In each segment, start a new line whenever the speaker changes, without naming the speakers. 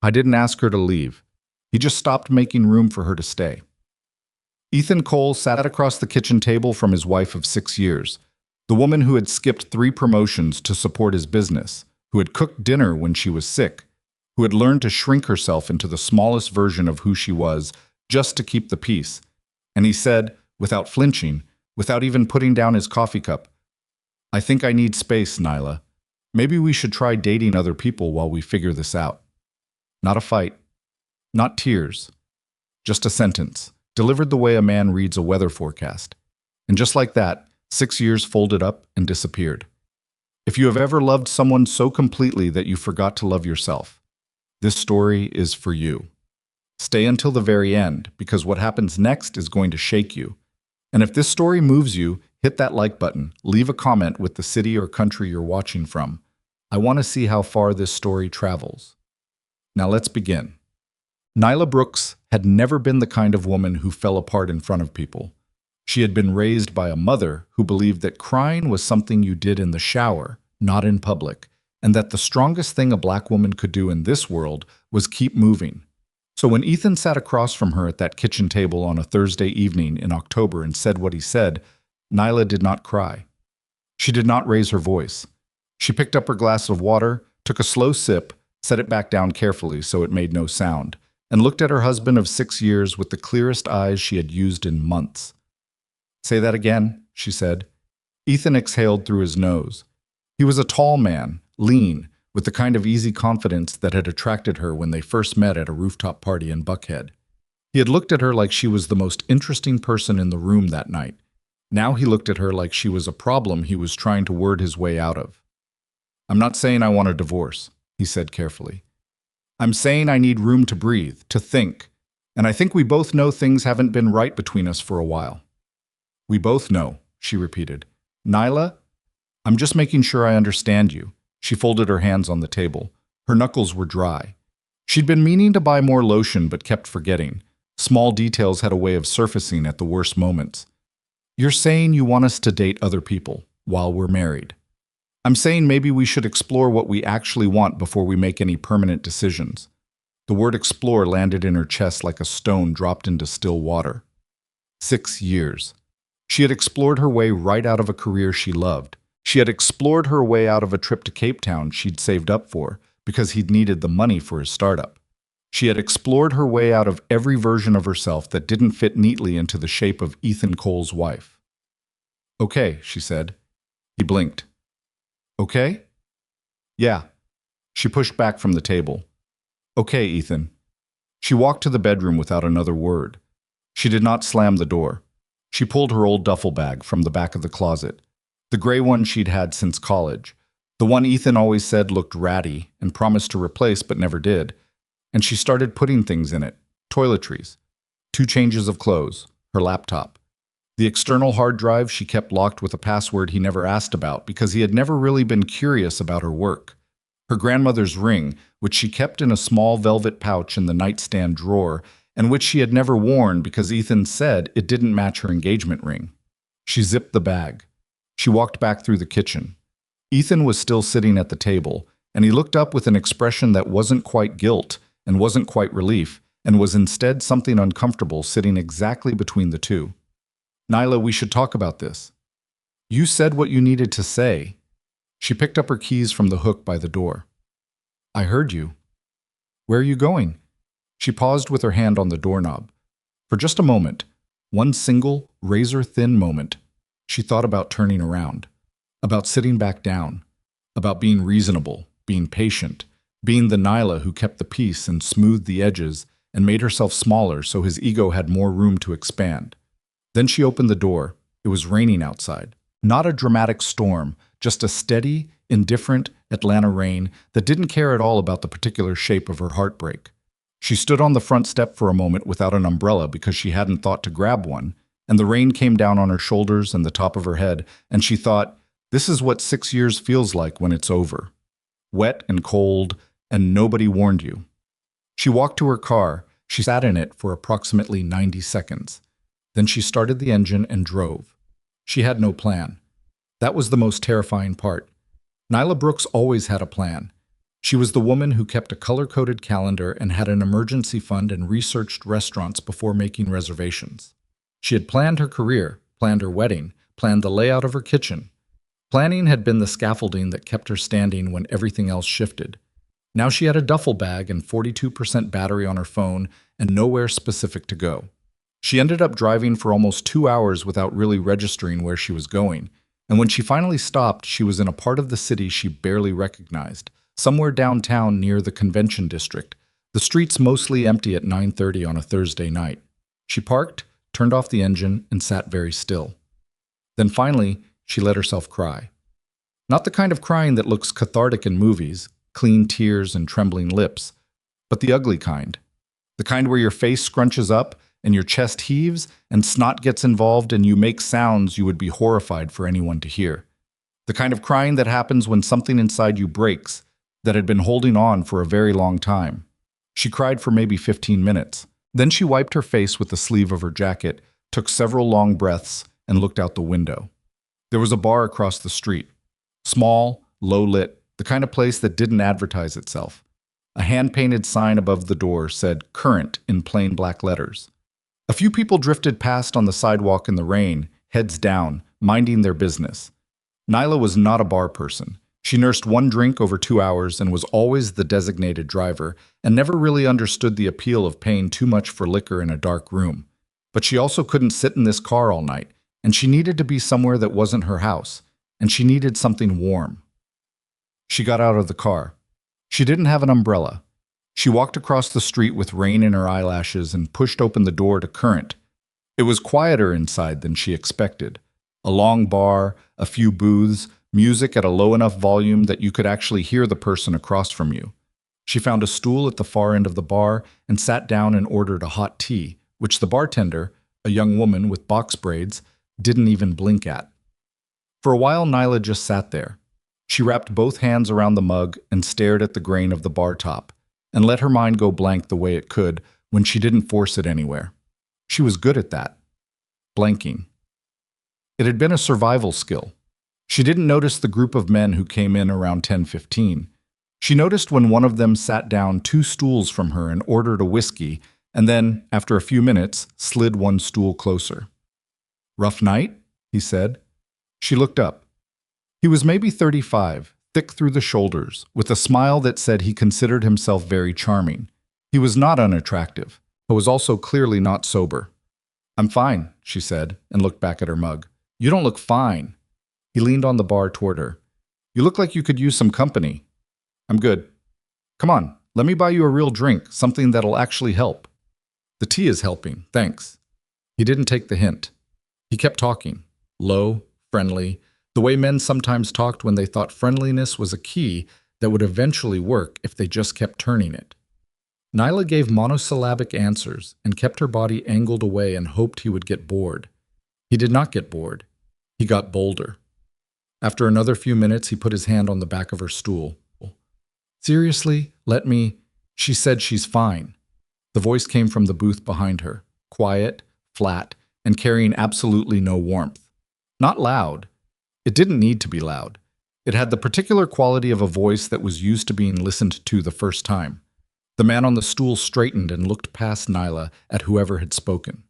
I didn't ask her to leave. He just stopped making room for her to stay. Ethan Cole sat across the kitchen table from his wife of 6 years, the woman who had skipped 3 promotions to support his business, who had cooked dinner when she was sick, who had learned to shrink herself into the smallest version of who she was just to keep the peace. And he said, without flinching, without even putting down his coffee cup, "I think I need space, Nyla. Maybe we should try dating other people while we figure this out." Not a fight, not tears, just a sentence, delivered the way a man reads a weather forecast. And just like that, 6 years folded up and disappeared. If you have ever loved someone so completely that you forgot to love yourself, this story is for you. Stay until the very end, because what happens next is going to shake you. And if this story moves you, hit that like button, leave a comment with the city or country you're watching from. I want to see how far this story travels. Now let's begin. Nyla Brooks had never been the kind of woman who fell apart in front of people. She had been raised by a mother who believed that crying was something you did in the shower, not in public, and that the strongest thing a black woman could do in this world was keep moving. So when Ethan sat across from her at that kitchen table on a Thursday evening in October and said what he said, Nyla did not cry. She did not raise her voice. She picked up her glass of water, took a slow sip, set it back down carefully so it made no sound, and looked at her husband of 6 years with the clearest eyes she had used in months. "Say that again," she said. Ethan exhaled through his nose. He was a tall man, lean, with the kind of easy confidence that had attracted her when they first met at a rooftop party in Buckhead. He had looked at her like she was the most interesting person in the room that night. Now he looked at her like she was a problem he was trying to word his way out of. "I'm not saying I want a divorce," he said carefully. "I'm saying I need room to breathe, to think, and I think we both know things haven't been right between us for a while." "We both know," she repeated. "Nyla, I'm just making sure I understand you." She folded her hands on the table. Her knuckles were dry. She'd been meaning to buy more lotion but kept forgetting. Small details had a way of surfacing at the worst moments. "You're saying you want us to date other people while we're married. I'm saying maybe we should explore what we actually want before we make any permanent decisions." The word explore landed in her chest like a stone dropped into still water. 6 years. She had explored her way right out of a career she loved. She had explored her way out of a trip to Cape Town she'd saved up for because he'd needed the money for his startup. She had explored her way out of every version of herself that didn't fit neatly into the shape of Ethan Cole's wife. "Okay," she said. He blinked. "Okay?" "Yeah." She pushed back from the table. "Okay, Ethan." She walked to the bedroom without another word. She did not slam the door. She pulled her old duffel bag from the back of the closet, the gray one she'd had since college, the one Ethan always said looked ratty and promised to replace but never did, and she started putting things in it, toiletries, 2 changes of clothes, her laptop. The external hard drive she kept locked with a password he never asked about because he had never really been curious about her work. Her grandmother's ring, which she kept in a small velvet pouch in the nightstand drawer, and which she had never worn because Ethan said it didn't match her engagement ring. She zipped the bag. She walked back through the kitchen. Ethan was still sitting at the table, and he looked up with an expression that wasn't quite guilt and wasn't quite relief, and was instead something uncomfortable sitting exactly between the two. "Nyla, we should talk about this." "You said what you needed to say." She picked up her keys from the hook by the door. "I heard you. Where are you going?" She paused with her hand on the doorknob. For just a moment, one single, razor-thin moment, she thought about turning around, about sitting back down, about being reasonable, being patient, being the Nyla who kept the peace and smoothed the edges and made herself smaller so his ego had more room to expand. Then she opened the door. It was raining outside. Not a dramatic storm, just a steady, indifferent Atlanta rain that didn't care at all about the particular shape of her heartbreak. She stood on the front step for a moment without an umbrella because she hadn't thought to grab one, and the rain came down on her shoulders and the top of her head, and she thought, this is what 6 years feels like when it's over. Wet and cold, and nobody warned you. She walked to her car. She sat in it for approximately 90 seconds. Then she started the engine and drove. She had no plan. That was the most terrifying part. Nyla Brooks always had a plan. She was the woman who kept a color-coded calendar and had an emergency fund and researched restaurants before making reservations. She had planned her career, planned her wedding, planned the layout of her kitchen. Planning had been the scaffolding that kept her standing when everything else shifted. Now she had a duffel bag and 42% battery on her phone and nowhere specific to go. She ended up driving for almost 2 hours without really registering where she was going, and when she finally stopped, she was in a part of the city she barely recognized, somewhere downtown near the convention district, the streets mostly empty at 9:30 on a Thursday night. She parked, turned off the engine, and sat very still. Then finally, she let herself cry. Not the kind of crying that looks cathartic in movies, clean tears and trembling lips, but the ugly kind. The kind where your face scrunches up and your chest heaves and snot gets involved and you make sounds you would be horrified for anyone to hear. The kind of crying that happens when something inside you breaks that had been holding on for a very long time. She cried for maybe 15 minutes. Then she wiped her face with the sleeve of her jacket, took several long breaths, and looked out the window. There was a bar across the street. Small, low-lit, the kind of place that didn't advertise itself. A hand-painted sign above the door said "Current" in plain black letters. A few people drifted past on the sidewalk in the rain, heads down, minding their business. Nyla was not a bar person. She nursed one drink over 2 hours and was always the designated driver, and never really understood the appeal of paying too much for liquor in a dark room. But she also couldn't sit in this car all night, and she needed to be somewhere that wasn't her house, and she needed something warm. She got out of the car. She didn't have an umbrella. She walked across the street with rain in her eyelashes and pushed open the door to Current. It was quieter inside than she expected. A long bar, a few booths, music at a low enough volume that you could actually hear the person across from you. She found a stool at the far end of the bar and sat down and ordered a hot tea, which the bartender, a young woman with box braids, didn't even blink at. For a while, Nyla just sat there. She wrapped both hands around the mug and stared at the grain of the bar top, and let her mind go blank the way it could when she didn't force it anywhere. She was good at that. Blanking. It had been a survival skill. She didn't notice the group of men who came in around 10:15. She noticed when one of them sat down 2 stools from her and ordered a whiskey, and then, after a few minutes, slid one stool closer. "Rough night?" he said. She looked up. He was maybe 35, thick through the shoulders, with a smile that said he considered himself very charming. He was not unattractive, but was also clearly not sober. "I'm fine," she said, and looked back at her mug. "You don't look fine." He leaned on the bar toward her. "You look like you could use some company." "I'm good." "Come on, let me buy you a real drink, something that'll actually help." "The tea is helping, thanks." He didn't take the hint. He kept talking, low, friendly, the way men sometimes talked when they thought friendliness was a key that would eventually work if they just kept turning it. Nyla gave monosyllabic answers and kept her body angled away and hoped he would get bored. He did not get bored. He got bolder. After another few minutes, he put his hand on the back of her stool. "Seriously, let me—" She said she's fine. The voice came from the booth behind her, quiet, flat, and carrying absolutely no warmth. Not loud. It didn't need to be loud. It had the particular quality of a voice that was used to being listened to the first time. The man on the stool straightened and looked past Nyla at whoever had spoken.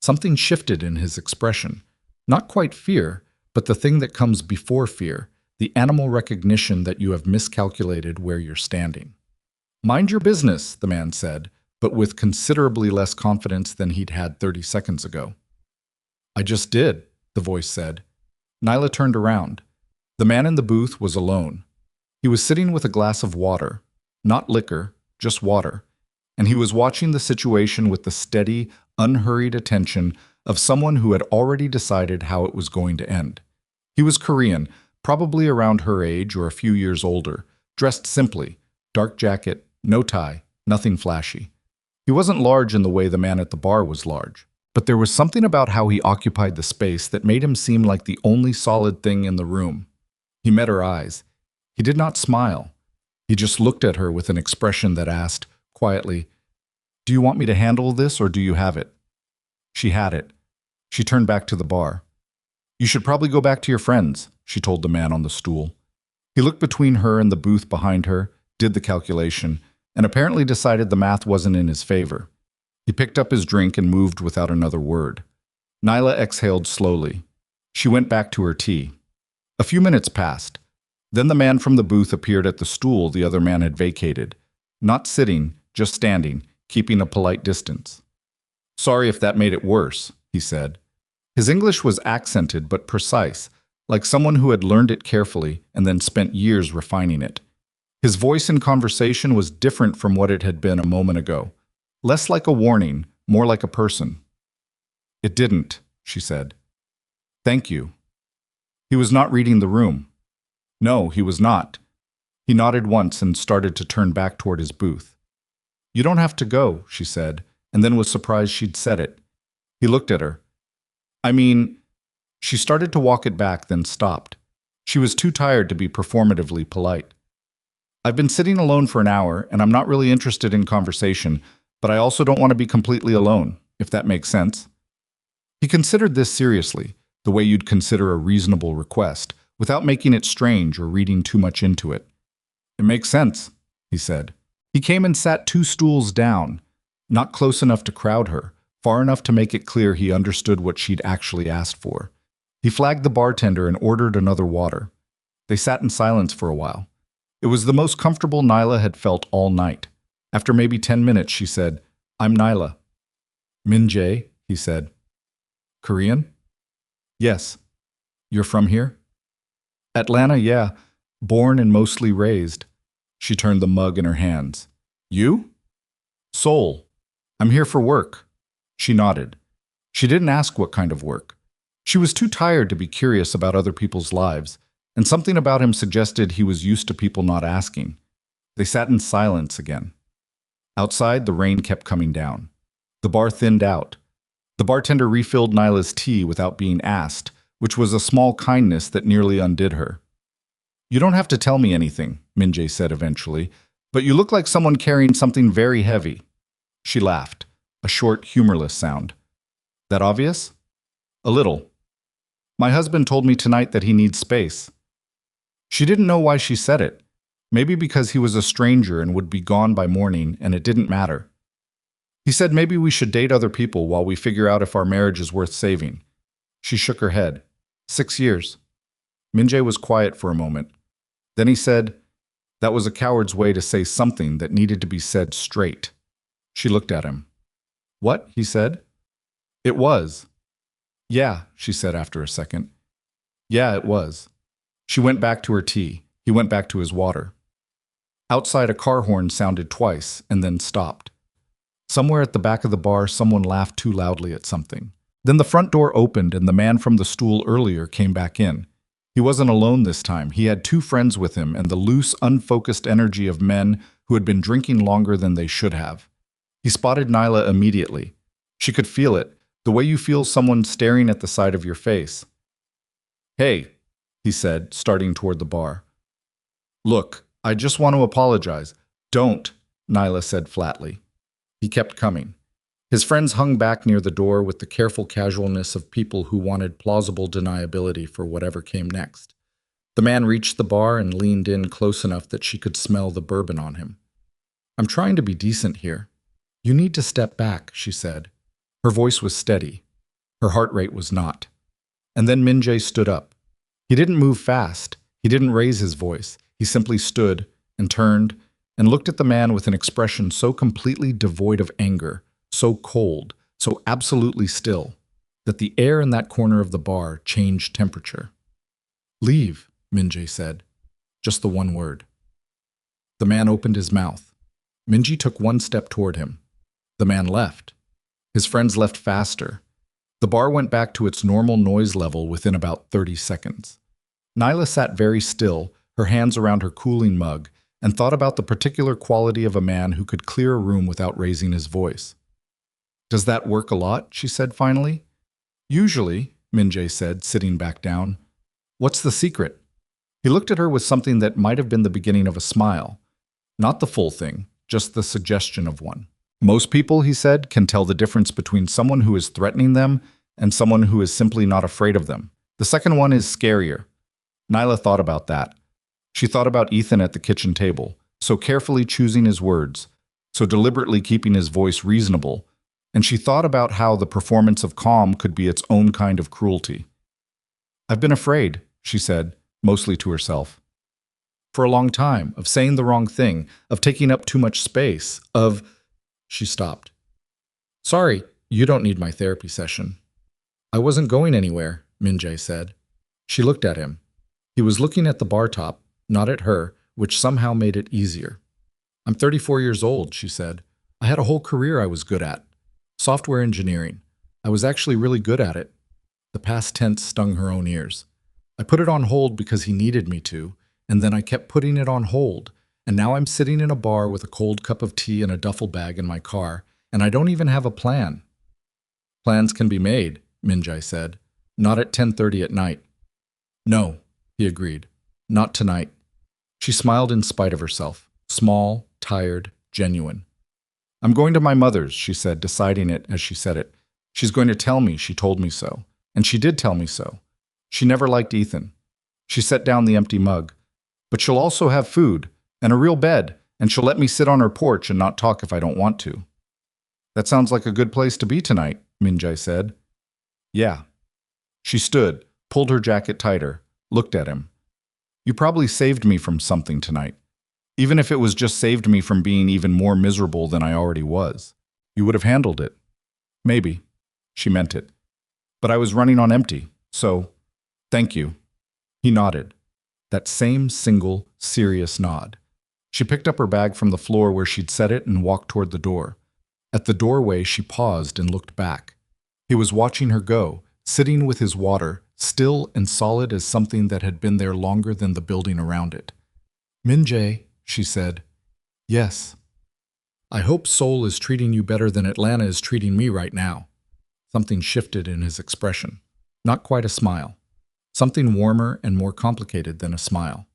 Something shifted in his expression. Not quite fear, but the thing that comes before fear, the animal recognition that you have miscalculated where you're standing. "Mind your business," the man said, but with considerably less confidence than he'd had 30 seconds ago. "I just did," the voice said. Nyla turned around. The man in the booth was alone. He was sitting with a glass of water, not liquor, just water, and he was watching the situation with the steady, unhurried attention of someone who had already decided how it was going to end. He was Korean, probably around her age or a few years older, dressed simply, dark jacket, no tie, nothing flashy. He wasn't large in the way the man at the bar was large, but there was something about how he occupied the space that made him seem like the only solid thing in the room. He met her eyes. He did not smile. He just looked at her with an expression that asked, quietly, "Do you want me to handle this or do you have it?" She had it. She turned back to the bar. "You should probably go back to your friends," she told the man on the stool. He looked between her and the booth behind her, did the calculation, and apparently decided the math wasn't in his favor. He picked up his drink and moved without another word. Nyla exhaled slowly. She went back to her tea. A few minutes passed. Then the man from the booth appeared at the stool the other man had vacated. Not sitting, just standing, keeping a polite distance. "Sorry if that made it worse," he said. His English was accented but precise, like someone who had learned it carefully and then spent years refining it. His voice in conversation was different from what it had been a moment ago. Less like a warning, more like a person. "It didn't," she said. "Thank you." He was not reading the room. No, he was not. He nodded once and started to turn back toward his booth. "You don't have to go," she said, and then was surprised she'd said it. He looked at her. "I mean..." She started to walk it back, then stopped. She was too tired to be performatively polite. "I've been sitting alone for an hour, and I'm not really interested in conversation, but I also don't want to be completely alone, if that makes sense." He considered this seriously, the way you'd consider a reasonable request, without making it strange or reading too much into it. "It makes sense," he said. He came and sat 2 stools down, not close enough to crowd her, far enough to make it clear he understood what she'd actually asked for. He flagged the bartender and ordered another water. They sat in silence for a while. It was the most comfortable Nyla had felt all night. After maybe 10 minutes, she said, "I'm Nyla." "Min Jae," he said. "Korean?" "Yes." "You're from here?" "Atlanta, yeah. Born and mostly raised." She turned the mug in her hands. "You?" "Seoul. I'm here for work." She nodded. She didn't ask what kind of work. She was too tired to be curious about other people's lives, and something about him suggested he was used to people not asking. They sat in silence again. Outside, the rain kept coming down. The bar thinned out. The bartender refilled Nyla's tea without being asked, which was a small kindness that nearly undid her. "You don't have to tell me anything," Min Jae said eventually, "but you look like someone carrying something very heavy." She laughed, a short, humorless sound. "That obvious?" "A little. My husband told me tonight that he needs space." She didn't know why she said it. Maybe because he was a stranger and would be gone by morning, and it didn't matter. He said maybe we should date other people while we figure out if our marriage is worth saving. She shook her head. 6 years. Min Jae was quiet for a moment. Then he said, that was a coward's way to say something that needed to be said straight. She looked at him. "What?" he said. "It was." "Yeah," she said after a second. "Yeah, it was." She went back to her tea. He went back to his water. Outside, a car horn sounded twice and then stopped. Somewhere at the back of the bar, someone laughed too loudly at something. Then the front door opened and the man from the stool earlier came back in. He wasn't alone this time. He had 2 friends with him and the loose, unfocused energy of men who had been drinking longer than they should have. He spotted Nyla immediately. She could feel it, the way you feel someone staring at the side of your face. "Hey," he said, starting toward the bar. "Look, I just want to apologize." "Don't," Nyla said flatly. He kept coming. His friends hung back near the door with the careful casualness of people who wanted plausible deniability for whatever came next. The man reached the bar and leaned in close enough that she could smell the bourbon on him. "I'm trying to be decent here." "You need to step back," she said. Her voice was steady. Her heart rate was not. And then Min Jae stood up. He didn't move fast. He didn't raise his voice. He simply stood and turned and looked at the man with an expression so completely devoid of anger, so cold, so absolutely still, that the air in that corner of the bar changed temperature. "Leave," Min Jae said. Just the one word. The man opened his mouth. Min Jae took 1 step toward him. The man left. His friends left faster. The bar went back to its normal noise level within about 30 seconds. Nyla sat very still, her hands around her cooling mug, and thought about the particular quality of a man who could clear a room without raising his voice. "Does that work a lot?" she said finally. "Usually," Min Jae said, sitting back down. "What's the secret?" He looked at her with something that might have been the beginning of a smile. Not the full thing, just the suggestion of one. "Most people," he said, "can tell the difference between someone who is threatening them and someone who is simply not afraid of them. The second one is scarier." Nyla thought about that. She thought about Ethan at the kitchen table, so carefully choosing his words, so deliberately keeping his voice reasonable, and she thought about how the performance of calm could be its own kind of cruelty. "I've been afraid," she said, mostly to herself. "For a long time, of saying the wrong thing, of taking up too much space, of—" She stopped. "Sorry, you don't need my therapy session." "I wasn't going anywhere," Min-jae said. She looked at him. He was looking at the bar top, not at her, which somehow made it easier. "I'm 34 years old," she said. "I had a whole career I was good at. Software engineering. I was actually really good at it." The past tense stung her own ears. "I put it on hold because he needed me to, and then I kept putting it on hold, and now I'm sitting in a bar with a cold cup of tea and a duffel bag in my car, and I don't even have a plan." "Plans can be made," Min-jae said. "Not at 10:30 at night." "No," he agreed. "Not tonight." She smiled in spite of herself. Small, tired, genuine. "I'm going to my mother's," she said, deciding it as she said it. "She's going to tell me she told me so. And she did tell me so. She never liked Ethan." She set down the empty mug. "But she'll also have food, and a real bed, and she'll let me sit on her porch and not talk if I don't want to." "That sounds like a good place to be tonight," Min-jae said. "Yeah." She stood, pulled her jacket tighter, looked at him. "You probably saved me from something tonight. Even if it was just saved me from being even more miserable than I already was. You would have handled it." "Maybe." She meant it. "But I was running on empty, so thank you." He nodded. That same single, serious nod. She picked up her bag from the floor where she'd set it and walked toward the door. At the doorway, she paused and looked back. He was watching her go, sitting with his water, still and solid as something that had been there longer than the building around it. "Min-jae," she said. "Yes." "I hope Seoul is treating you better than Atlanta is treating me right now." Something shifted in his expression. Not quite a smile. Something warmer and more complicated than a smile.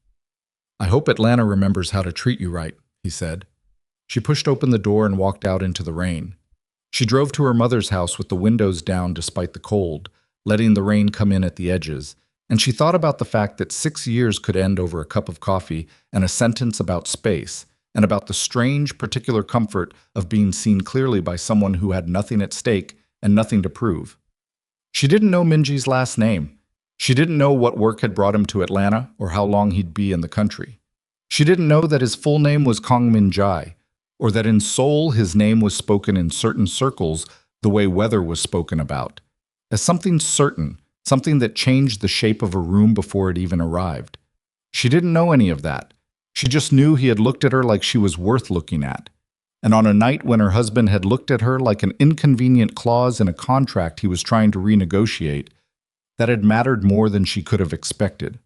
"I hope Atlanta remembers how to treat you right," he said. She pushed open the door and walked out into the rain. She drove to her mother's house with the windows down despite the cold, letting the rain come in at the edges, and she thought about the fact that 6 years could end over a cup of coffee and a sentence about space, and about the strange, particular comfort of being seen clearly by someone who had nothing at stake and nothing to prove. She didn't know Minji's last name. She didn't know what work had brought him to Atlanta or how long he'd be in the country. She didn't know that his full name was Kang Min-jae, or that in Seoul his name was spoken in certain circles the way weather was spoken about, as something certain, something that changed the shape of a room before it even arrived. She didn't know any of that. She just knew he had looked at her like she was worth looking at. And on a night when her husband had looked at her like an inconvenient clause in a contract he was trying to renegotiate, that had mattered more than she could have expected.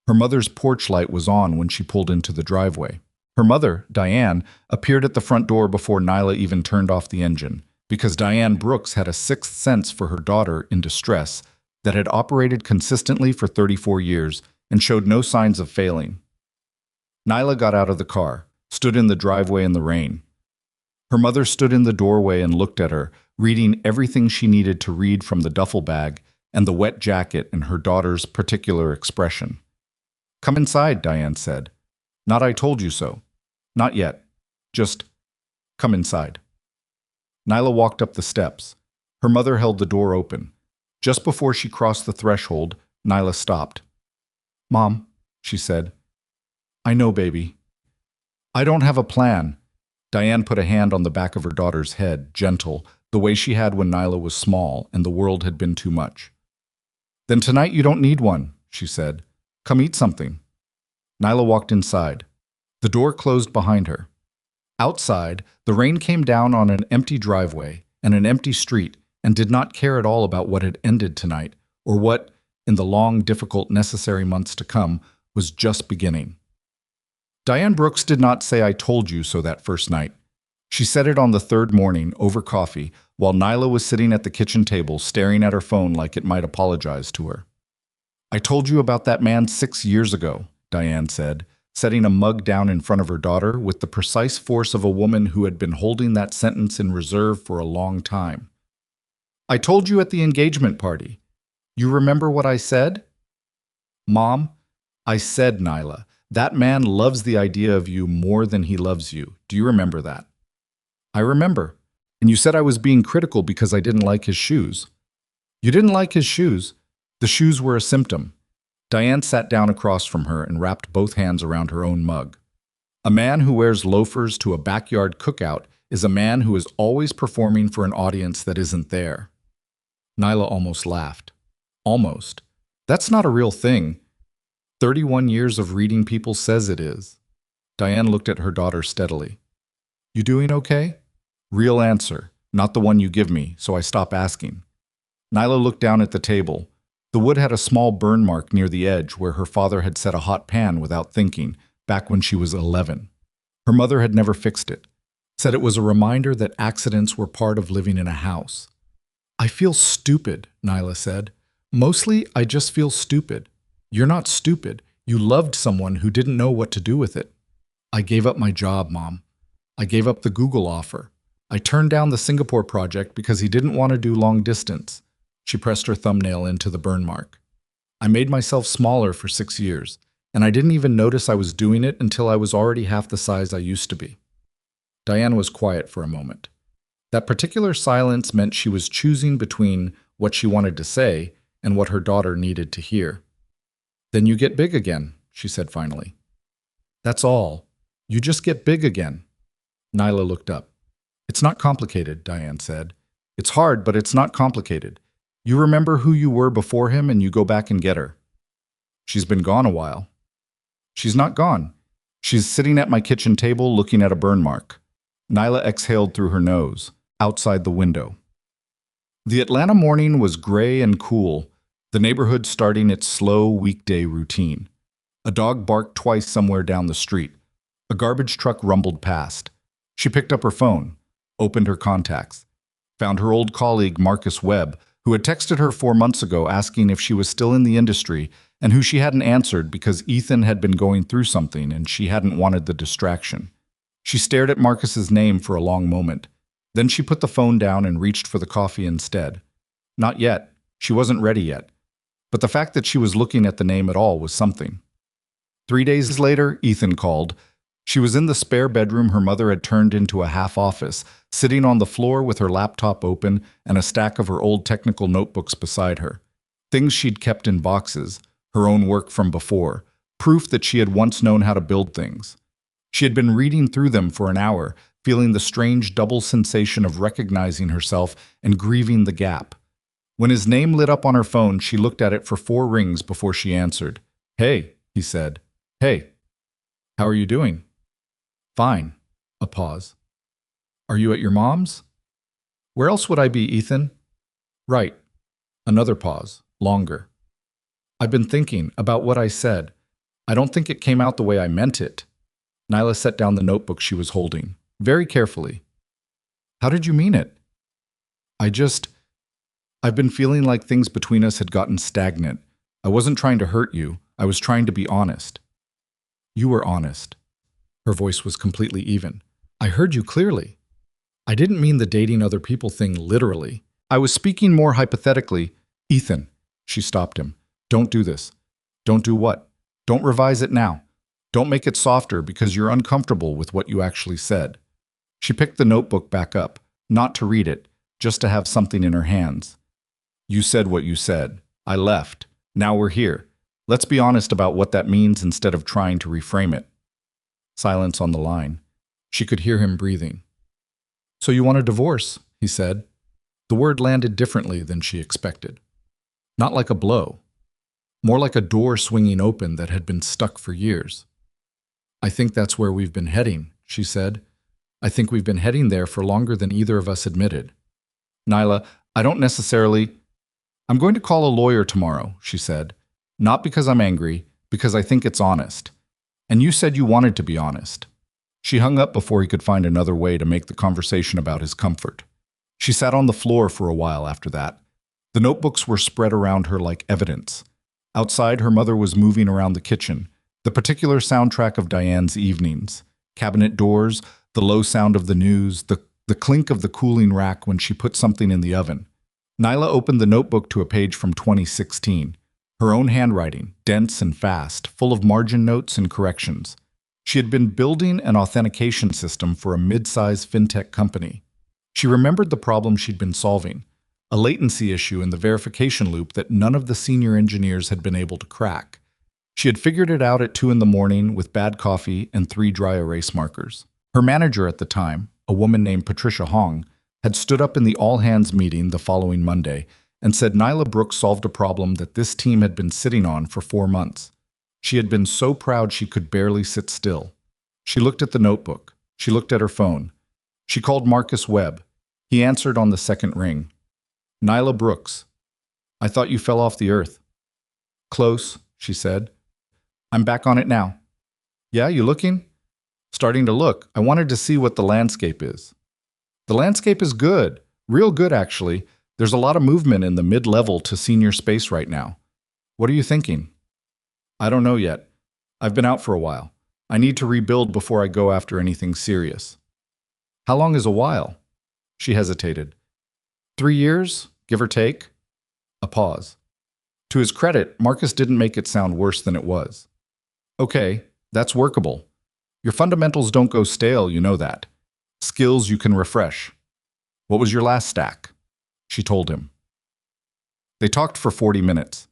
Her mother's porch light was on when she pulled into the driveway. Her mother, Diane, appeared at the front door before Nyla even turned off the engine, because Diane Brooks had a sixth sense for her daughter in distress that had operated consistently for 34 years and showed no signs of failing. Nyla got out of the car, stood in the driveway in the rain. Her mother stood in the doorway and looked at her, reading everything she needed to read from the duffel bag and the wet jacket and her daughter's particular expression. "Come inside," Diane said. "Not I told you so. Not yet. Just come inside." Nyla walked up the steps. Her mother held the door open. Just before she crossed the threshold, Nyla stopped. "Mom," she said. "I know, baby. I don't have a plan." Diane put a hand on the back of her daughter's head, gentle, the way she had when Nyla was small and the world had been too much. "Then tonight you don't need one," she said. "Come eat something." Nyla walked inside. The door closed behind her. Outside, the rain came down on an empty driveway and an empty street and did not care at all about what had ended tonight or what, in the long, difficult, necessary months to come, was just beginning. Diane Brooks did not say "I told you so" that first night. She said it on the third morning, over coffee, while Nyla was sitting at the kitchen table staring at her phone like it might apologize to her. "I told you about that man 6 years ago," Diane said, setting a mug down in front of her daughter with the precise force of a woman who had been holding that sentence in reserve for a long time. "I told you at the engagement party. You remember what I said?" "Mom," "I said, Nyla, That man loves the idea of you more than he loves you. Do you remember that? I remember. And you said I was being critical because I didn't like his shoes. You didn't like his shoes. The shoes were a symptom. Diane sat down across from her and wrapped both hands around her own mug. A man who wears loafers to a backyard cookout is a man who is always performing for an audience that isn't there. Nyla almost laughed. Almost. That's not a real thing. 31 years of reading people says it is. Diane looked at her daughter steadily. You doing okay? Real answer, not the one you give me, so I stop asking. Nyla looked down at the table. The wood had a small burn mark near the edge where her father had set a hot pan without thinking, back when she was 11. Her mother had never fixed it. Said it was a reminder that accidents were part of living in a house. I feel stupid, Nyla said. Mostly, I just feel stupid. You're not stupid. You loved someone who didn't know what to do with it. I gave up my job, Mom. I gave up the Google offer. I turned down the Singapore project because he didn't want to do long distance. She pressed her thumbnail into the burn mark. I made myself smaller for 6 years, and I didn't even notice I was doing it until I was already half the size I used to be. Diane was quiet for a moment. That particular silence meant she was choosing between what she wanted to say and what her daughter needed to hear. Then you get big again, she said finally. That's all. You just get big again. Nyla looked up. It's not complicated, Diane said. It's hard, but it's not complicated. You remember who you were before him and you go back and get her. She's been gone a while. She's not gone. She's sitting at my kitchen table looking at a burn mark. Nyla exhaled through her nose, outside the window. The Atlanta morning was gray and cool, the neighborhood starting its slow weekday routine. A dog barked twice somewhere down the street. A garbage truck rumbled past. She picked up her phone, opened her contacts, found her old colleague Marcus Webb, who had texted her 4 months ago asking if she was still in the industry and who she hadn't answered because Ethan had been going through something and she hadn't wanted the distraction. She stared at Marcus's name for a long moment. Then she put the phone down and reached for the coffee instead. Not yet. She wasn't ready yet. But the fact that she was looking at the name at all was something. 3 days later, Ethan called. She was in the spare bedroom her mother had turned into a half office, sitting on the floor with her laptop open and a stack of her old technical notebooks beside her. Things she'd kept in boxes, her own work from before, proof that she had once known how to build things. She had been reading through them for an hour, feeling the strange double sensation of recognizing herself and grieving the gap. When his name lit up on her phone, she looked at it for 4 rings before she answered. Hey, he said. Hey. How are you doing? Fine. A pause. Are you at your mom's? Where else would I be, Ethan? Right. Another pause. Longer. I've been thinking about what I said. I don't think it came out the way I meant it. Nyla set down the notebook she was holding, very carefully. How did you mean it? I've been feeling like things between us had gotten stagnant. I wasn't trying to hurt you. I was trying to be honest. You were honest. Her voice was completely even. I heard you clearly. I didn't mean the dating other people thing literally. I was speaking more hypothetically. Ethan, she stopped him. Don't do this. Don't do what? Don't revise it now. Don't make it softer because you're uncomfortable with what you actually said. She picked the notebook back up, not to read it, just to have something in her hands. You said what you said. I left. Now we're here. Let's be honest about what that means instead of trying to reframe it. Silence on the line. She could hear him breathing. So you want a divorce, he said. The word landed differently than she expected. Not like a blow. More like a door swinging open that had been stuck for years. I think that's where we've been heading, she said. I think we've been heading there for longer than either of us admitted. Nyla, I don't necessarily... I'm going to call a lawyer tomorrow, she said. Not because I'm angry, because I think it's honest. And you said you wanted to be honest. She hung up before he could find another way to make the conversation about his comfort. She sat on the floor for a while after that. The notebooks were spread around her like evidence. Outside, her mother was moving around the kitchen, the particular soundtrack of Diane's evenings. Cabinet doors, the low sound of the news, the clink of the cooling rack when she put something in the oven. Nyla opened the notebook to a page from 2016. Her own handwriting, dense and fast, full of margin notes and corrections. She had been building an authentication system for a mid-sized fintech company. She remembered the problem she'd been solving, a latency issue in the verification loop that none of the senior engineers had been able to crack. She had figured it out at 2 in the morning with bad coffee and 3 dry erase markers. Her manager at the time, a woman named Patricia Hong, had stood up in the all-hands meeting the following Monday and said Nyla Brooks solved a problem that this team had been sitting on for 4 months. She had been so proud she could barely sit still. She looked at the notebook. She looked at her phone. She called Marcus Webb. He answered on the second ring. Nyla Brooks, I thought you fell off the earth. Close, she said. I'm back on it now. Yeah, you looking? Starting to look. I wanted to see what the landscape is. The landscape is good. Real good, actually. There's a lot of movement in the mid-level to senior space right now. What are you thinking? I don't know yet. I've been out for a while. I need to rebuild before I go after anything serious. How long is a while? She hesitated. 3 years, give or take? A pause. To his credit, Marcus didn't make it sound worse than it was. Okay, that's workable. Your fundamentals don't go stale, you know that. Skills you can refresh. What was your last stack? She told him. They talked for 40 minutes.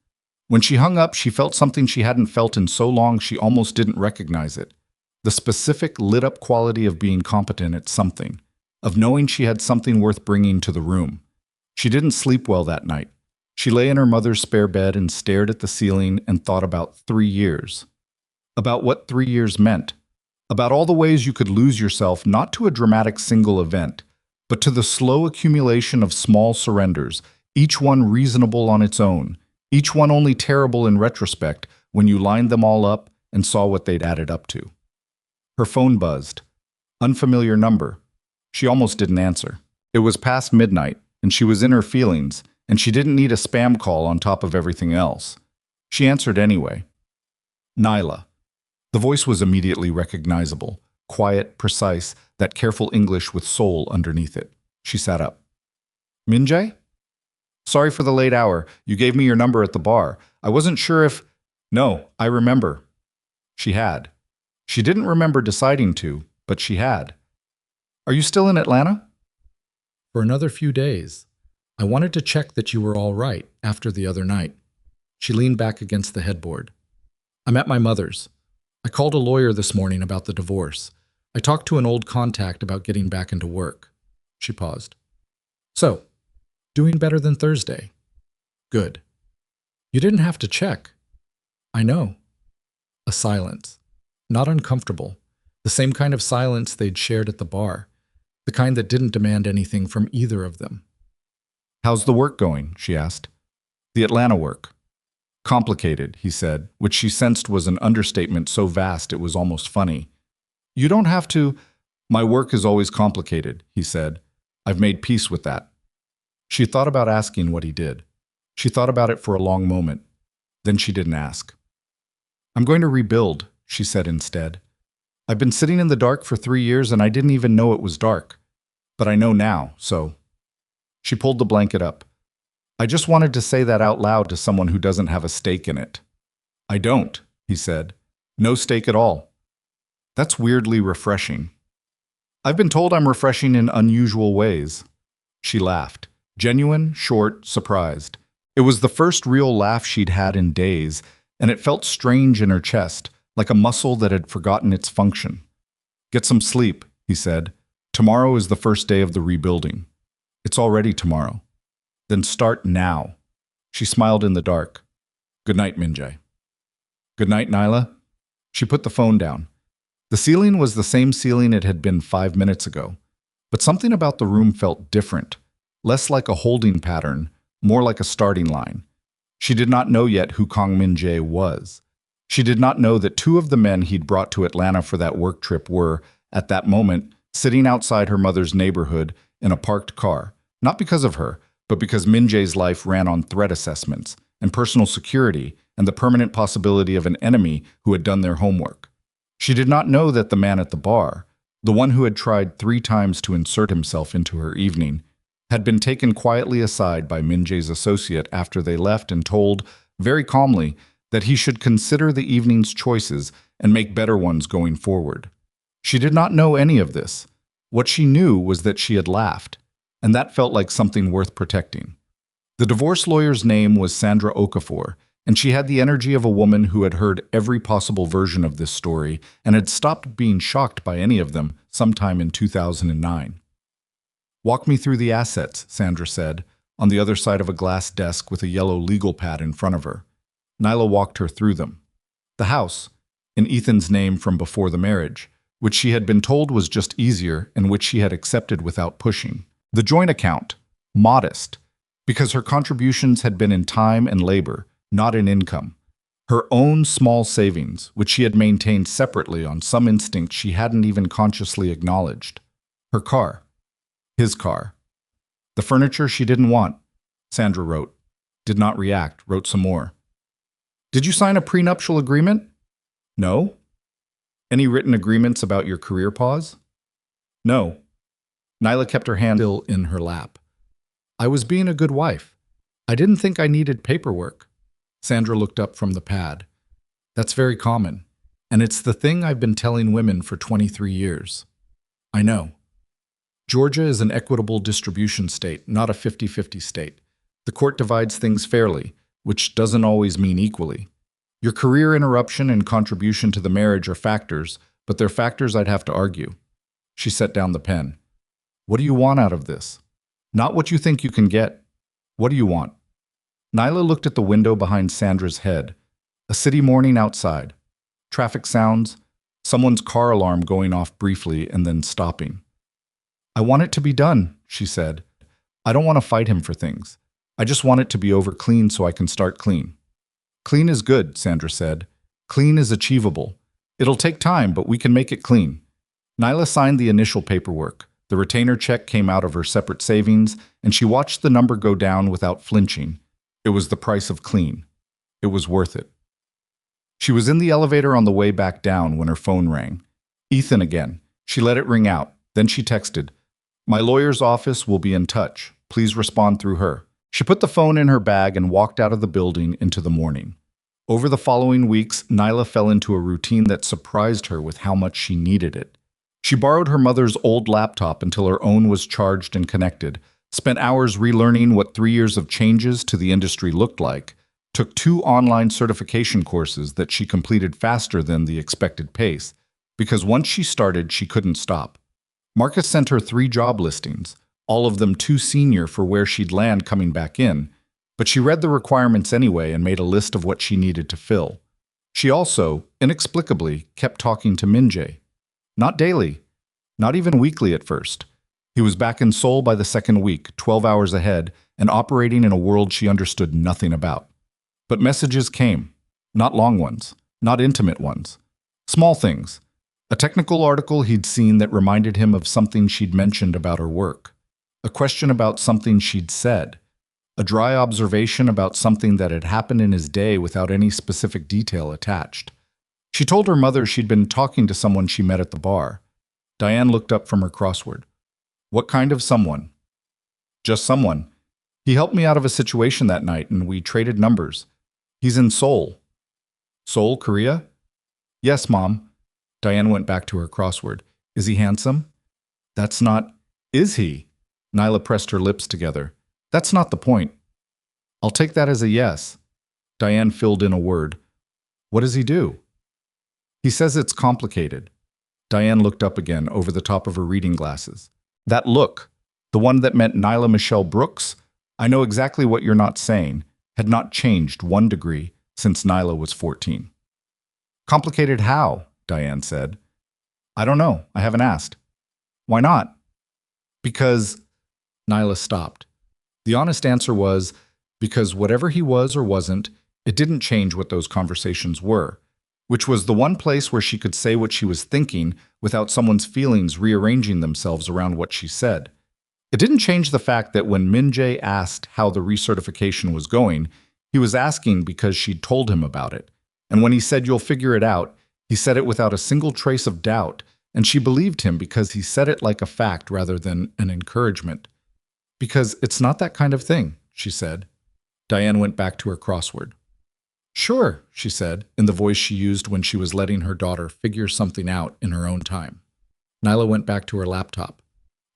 When she hung up, she felt something she hadn't felt in so long she almost didn't recognize it. The specific lit-up quality of being competent at something, of knowing she had something worth bringing to the room. She didn't sleep well that night. She lay in her mother's spare bed and stared at the ceiling and thought about 3 years. About what 3 years meant. About all the ways you could lose yourself not to a dramatic single event, but to the slow accumulation of small surrenders, each one reasonable on its own, each one only terrible in retrospect when you lined them all up and saw what they'd added up to. Her phone buzzed. Unfamiliar number. She almost didn't answer. It was past midnight, and she was in her feelings, and she didn't need a spam call on top of everything else. She answered anyway. Nyla. The voice was immediately recognizable, quiet, precise, that careful English with soul underneath it. She sat up. Minjae? Sorry for the late hour. You gave me your number at the bar. I wasn't sure if… No, I remember. She had. She didn't remember deciding to, but she had. Are you still in Atlanta? For another few days. I wanted to check that you were all right after the other night. She leaned back against the headboard. I'm at my mother's. I called a lawyer this morning about the divorce. I talked to an old contact about getting back into work. She paused. So, doing better than Thursday. Good. You didn't have to check. I know. A silence. Not uncomfortable. The same kind of silence they'd shared at the bar. The kind that didn't demand anything from either of them. How's the work going? She asked. The Atlanta work. Complicated, he said, which she sensed was an understatement so vast it was almost funny. You don't have to… My work is always complicated, he said. I've made peace with that. She thought about asking what he did. She thought about it for a long moment. Then she didn't ask. I'm going to rebuild, she said instead. I've been sitting in the dark for 3 years and I didn't even know it was dark. But I know now, so… She pulled the blanket up. I just wanted to say that out loud to someone who doesn't have a stake in it. I don't, he said. No stake at all. That's weirdly refreshing. I've been told I'm refreshing in unusual ways. She laughed. Genuine, short, surprised. It was the first real laugh she'd had in days, and it felt strange in her chest, like a muscle that had forgotten its function. Get some sleep, he said. Tomorrow is the first day of the rebuilding. It's already tomorrow. Then start now. She smiled in the dark. Good night, Minjae. Good night, Nyla. She put the phone down. The ceiling was the same ceiling it had been 5 minutes ago, but something about the room felt different, less like a holding pattern, more like a starting line. She did not know yet who Kang Min-jae was. She did not know that 2 of the men he'd brought to Atlanta for that work trip were, at that moment, sitting outside her mother's neighborhood in a parked car, not because of her, but because Min-jae's life ran on threat assessments and personal security and the permanent possibility of an enemy who had done their homework. She did not know that the man at the bar, the one who had tried 3 times to insert himself into her evening, had been taken quietly aside by Min-jae's associate after they left and told very calmly, that he should consider the evening's choices and make better ones going forward. She did not know any of this. What she knew was that she had laughed, and that felt like something worth protecting. The divorce lawyer's name was Sandra Okafor, and she had the energy of a woman who had heard every possible version of this story and had stopped being shocked by any of them sometime in 2009. "Walk me through the assets," Sandra said, on the other side of a glass desk with a yellow legal pad in front of her. Nyla walked her through them. The house, in Ethan's name from before the marriage, which she had been told was just easier and which she had accepted without pushing. The joint account, modest, because her contributions had been in time and labor, not in income. Her own small savings, which she had maintained separately on some instinct she hadn't even consciously acknowledged. Her car. His car. The furniture she didn't want. Sandra wrote. Did not react, wrote some more. "Did you sign a prenuptial agreement?" "No." "Any written agreements about your career pause?" "No." Nyla kept her hand still in her lap. "I was being a good wife. I didn't think I needed paperwork." Sandra looked up from the pad. "That's very common, and it's the thing I've been telling women for 23 years. I know. Georgia is an equitable distribution state, not a 50-50 state. The court divides things fairly, which doesn't always mean equally. Your career interruption and contribution to the marriage are factors, but they're factors I'd have to argue." She set down the pen. "What do you want out of this? Not what you think you can get. What do you want?" Nyla looked at the window behind Sandra's head. A city morning outside. Traffic sounds, someone's car alarm going off briefly and then stopping. "I want it to be done," she said. "I don't want to fight him for things. I just want it to be over clean so I can start clean." "Clean is good," Sandra said. "Clean is achievable. It'll take time, but we can make it clean." Nyla signed the initial paperwork. The retainer check came out of her separate savings, and she watched the number go down without flinching. It was the price of clean. It was worth it. She was in the elevator on the way back down when her phone rang. Ethan again. She let it ring out. Then she texted, "My lawyer's office will be in touch. Please respond through her." She put the phone in her bag and walked out of the building into the morning. Over the following weeks, Nyla fell into a routine that surprised her with how much she needed it. She borrowed her mother's old laptop until her own was charged and connected, spent hours relearning what 3 years of changes to the industry looked like, took 2 online certification courses that she completed faster than the expected pace, because once she started, she couldn't stop. Marcus sent her 3 job listings, all of them too senior for where she'd land coming back in, but she read the requirements anyway and made a list of what she needed to fill. She also, inexplicably, kept talking to Minjae. Not daily, not even weekly at first. He was back in Seoul by the second week, 12 hours ahead, and operating in a world she understood nothing about. But messages came. Not long ones, not intimate ones. Small things. A technical article he'd seen that reminded him of something she'd mentioned about her work. A question about something she'd said. A dry observation about something that had happened in his day without any specific detail attached. She told her mother she'd been talking to someone she met at the bar. Diane looked up from her crossword. "What kind of someone?" "Just someone. He helped me out of a situation that night and we traded numbers. He's in Seoul." "Seoul, Korea?" "Yes, Mom." Diane went back to her crossword. "Is he handsome?" "That's not—" "Is he?" Nyla pressed her lips together. "That's not the point." "I'll take that as a yes." Diane filled in a word. "What does he do?" "He says it's complicated." Diane looked up again over the top of her reading glasses. That look, the one that meant Nyla Michelle Brooks, "I know exactly what you're not saying," had not changed 1 degree since Nyla was 14. "Complicated how?" Diane said. "I don't know. I haven't asked." "Why not?" "Because—" Nyla stopped. The honest answer was, because whatever he was or wasn't, it didn't change what those conversations were, which was the one place where she could say what she was thinking without someone's feelings rearranging themselves around what she said. It didn't change the fact that when Minjae asked how the recertification was going, he was asking because she'd told him about it. And when he said, "You'll figure it out," he said it without a single trace of doubt, and she believed him because he said it like a fact rather than an encouragement. "Because it's not that kind of thing," she said. Diane went back to her crossword. Sure, she said, in the voice she used when she was letting her daughter figure something out in her own time. Nyla went back to her laptop.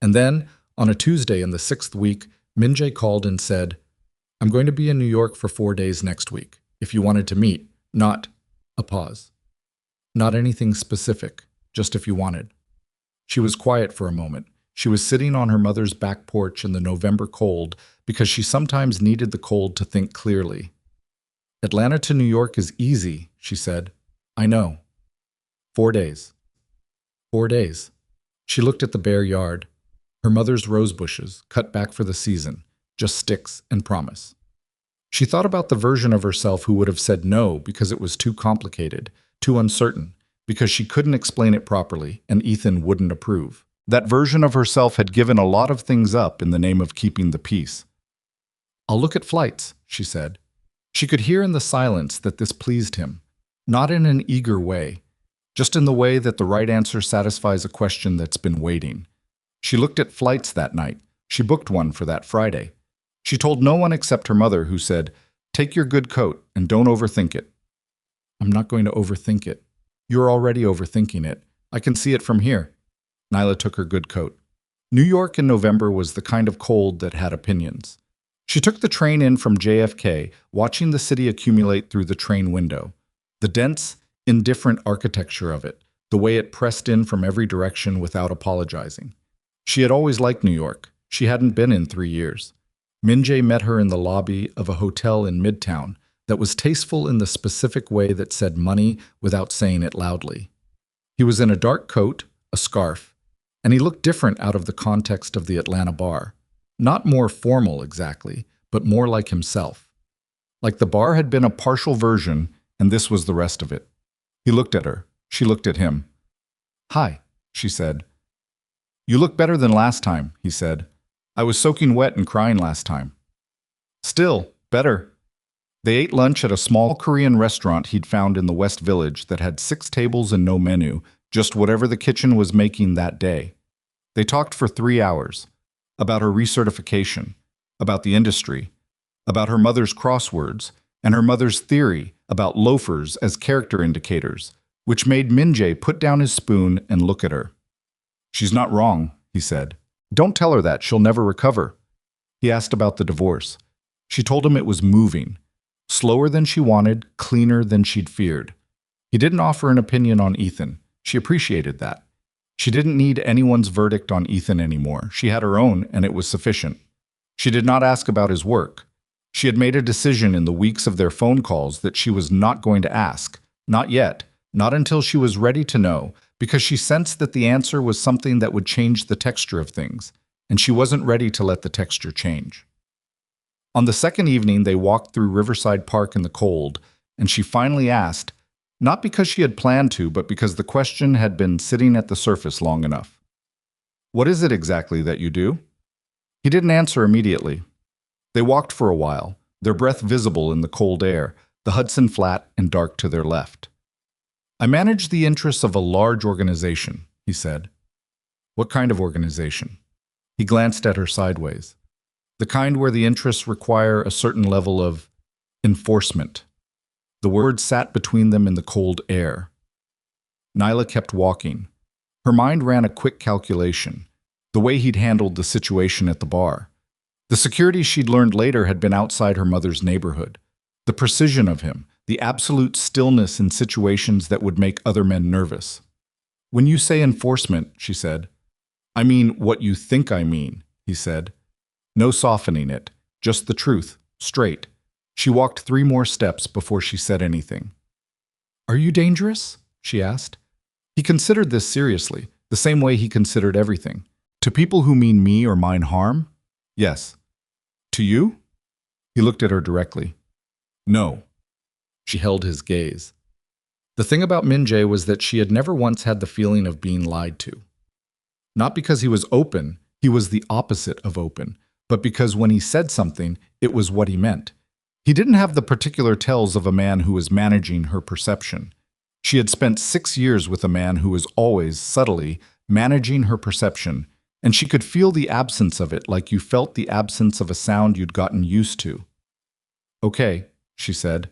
And then, on a Tuesday in the 6th week, Minjae called and said, I'm going to be in New York for 4 days next week, if you wanted to meet, not a pause. Not anything specific, just if you wanted. She was quiet for a moment. She was sitting on her mother's back porch in the November cold because she sometimes needed the cold to think clearly. Atlanta to New York is easy, she said. I know. 4 days. 4 days. She looked at the bare yard. Her mother's rose bushes, cut back for the season, just sticks and promise. She thought about the version of herself who would have said no because it was too complicated, too uncertain, because she couldn't explain it properly and Ethan wouldn't approve. That version of herself had given a lot of things up in the name of keeping the peace. I'll look at flights, she said. She could hear in the silence that this pleased him, not in an eager way, just in the way that the right answer satisfies a question that's been waiting. She looked at flights that night. She booked one for that Friday. She told no one except her mother, who said, take your good coat and don't overthink it. I'm not going to overthink it. You're already overthinking it. I can see it from here. Nyla took her good coat. New York in November was the kind of cold that had opinions. She took the train in from JFK, watching the city accumulate through the train window. The dense, indifferent architecture of it, the way it pressed in from every direction without apologizing. She had always liked New York. She hadn't been in 3 years. Minjae met her in the lobby of a hotel in Midtown that was tasteful in the specific way that said money without saying it loudly. He was in a dark coat, a scarf, and he looked different out of the context of the Atlanta bar. Not more formal exactly, but more like himself. Like the bar had been a partial version, and this was the rest of it. He looked at her. She looked at him. Hi, she said. You look better than last time, he said. I was soaking wet and crying last time. Still, better. They ate lunch at a small Korean restaurant he'd found in the West Village that had 6 tables and no menu, just whatever the kitchen was making that day. They talked for 3 hours. About her recertification, about the industry, about her mother's crosswords, and her mother's theory about loafers as character indicators, which made Minjae put down his spoon and look at her. She's not wrong, he said. Don't tell her that, she'll never recover. He asked about the divorce. She told him it was moving. Slower than she wanted, cleaner than she'd feared. He didn't offer an opinion on Ethan. She appreciated that. She didn't need anyone's verdict on Ethan anymore. She had her own, and it was sufficient. She did not ask about his work. She had made a decision in the weeks of their phone calls that she was not going to ask. Not yet. Not until she was ready to know, because she sensed that the answer was something that would change the texture of things, and she wasn't ready to let the texture change. On the second evening, they walked through Riverside Park in the cold, and she finally asked, not because she had planned to, but because the question had been sitting at the surface long enough. What is it exactly that you do? He didn't answer immediately. They walked for a while, their breath visible in the cold air, the Hudson flat and dark to their left. I manage the interests of a large organization, he said. What kind of organization? He glanced at her sideways. The kind where the interests require a certain level of enforcement. The words sat between them in the cold air. Nyla kept walking. Her mind ran a quick calculation, the way he'd handled the situation at the bar. The security she'd learned later had been outside her mother's neighborhood. The precision of him, the absolute stillness in situations that would make other men nervous. When you say enforcement, she said. I mean what you think I mean, he said. No softening it, just the truth, straight. She walked 3 more steps before she said anything. Are you dangerous? She asked. He considered this seriously, the same way he considered everything. To people who mean me or mine harm? Yes. To you? He looked at her directly. No. She held his gaze. The thing about Minjae was that she had never once had the feeling of being lied to. Not because he was open, he was the opposite of open, but because when he said something, it was what he meant. He didn't have the particular tells of a man who was managing her perception. She had spent 6 years with a man who was always, subtly, managing her perception, and she could feel the absence of it like you felt the absence of a sound you'd gotten used to. Okay, she said.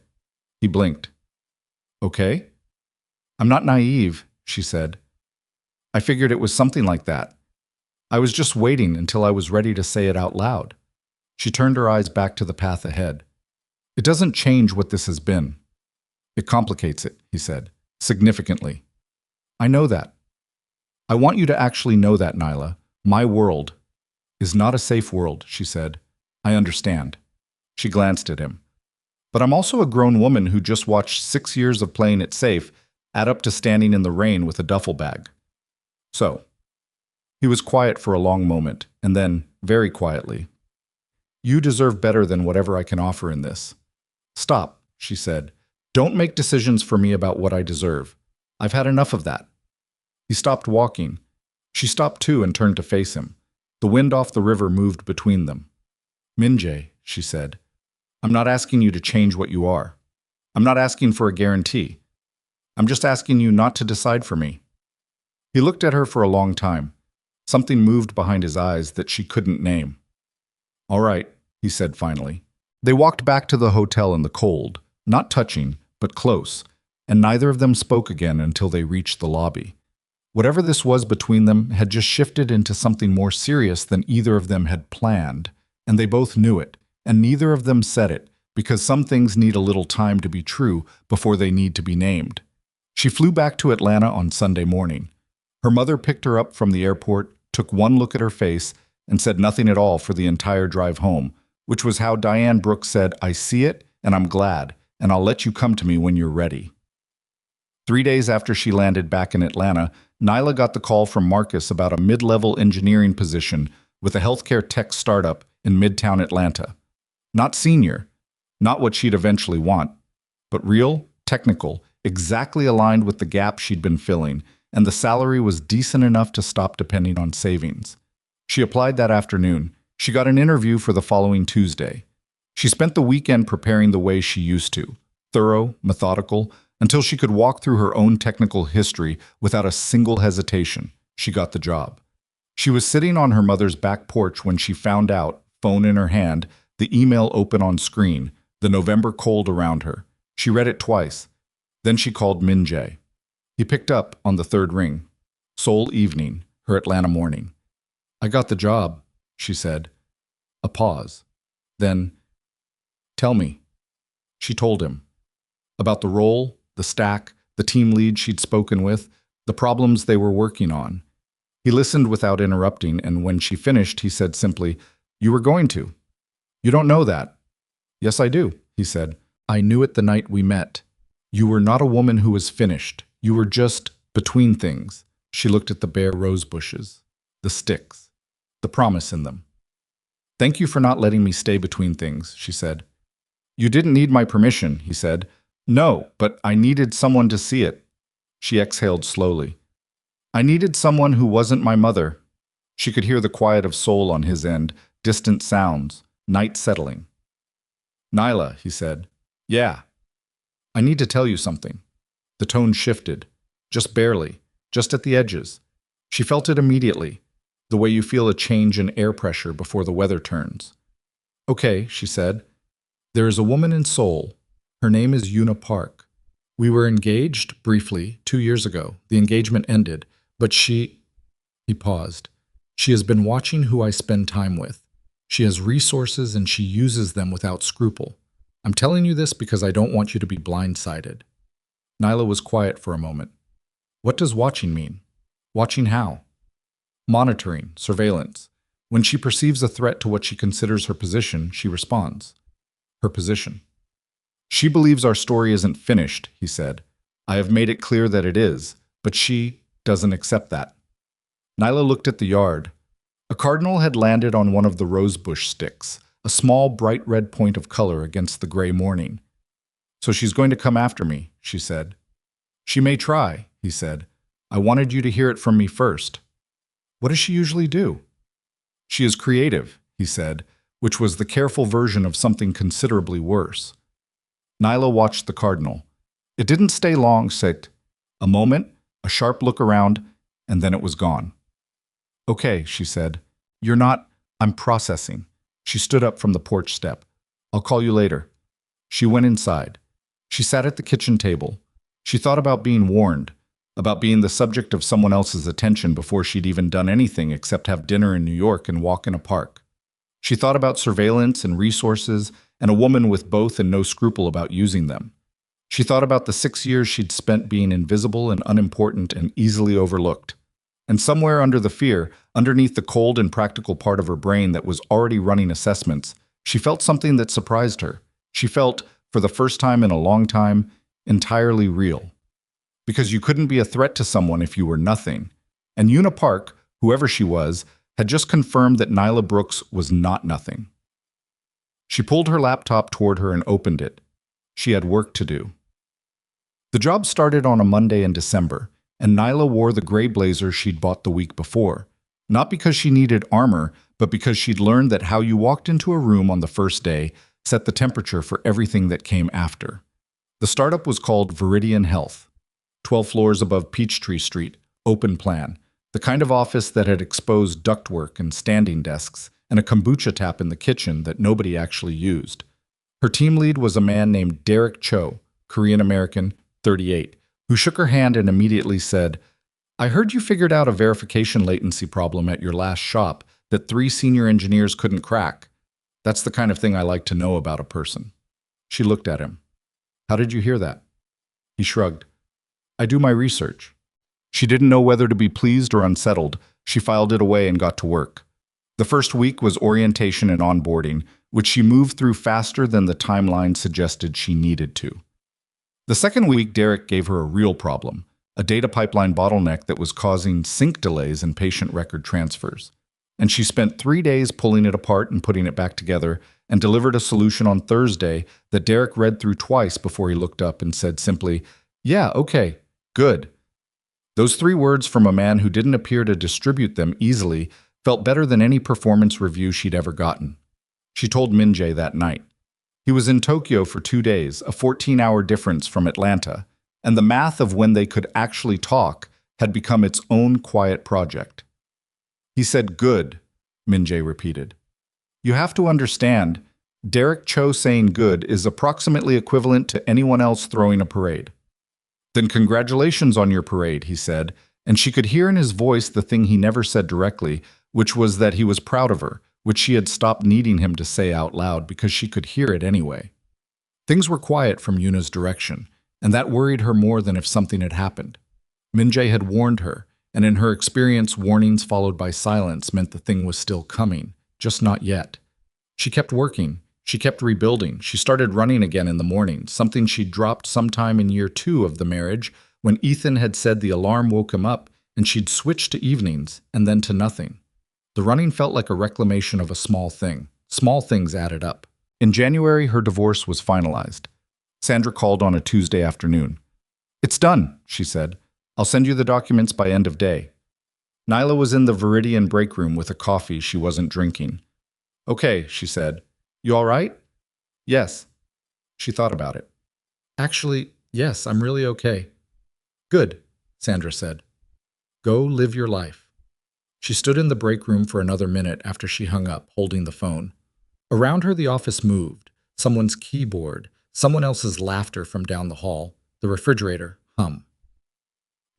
He blinked. Okay? I'm not naive, she said. I figured it was something like that. I was just waiting until I was ready to say it out loud. She turned her eyes back to the path ahead. It doesn't change what this has been. It complicates it, he said, significantly. I know that. I want you to actually know that, Nyla. My world is not a safe world, she said. I understand. She glanced at him. But I'm also a grown woman who just watched 6 years of playing it safe add up to standing in the rain with a duffel bag. So, he was quiet for a long moment, and then, very quietly, you deserve better than whatever I can offer in this. Stop, she said. Don't make decisions for me about what I deserve. I've had enough of that. He stopped walking. She stopped too and turned to face him. The wind off the river moved between them. Minjae, she said, I'm not asking you to change what you are. I'm not asking for a guarantee. I'm just asking you not to decide for me. He looked at her for a long time. Something moved behind his eyes that she couldn't name. All right, he said finally. They walked back to the hotel in the cold, not touching, but close, and neither of them spoke again until they reached the lobby. Whatever this was between them had just shifted into something more serious than either of them had planned, and they both knew it, and neither of them said it, because some things need a little time to be true before they need to be named. She flew back to Atlanta on Sunday morning. Her mother picked her up from the airport, took one look at her face, and said nothing at all for the entire drive home, which was how Nyla Brooks said, I see it, and I'm glad, and I'll let you come to me when you're ready. 3 days after she landed back in Atlanta, Nyla got the call from Marcus about a mid-level engineering position with a healthcare tech startup in Midtown Atlanta. Not senior, not what she'd eventually want, but real, technical, exactly aligned with the gap she'd been filling, and the salary was decent enough to stop depending on savings. She applied that afternoon. She got an interview for the following Tuesday. She spent the weekend preparing the way she used to, thorough, methodical, until she could walk through her own technical history without a single hesitation. She got the job. She was sitting on her mother's back porch when she found out, phone in her hand, the email open on screen, the November cold around her. She read it twice. Then she called Minjae. He picked up on the third ring. Seoul evening, her Atlanta morning. I got the job, she said. A pause. Then, tell me. She told him. About the role, the stack, the team lead she'd spoken with, the problems they were working on. He listened without interrupting, and when she finished, he said simply, You were going to. You don't know that. Yes, I do, he said. I knew it the night we met. You were not a woman who was finished. You were just between things. She looked at the bare rose bushes, the sticks, the promise in them. Thank you for not letting me stay between things, she said. You didn't need my permission, he said. No, but I needed someone to see it. She exhaled slowly. I needed someone who wasn't my mother. She could hear the quiet of soul on his end, distant sounds, night settling. Nyla, he said. Yeah. I need to tell you something. The tone shifted, just barely, just at the edges. She felt it immediately, the way you feel a change in air pressure before the weather turns. Okay, she said. There is a woman in Seoul. Her name is Yuna Park. We were engaged, briefly, 2 years ago. The engagement ended, but she... He paused. She has been watching who I spend time with. She has resources and she uses them without scruple. I'm telling you this because I don't want you to be blindsided. Nyla was quiet for a moment. What does watching mean? Watching how? Monitoring, surveillance. When she perceives a threat to what she considers her position, she responds. Her position. She believes our story isn't finished, he said. I have made it clear that it is, but she doesn't accept that. Nyla looked at the yard. A cardinal had landed on one of the rosebush sticks, a small bright red point of color against the gray morning. So she's going to come after me, she said. She may try, he said. I wanted you to hear it from me first. What does she usually do? She is creative, he said, which was the careful version of something considerably worse. Nyla watched the cardinal. It didn't stay long, said. A moment, a sharp look around, and then it was gone. Okay, she said. You're not... I'm processing. She stood up from the porch step. I'll call you later. She went inside. She sat at the kitchen table. She thought about being warned, about being the subject of someone else's attention before she'd even done anything except have dinner in New York and walk in a park. She thought about surveillance and resources and a woman with both and no scruple about using them. She thought about the 6 years she'd spent being invisible and unimportant and easily overlooked. And somewhere under the fear, underneath the cold and practical part of her brain that was already running assessments, she felt something that surprised her. She felt, for the first time in a long time, entirely real. Because you couldn't be a threat to someone if you were nothing. And Una Park, whoever she was, had just confirmed that Nyla Brooks was not nothing. She pulled her laptop toward her and opened it. She had work to do. The job started on a Monday in December, and Nyla wore the gray blazer she'd bought the week before. Not because she needed armor, but because she'd learned that how you walked into a room on the first day set the temperature for everything that came after. The startup was called Viridian Health. 12 floors above Peachtree Street, open plan, the kind of office that had exposed ductwork and standing desks and a kombucha tap in the kitchen that nobody actually used. Her team lead was a man named Derek Cho, Korean American, 38, who shook her hand and immediately said, "I heard you figured out a verification latency problem at your last shop that 3 senior engineers couldn't crack. That's the kind of thing I like to know about a person." She looked at him. "How did you hear that?" He shrugged. "I do my research." She didn't know whether to be pleased or unsettled. She filed it away and got to work. The first week was orientation and onboarding, which she moved through faster than the timeline suggested she needed to. The second week, Derek gave her a real problem, a data pipeline bottleneck that was causing sync delays in patient record transfers. And she spent 3 days pulling it apart and putting it back together, and delivered a solution on Thursday that Derek read through twice before he looked up and said simply, "Yeah, okay, good." Those 3 words from a man who didn't appear to distribute them easily felt better than any performance review she'd ever gotten. She told Min-jae that night. He was in Tokyo for 2 days, a 14-hour difference from Atlanta, and the math of when they could actually talk had become its own quiet project. He said, "Good," Min-jae repeated. "You have to understand, Derek Cho saying good is approximately equivalent to anyone else throwing a parade." "Then congratulations on your parade," he said, and she could hear in his voice the thing he never said directly, which was that he was proud of her, which she had stopped needing him to say out loud because she could hear it anyway. Things were quiet from Yuna's direction, and that worried her more than if something had happened. Min-jae had warned her, and in her experience, warnings followed by silence meant the thing was still coming, just not yet. She kept working. She kept rebuilding. She started running again in the morning, something she'd dropped sometime in year 2 of the marriage when Ethan had said the alarm woke him up, and she'd switched to evenings and then to nothing. The running felt like a reclamation of a small thing. Small things added up. In January, her divorce was finalized. Sandra called on a Tuesday afternoon. "It's done," she said. "I'll send you the documents by end of day." Nyla was in the Viridian break room with a coffee she wasn't drinking. "Okay," she said. "You all right?" "Yes." She thought about it. "Actually, yes, I'm really okay." "Good," Sandra said. "Go live your life." She stood in the break room for another minute after she hung up, holding the phone. Around her, the office moved. Someone's keyboard, someone else's laughter from down the hall, the refrigerator hum.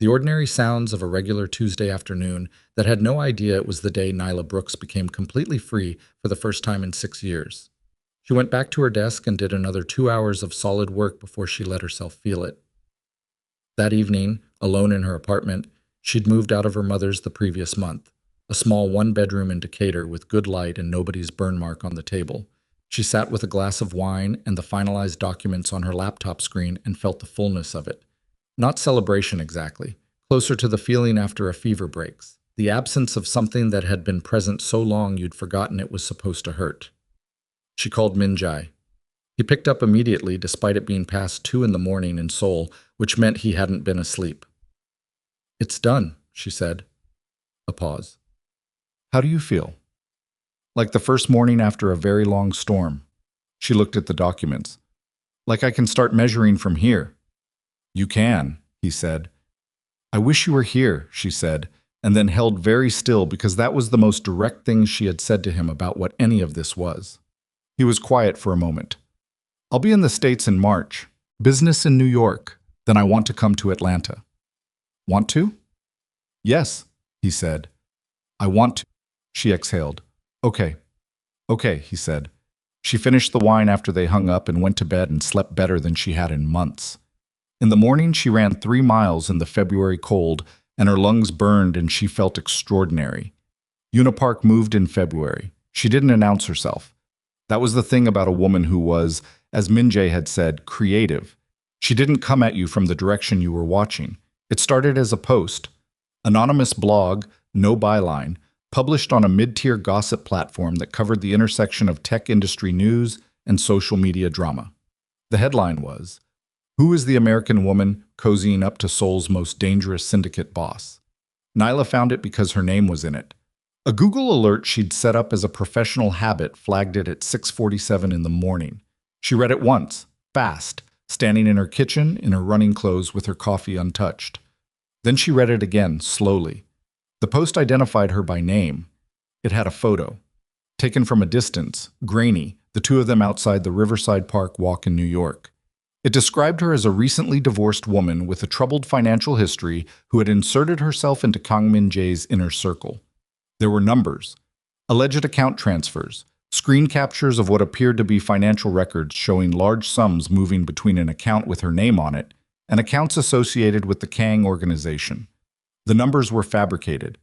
The ordinary sounds of a regular Tuesday afternoon that had no idea it was the day Nyla Brooks became completely free for the first time in 6 years. She went back to her desk and did another 2 hours of solid work before she let herself feel it. That evening, alone in her apartment, she'd moved out of her mother's the previous month, a small 1-bedroom in Decatur with good light and nobody's burn mark on the table. She sat with a glass of wine and the finalized documents on her laptop screen and felt the fullness of it. Not celebration exactly, closer to the feeling after a fever breaks, the absence of something that had been present so long you'd forgotten it was supposed to hurt. She called Min-jae. He picked up immediately despite it being past 2 in the morning in Seoul, which meant he hadn't been asleep. "It's done," she said. A pause. "How do you feel?" "Like the first morning after a very long storm." She looked at the documents. "Like I can start measuring from here." "You can," he said. "I wish you were here," she said, and then held very still because that was the most direct thing she had said to him about what any of this was. He was quiet for a moment. "I'll be in the States in March." Business in New York. Then I want to come to Atlanta. Want to? Yes, he said. I want to. She exhaled. Okay. Okay, he said. She finished the wine after they hung up and went to bed and slept better than she had in months. In the morning, she ran 3 miles in the February cold, and her lungs burned and she felt extraordinary. Unipark moved in February. She didn't announce herself. That was the thing about a woman who was, as Min-jae had said, creative. She didn't come at you from the direction you were watching. It started as a post, anonymous blog, no byline, published on a mid-tier gossip platform that covered the intersection of tech industry news and social media drama. The headline was, "Who is the American woman cozying up to Seoul's most dangerous syndicate boss?" Nyla found it because her name was in it. A Google alert she'd set up as a professional habit flagged it at 6:47 in the morning. She read it once, fast, standing in her kitchen in her running clothes with her coffee untouched. Then she read it again, slowly. The post identified her by name. It had a photo, taken from a distance, grainy, the two of them outside the Riverside Park walk in New York. It described her as a recently divorced woman with a troubled financial history who had inserted herself into Kang Min-jae's inner circle. There were numbers, alleged account transfers, screen captures of what appeared to be financial records showing large sums moving between an account with her name on it and accounts associated with the Kang organization. The numbers were fabricated.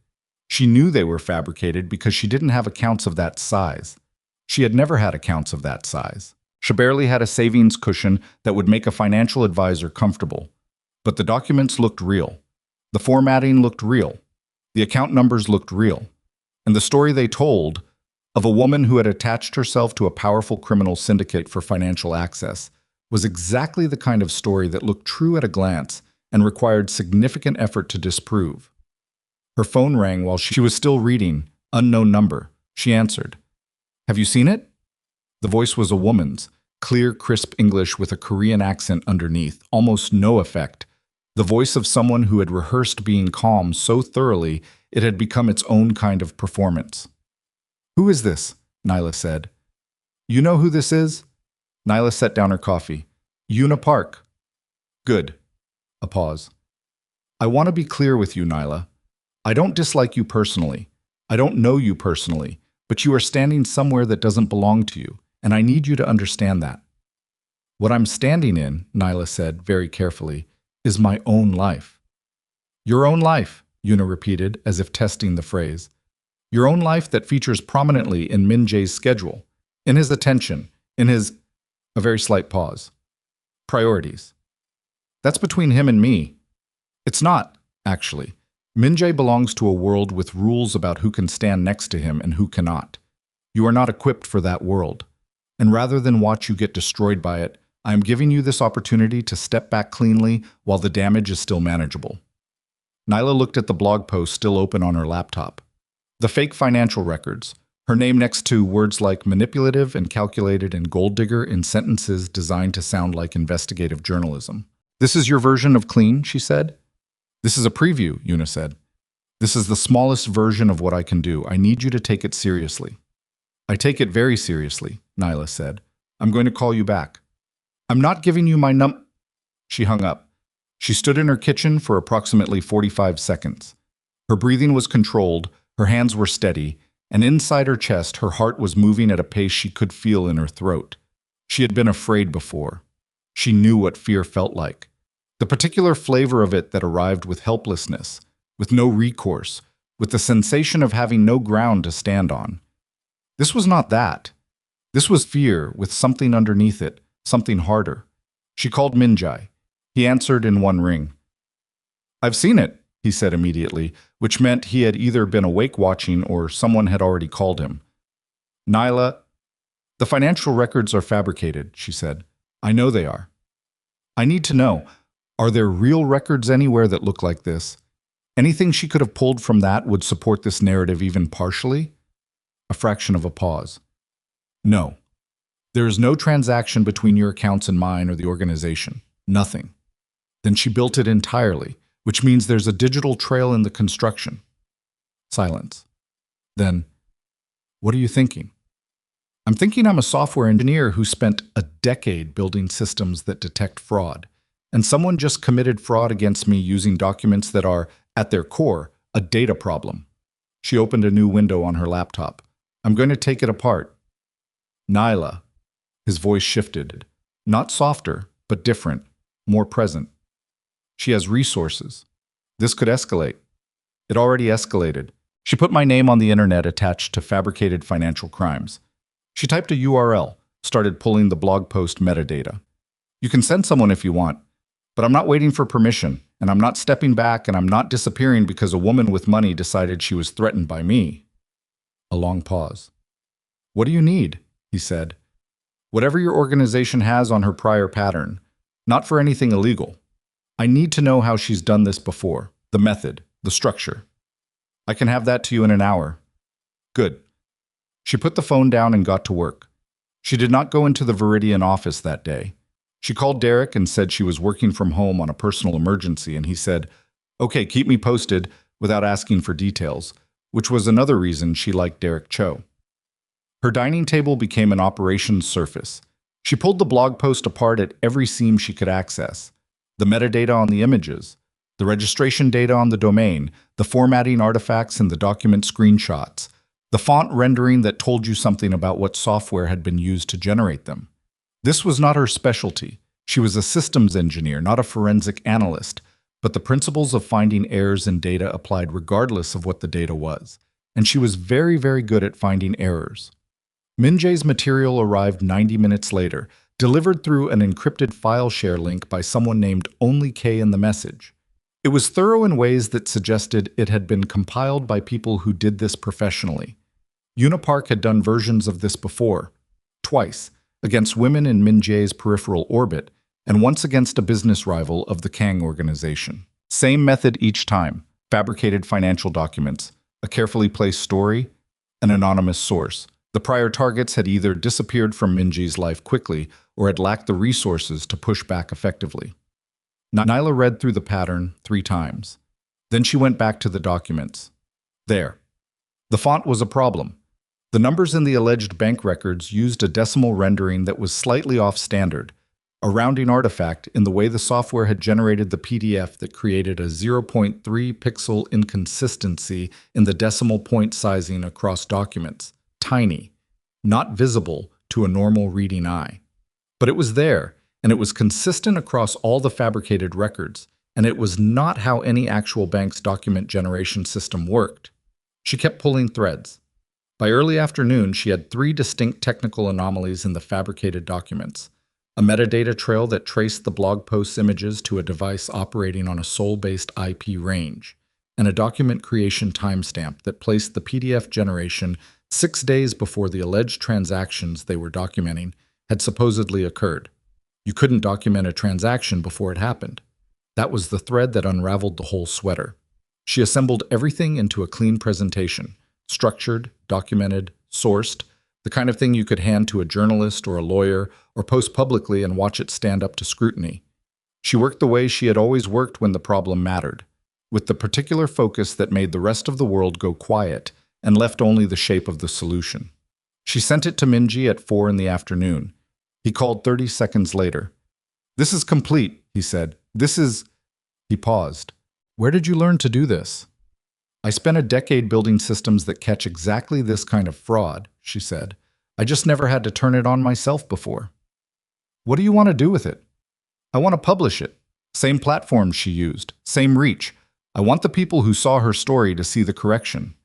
She knew they were fabricated because she didn't have accounts of that size. She had never had accounts of that size. She barely had a savings cushion that would make a financial advisor comfortable. But the documents looked real. The formatting looked real. The account numbers looked real. And the story they told, of a woman who had attached herself to a powerful criminal syndicate for financial access, was exactly the kind of story that looked true at a glance and required significant effort to disprove. Her phone rang while she was still reading, unknown number. She answered. "Have you seen it?" The voice was a woman's, clear, crisp English with a Korean accent underneath, almost no effect. The voice of someone who had rehearsed being calm so thoroughly it had become its own kind of performance. "Who is this?" Nyla said. "You know who this is?" Nyla set down her coffee. "Unipark." "Good." A pause. "I want to be clear with you, Nyla. I don't dislike you personally. I don't know you personally, but you are standing somewhere that doesn't belong to you, and I need you to understand that." "What I'm standing in," Nyla said very carefully, "is my own life." "Your own life," Yuna repeated, as if testing the phrase. "Your own life that features prominently in Min-jae's schedule, in his attention, in his—" a very slight pause. "Priorities. That's between him and me." "It's not, actually. Min-jae belongs to a world with rules about who can stand next to him and who cannot. You are not equipped for that world. And rather than watch you get destroyed by it, I am giving you this opportunity to step back cleanly while the damage is still manageable." Nyla looked at the blog post still open on her laptop. The fake financial records, her name next to words like manipulative and calculated and gold digger in sentences designed to sound like investigative journalism. "This is your version of clean," she said. "This is a preview," Yuna said. "This is the smallest version of what I can do. I need you to take it seriously." "I take it very seriously," Nyla said. "I'm going to call you back." "I'm not giving you my She hung up. She stood in her kitchen for approximately 45 seconds. Her breathing was controlled, her hands were steady, and inside her chest her heart was moving at a pace she could feel in her throat. She had been afraid before. She knew what fear felt like. The particular flavor of it that arrived with helplessness, with no recourse, with the sensation of having no ground to stand on. This was not that. This was fear with something underneath it, something harder. She called Min-jae. He answered in one ring. "I've seen it," he said immediately, which meant he had either been awake watching or someone had already called him. "Nyla, the financial records are fabricated," she said. "I know they are. I need to know, are there real records anywhere that look like this? Anything she could have pulled from that would support this narrative even partially?" A fraction of a pause. "No. There is no transaction between your accounts and mine or the organization. Nothing." Then she built it entirely, which means there's a digital trail in the construction. Silence. Then, "What are you thinking?" I'm thinking I'm a software engineer who spent a decade building systems that detect fraud, and someone just committed fraud against me using documents that are, at their core, a data problem. She opened a new window on her laptop. I'm going to take it apart. Nyla. His voice shifted. Not softer, but different, more present. She has resources. This could escalate. It already escalated. She put my name on the internet attached to fabricated financial crimes. She typed a URL, started pulling the blog post metadata. You can send someone if you want, but I'm not waiting for permission, and I'm not stepping back, and I'm not disappearing because a woman with money decided she was threatened by me. A long pause. What do you need? He said. Whatever your organization has on her prior pattern, not for anything illegal. I need to know how she's done this before, the method, the structure. I can have that to you in an hour. Good. She put the phone down and got to work. She did not go into the Viridian office that day. She called Derek and said she was working from home on a personal emergency, and he said, "Okay, keep me posted," without asking for details, which was another reason she liked Derek Cho. Her dining table became an operations surface. She pulled the blog post apart at every seam she could access. The metadata on the images, the registration data on the domain, the formatting artifacts and the document screenshots, the font rendering that told you something about what software had been used to generate them. This was not her specialty. She was a systems engineer, not a forensic analyst, but the principles of finding errors in data applied regardless of what the data was. And she was very, very good at finding errors. Min-jae's material arrived 90 minutes later, delivered through an encrypted file share link by someone named Only K in the message. It was thorough in ways that suggested it had been compiled by people who did this professionally. Unipark had done versions of this before, twice, against women in Min-jae's peripheral orbit, and once against a business rival of the Kang organization. Same method each time: fabricated financial documents, a carefully placed story, an anonymous source. The prior targets had either disappeared from Min-jae's life quickly or had lacked the resources to push back effectively. Nyla read through the pattern 3 times. Then she went back to the documents. There. The font was a problem. The numbers in the alleged bank records used a decimal rendering that was slightly off standard, a rounding artifact in the way the software had generated the PDF that created a 0.3 pixel inconsistency in the decimal point sizing across documents. Tiny, not visible to a normal reading eye. But it was there, and it was consistent across all the fabricated records, and it was not how any actual bank's document generation system worked. She kept pulling threads. By early afternoon, she had 3 distinct technical anomalies in the fabricated documents: a metadata trail that traced the blog post's images to a device operating on a Seoul-based IP range, and a document creation timestamp that placed the PDF generation 6 days before the alleged transactions they were documenting had supposedly occurred. You couldn't document a transaction before it happened. That was the thread that unraveled the whole sweater. She assembled everything into a clean presentation, structured, documented, sourced, the kind of thing you could hand to a journalist or a lawyer or post publicly and watch it stand up to scrutiny. She worked the way she had always worked when the problem mattered, with the particular focus that made the rest of the world go quiet and left only the shape of the solution. She sent it to Min-jae at 4 in the afternoon. He called 30 seconds later. "This is complete," he said. "This is—" He paused. "Where did you learn to do this?" "I spent a decade building systems that catch exactly this kind of fraud," she said. "I just never had to turn it on myself before." "What do you want to do with it?" "I want to publish it. Same platform she used, same reach. I want the people who saw her story to see the correction."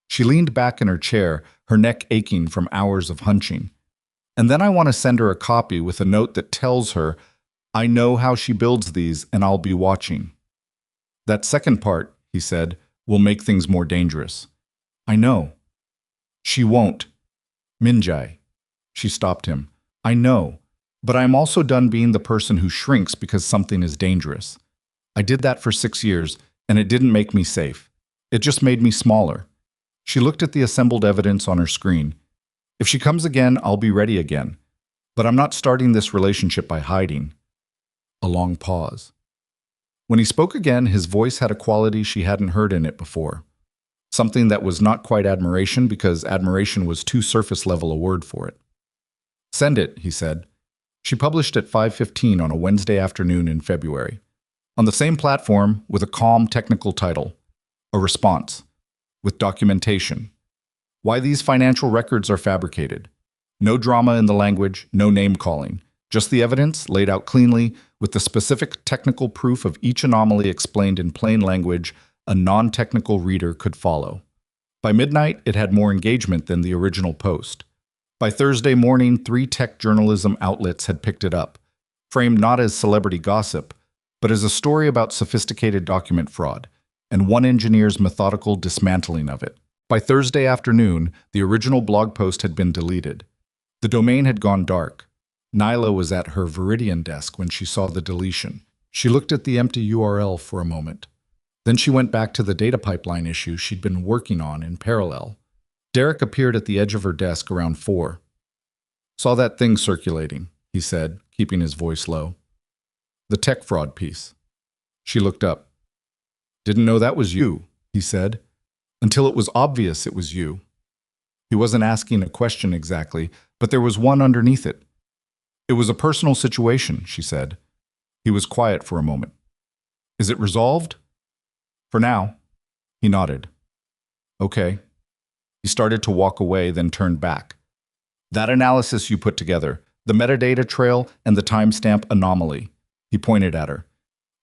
She leaned back in her chair, her neck aching from hours of hunching. "And then I want to send her a copy with a note that tells her, 'I know how she builds these and I'll be watching.'" "That second part," he said, "will make things more dangerous." "I know." "She won't." "Min-jae." She stopped him. "I know, but I'm also done being the person who shrinks because something is dangerous. I did that for 6 years, and it didn't make me safe. It just made me smaller." She looked at the assembled evidence on her screen. "If she comes again, I'll be ready again. But I'm not starting this relationship by hiding." A long pause. When he spoke again, his voice had a quality she hadn't heard in it before. Something that was not quite admiration, because admiration was too surface level a word for it. Send it, he said. She published at 5:15 on a Wednesday afternoon in February. On the same platform, with a calm technical title, A Response, with documentation. Why these financial records are fabricated. No drama in the language, no name-calling. Just the evidence, laid out cleanly, with the specific technical proof of each anomaly explained in plain language a non-technical reader could follow. By midnight, it had more engagement than the original post. By Thursday morning, 3 tech journalism outlets had picked it up, framed not as celebrity gossip, but as a story about sophisticated document fraud, and one engineer's methodical dismantling of it. By Thursday afternoon, the original blog post had been deleted. The domain had gone dark. Nyla was at her Viridian desk when she saw the deletion. She looked at the empty URL for a moment. Then she went back to the data pipeline issue she'd been working on in parallel. Derek appeared at the edge of her desk around 4. Saw that thing circulating, he said, keeping his voice low. The tech fraud piece. She looked up. Didn't know that was you, he said, until it was obvious it was you. He wasn't asking a question exactly, but there was one underneath it. It was a personal situation, she said. He was quiet for a moment. Is it resolved? For now. He nodded. Okay. He started to walk away, then turned back. That analysis you put together, the metadata trail and the timestamp anomaly, he pointed at her.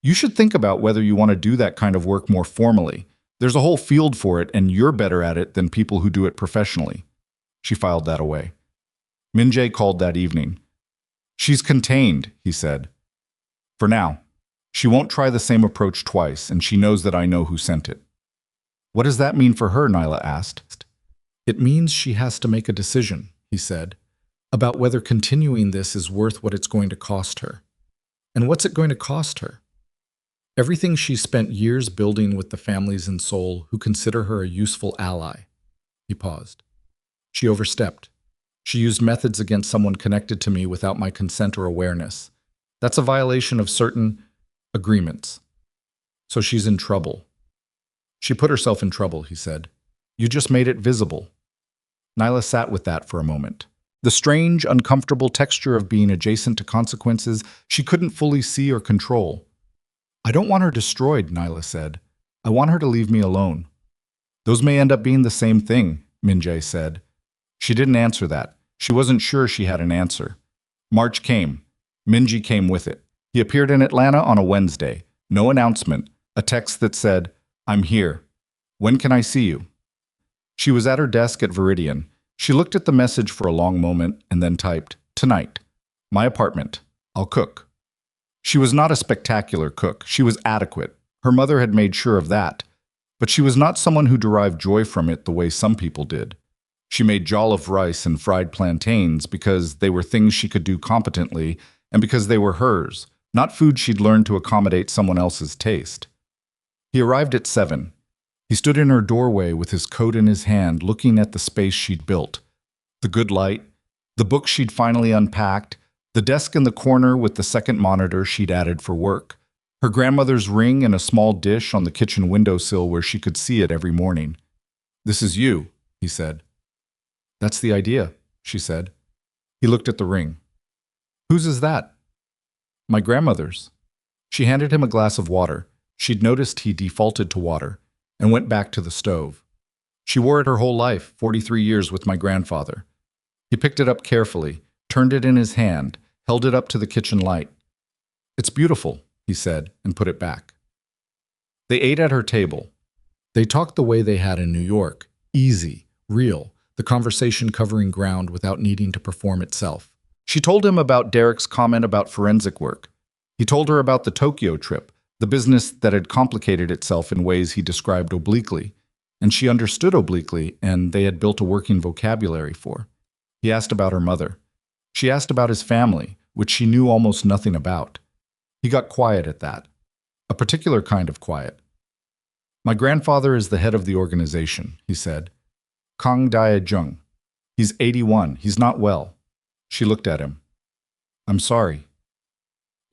You should think about whether you want to do that kind of work more formally. There's a whole field for it, and you're better at it than people who do it professionally. She filed that away. Min-jae called that evening. She's contained, he said. For now. She won't try the same approach twice, and she knows that I know who sent it. What does that mean for her? Nyla asked. It means she has to make a decision, he said, about whether continuing this is worth what it's going to cost her. And what's it going to cost her? Everything she's spent years building with the families in Seoul who consider her a useful ally. He paused. She overstepped. She used methods against someone connected to me without my consent or awareness. That's a violation of certain agreements. So she's in trouble. She put herself in trouble, he said. You just made it visible. Nyla sat with that for a moment. The strange, uncomfortable texture of being adjacent to consequences she couldn't fully see or control. I don't want her destroyed, Nyla said. I want her to leave me alone. Those may end up being the same thing, Min-jae said. She didn't answer that. She wasn't sure she had an answer. March came. Min-jae came with it. He appeared in Atlanta on a Wednesday. No announcement. A text that said, I'm here. When can I see you? She was at her desk at Viridian. She looked at the message for a long moment and then typed, Tonight. My apartment. I'll cook. She was not a spectacular cook. She was adequate. Her mother had made sure of that. But she was not someone who derived joy from it the way some people did. She made jollof rice and fried plantains because they were things she could do competently and because they were hers, not food she'd learned to accommodate someone else's taste. He arrived at 7. He stood in her doorway with his coat in his hand, looking at the space she'd built. The good light, the books she'd finally unpacked, the desk in the corner with the second monitor she'd added for work, her grandmother's ring and a small dish on the kitchen windowsill where she could see it every morning. This is you, he said. That's the idea, she said. He looked at the ring. Whose is that? My grandmother's. She handed him a glass of water. She'd noticed he defaulted to water and went back to the stove. She wore it her whole life, 43 years with my grandfather. He picked it up carefully, turned it in his hand, held it up to the kitchen light. It's beautiful, he said, and put it back. They ate at her table. They talked the way they had in New York, easy, real, the conversation covering ground without needing to perform itself. She told him about Derek's comment about forensic work. He told her about the Tokyo trip, the business that had complicated itself in ways he described obliquely, and she understood obliquely, and they had built a working vocabulary for. He asked about her mother. She asked about his family, which she knew almost nothing about. He got quiet at that, a particular kind of quiet. My grandfather is the head of the organization, he said. Kang Dae-jung. He's 81. He's not well. She looked at him. I'm sorry.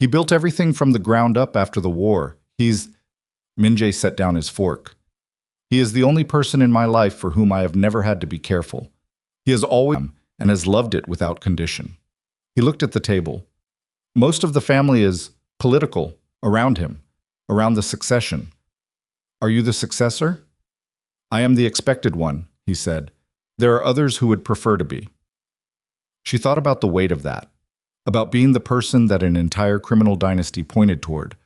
He built everything from the ground up after the war. Min-jae set down his fork. He is the only person in my life for whom I have never had to be careful. He has always and has loved it without condition. He looked at the table. Most of the family is political around him, around the succession. Are you the successor? I am the expected one, he said. There are others who would prefer to be. She thought about the weight of that, about being the person that an entire criminal dynasty pointed toward,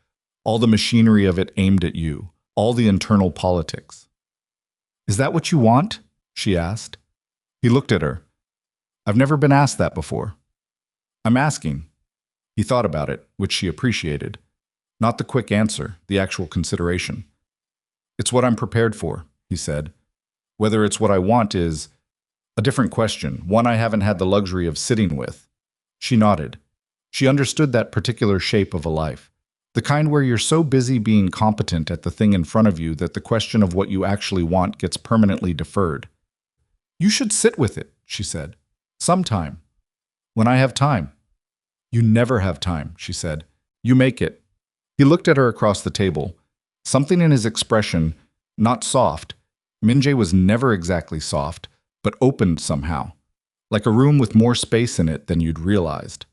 all the machinery of it aimed at you, all the internal politics. Is that what you want? She asked. He looked at her. I've never been asked that before. I'm asking. He thought about it, which she appreciated. Not the quick answer, the actual consideration. It's what I'm prepared for, he said. Whether it's what I want is a different question, one I haven't had the luxury of sitting with. She nodded. She understood that particular shape of a life, the kind where you're so busy being competent at the thing in front of you that the question of what you actually want gets permanently deferred. You should sit with it, she said. Sometime. When I have time. You never have time, she said. You make it. He looked at her across the table. Something in his expression, not soft. Min-jae was never exactly soft, but opened somehow, like a room with more space in it than you'd realized.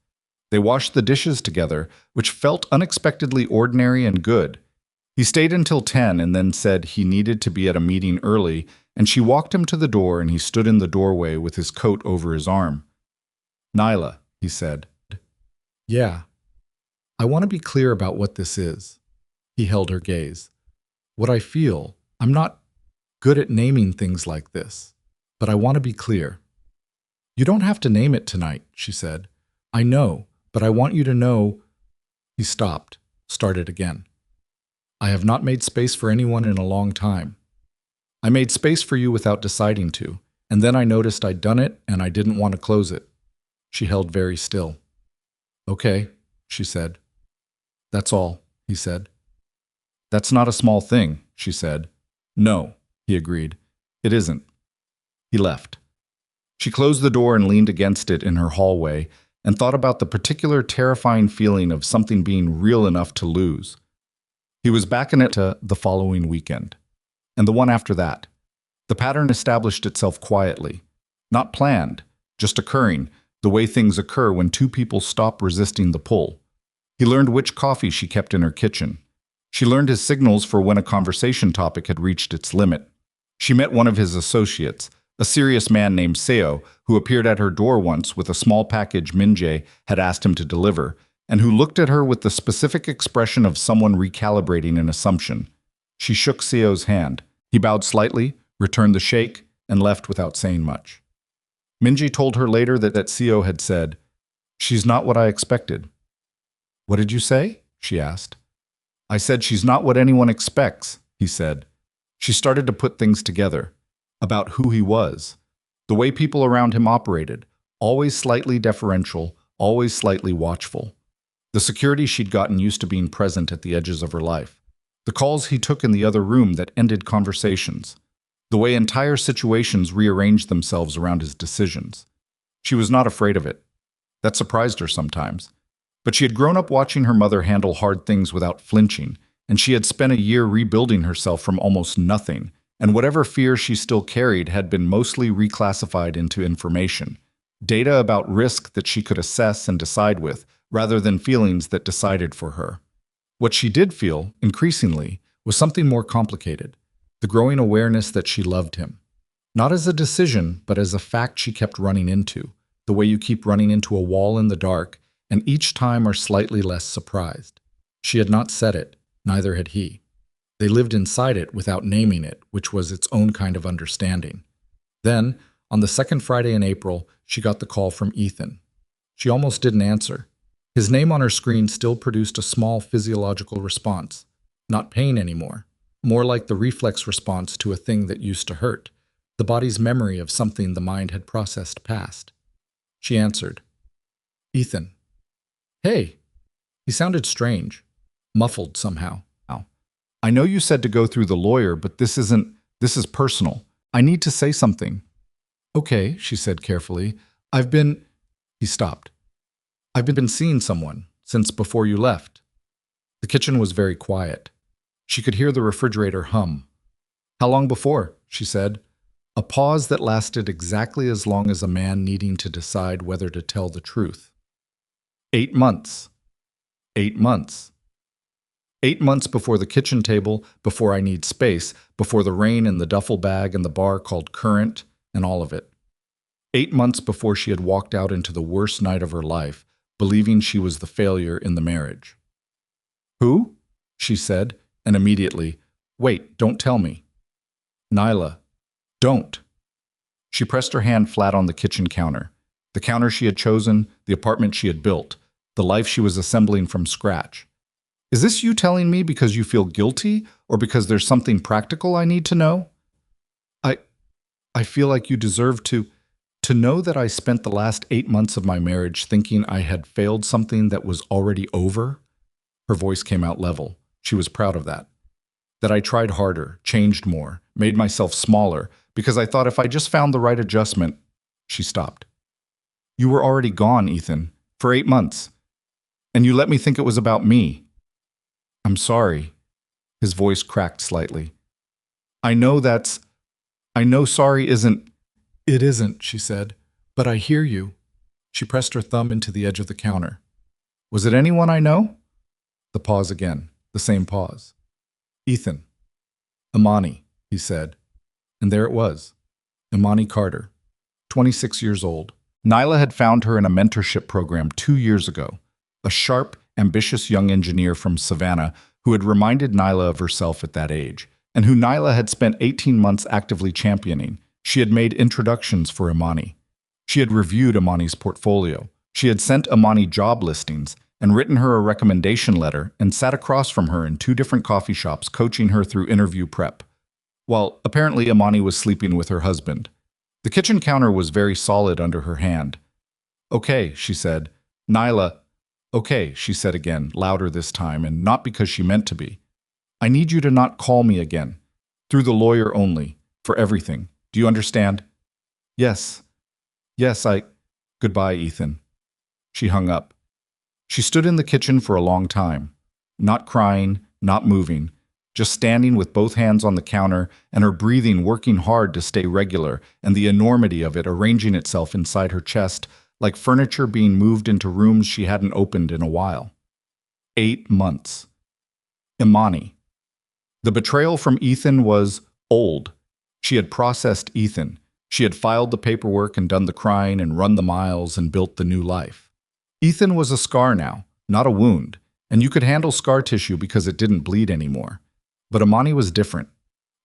They washed the dishes together, which felt unexpectedly ordinary and good. He stayed until 10 and then said he needed to be at a meeting early, and she walked him to the door and he stood in the doorway with his coat over his arm. Nyla, he said. Yeah. I want to be clear about what this is. He held her gaze. What I feel, I'm not good at naming things like this, but I want to be clear. You don't have to name it tonight, she said. I know, but I want you to know. He stopped, started again. I have not made space for anyone in a long time. I made space for you without deciding to, and then I noticed I'd done it and I didn't want to close it. She held very still. Okay, she said. That's all, he said. That's not a small thing, she said. No, he agreed. It isn't. He left. She closed the door and leaned against it in her hallway and thought about the particular terrifying feeling of something being real enough to lose. He was back in it the following weekend, and the one after that. The pattern established itself quietly, not planned, just occurring, the way things occur when two people stop resisting the pull. He learned which coffee she kept in her kitchen. She learned his signals for when a conversation topic had reached its limit. She met one of his associates, a serious man named Seo, who appeared at her door once with a small package Min-jae had asked him to deliver, and who looked at her with the specific expression of someone recalibrating an assumption. She shook Seo's hand. He bowed slightly, returned the shake, and left without saying much. Min-jae told her later that Seo had said, "She's not what I expected." "What did you say?" she asked. "I said she's not what anyone expects," he said. She started to put things together, about who he was, the way people around him operated, always slightly deferential, always slightly watchful. The security she'd gotten used to being present at the edges of her life. The calls he took in the other room that ended conversations. The way entire situations rearranged themselves around his decisions. She was not afraid of it. That surprised her sometimes. But she had grown up watching her mother handle hard things without flinching, and she had spent a year rebuilding herself from almost nothing, and whatever fear she still carried had been mostly reclassified into information. Data about risk that she could assess and decide with, rather than feelings that decided for her. What she did feel, increasingly, was something more complicated. The growing awareness that she loved him. Not as a decision, but as a fact she kept running into, the way you keep running into a wall in the dark, and each time are slightly less surprised. She had not said it, neither had he. They lived inside it without naming it, which was its own kind of understanding. Then, on the second Friday in April, she got the call from Ethan. She almost didn't answer. His name on her screen still produced a small physiological response. Not pain anymore. More like the reflex response to a thing that used to hurt, the body's memory of something the mind had processed past. She answered. Ethan. Hey. He sounded strange, muffled somehow. I know you said to go through the lawyer, but this is personal. I need to say something. Okay, she said carefully. He stopped. I've been seeing someone since before you left. The kitchen was very quiet. She could hear the refrigerator hum. How long before? She said. A pause that lasted exactly as long as a man needing to decide whether to tell the truth. 8 months. 8 months. 8 months before the kitchen table, before I need space, before the rain in the duffel bag and the bar called Current, and all of it. 8 months before she had walked out into the worst night of her life, believing she was the failure in the marriage. Who? She said, and immediately, wait, don't tell me. Nyla, don't. She pressed her hand flat on the kitchen counter. The counter she had chosen, the apartment she had built, the life she was assembling from scratch. Is this you telling me because you feel guilty or because there's something practical I need to know? I feel like you deserve to know that I spent the last 8 months of my marriage thinking I had failed something that was already over. Her voice came out level. She was proud of that. That I tried harder, changed more, made myself smaller, because I thought if I just found the right adjustment. She stopped. You were already gone, Ethan, for 8 months. And you let me think it was about me. I'm sorry. His voice cracked slightly. I know sorry isn't. It isn't, she said, but I hear you. She pressed her thumb into the edge of the counter. Was it anyone I know? The pause again, the same pause. Ethan. Imani, he said. And there it was. Imani Carter, 26 years old. Nyla had found her in a mentorship program 2 years ago. A sharp, ambitious young engineer from Savannah who had reminded Nyla of herself at that age, and who Nyla had spent 18 months actively championing. She had made introductions for Imani. She had reviewed Imani's portfolio. She had sent Imani job listings and written her a recommendation letter and sat across from her in 2 different coffee shops coaching her through interview prep. While apparently Imani was sleeping with her husband. The kitchen counter was very solid under her hand. Okay, she said. Nyla. Okay, she said again, louder this time, and not because she meant to be. I need you to not call me again. Through the lawyer only. For everything. Do you understand? Yes. Yes, Goodbye, Ethan. She hung up. She stood in the kitchen for a long time. Not crying, not moving. Just standing with both hands on the counter and her breathing working hard to stay regular and the enormity of it arranging itself inside her chest like furniture being moved into rooms she hadn't opened in a while. 8 months. Imani. The betrayal from Ethan was old. She had processed Ethan. She had filed the paperwork and done the crying and run the miles and built the new life. Ethan was a scar now, not a wound, and you could handle scar tissue because it didn't bleed anymore. But Imani was different.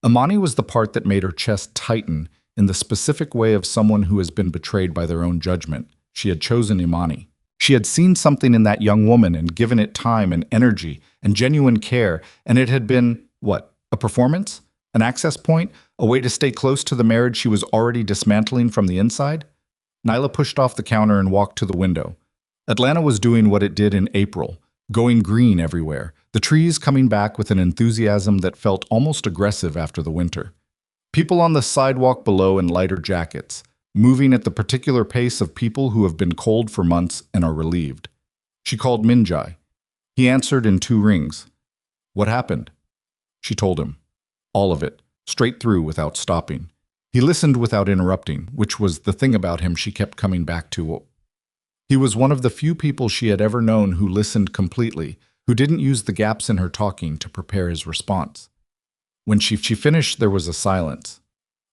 Imani was the part that made her chest tighten in the specific way of someone who has been betrayed by their own judgment. She had chosen Imani. She had seen something in that young woman and given it time and energy and genuine care, and it had been, what, a performance? An access point? A way to stay close to the marriage she was already dismantling from the inside? Nyla pushed off the counter and walked to the window. Atlanta was doing what it did in April, going green everywhere, the trees coming back with an enthusiasm that felt almost aggressive after the winter. People on the sidewalk below in lighter jackets, moving at the particular pace of people who have been cold for months and are relieved. She called Minjai. He answered in 2 rings. What happened? She told him. All of it, straight through without stopping. He listened without interrupting, which was the thing about him she kept coming back to. He was one of the few people she had ever known who listened completely, who didn't use the gaps in her talking to prepare his response. When she finished, there was a silence.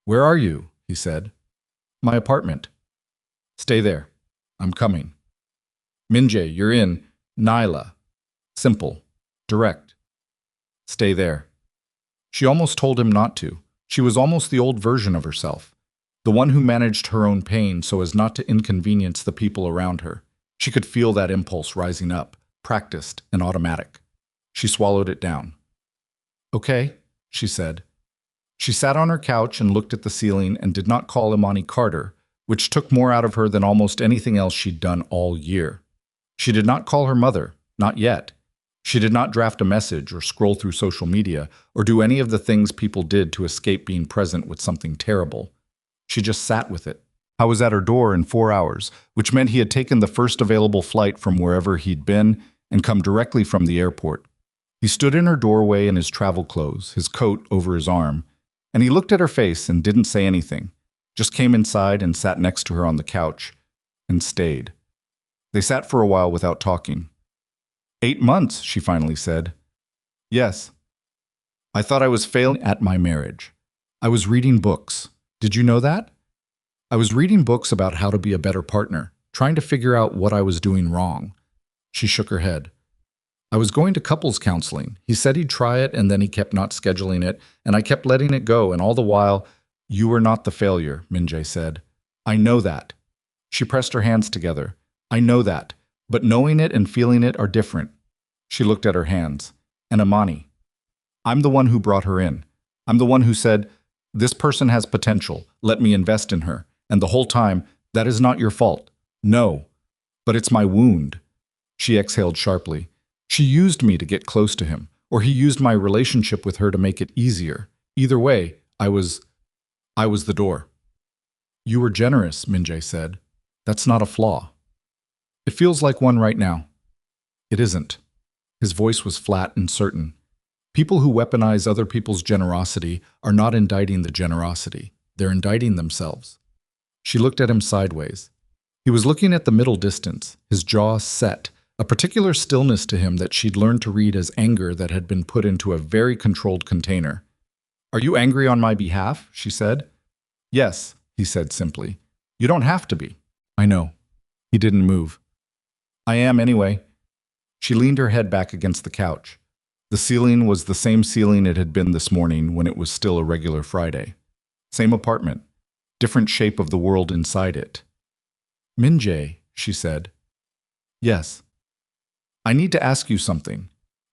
Where are you? He said. My apartment. Stay there. I'm coming. Minjay, you're in. Nyla. Simple. Direct. Stay there. She almost told him not to. She was almost the old version of herself, the one who managed her own pain so as not to inconvenience the people around her. She could feel that impulse rising up, practiced and automatic. She swallowed it down. Okay, she said. She sat on her couch and looked at the ceiling and did not call Imani Carter, which took more out of her than almost anything else she'd done all year. She did not call her mother, not yet. She did not draft a message or scroll through social media or do any of the things people did to escape being present with something terrible. She just sat with it. I was at her door in 4 hours, which meant he had taken the first available flight from wherever he'd been and come directly from the airport. He stood in her doorway in his travel clothes, his coat over his arm, and he looked at her face and didn't say anything, just came inside and sat next to her on the couch and stayed. They sat for a while without talking. 8 months, she finally said. Yes. I thought I was failing at my marriage. I was reading books. Did you know that? I was reading books about how to be a better partner, trying to figure out what I was doing wrong. She shook her head. I was going to couples counseling. He said he'd try it, and then he kept not scheduling it, and I kept letting it go, and all the while, you were not the failure, Minjae said. I know that. She pressed her hands together. I know that, but knowing it and feeling it are different. She looked at her hands. And Amani. I'm the one who brought her in. I'm the one who said, this person has potential. Let me invest in her. And the whole time, that is not your fault. No. But it's my wound. She exhaled sharply. She used me to get close to him, or he used my relationship with her to make it easier. Either way, I was the door. You were generous, Minjae said. That's not a flaw. It feels like one right now. It isn't. His voice was flat and certain. People who weaponize other people's generosity are not indicting the generosity. They're indicting themselves. She looked at him sideways. He was looking at the middle distance, his jaw set, a particular stillness to him that she'd learned to read as anger that had been put into a very controlled container. Are you angry on my behalf? She said. Yes, he said simply. You don't have to be. I know. He didn't move. I am anyway. She leaned her head back against the couch. The ceiling was the same ceiling it had been this morning when it was still a regular Friday. Same apartment, different shape of the world inside it. Minjae, she said. Yes. I need to ask you something.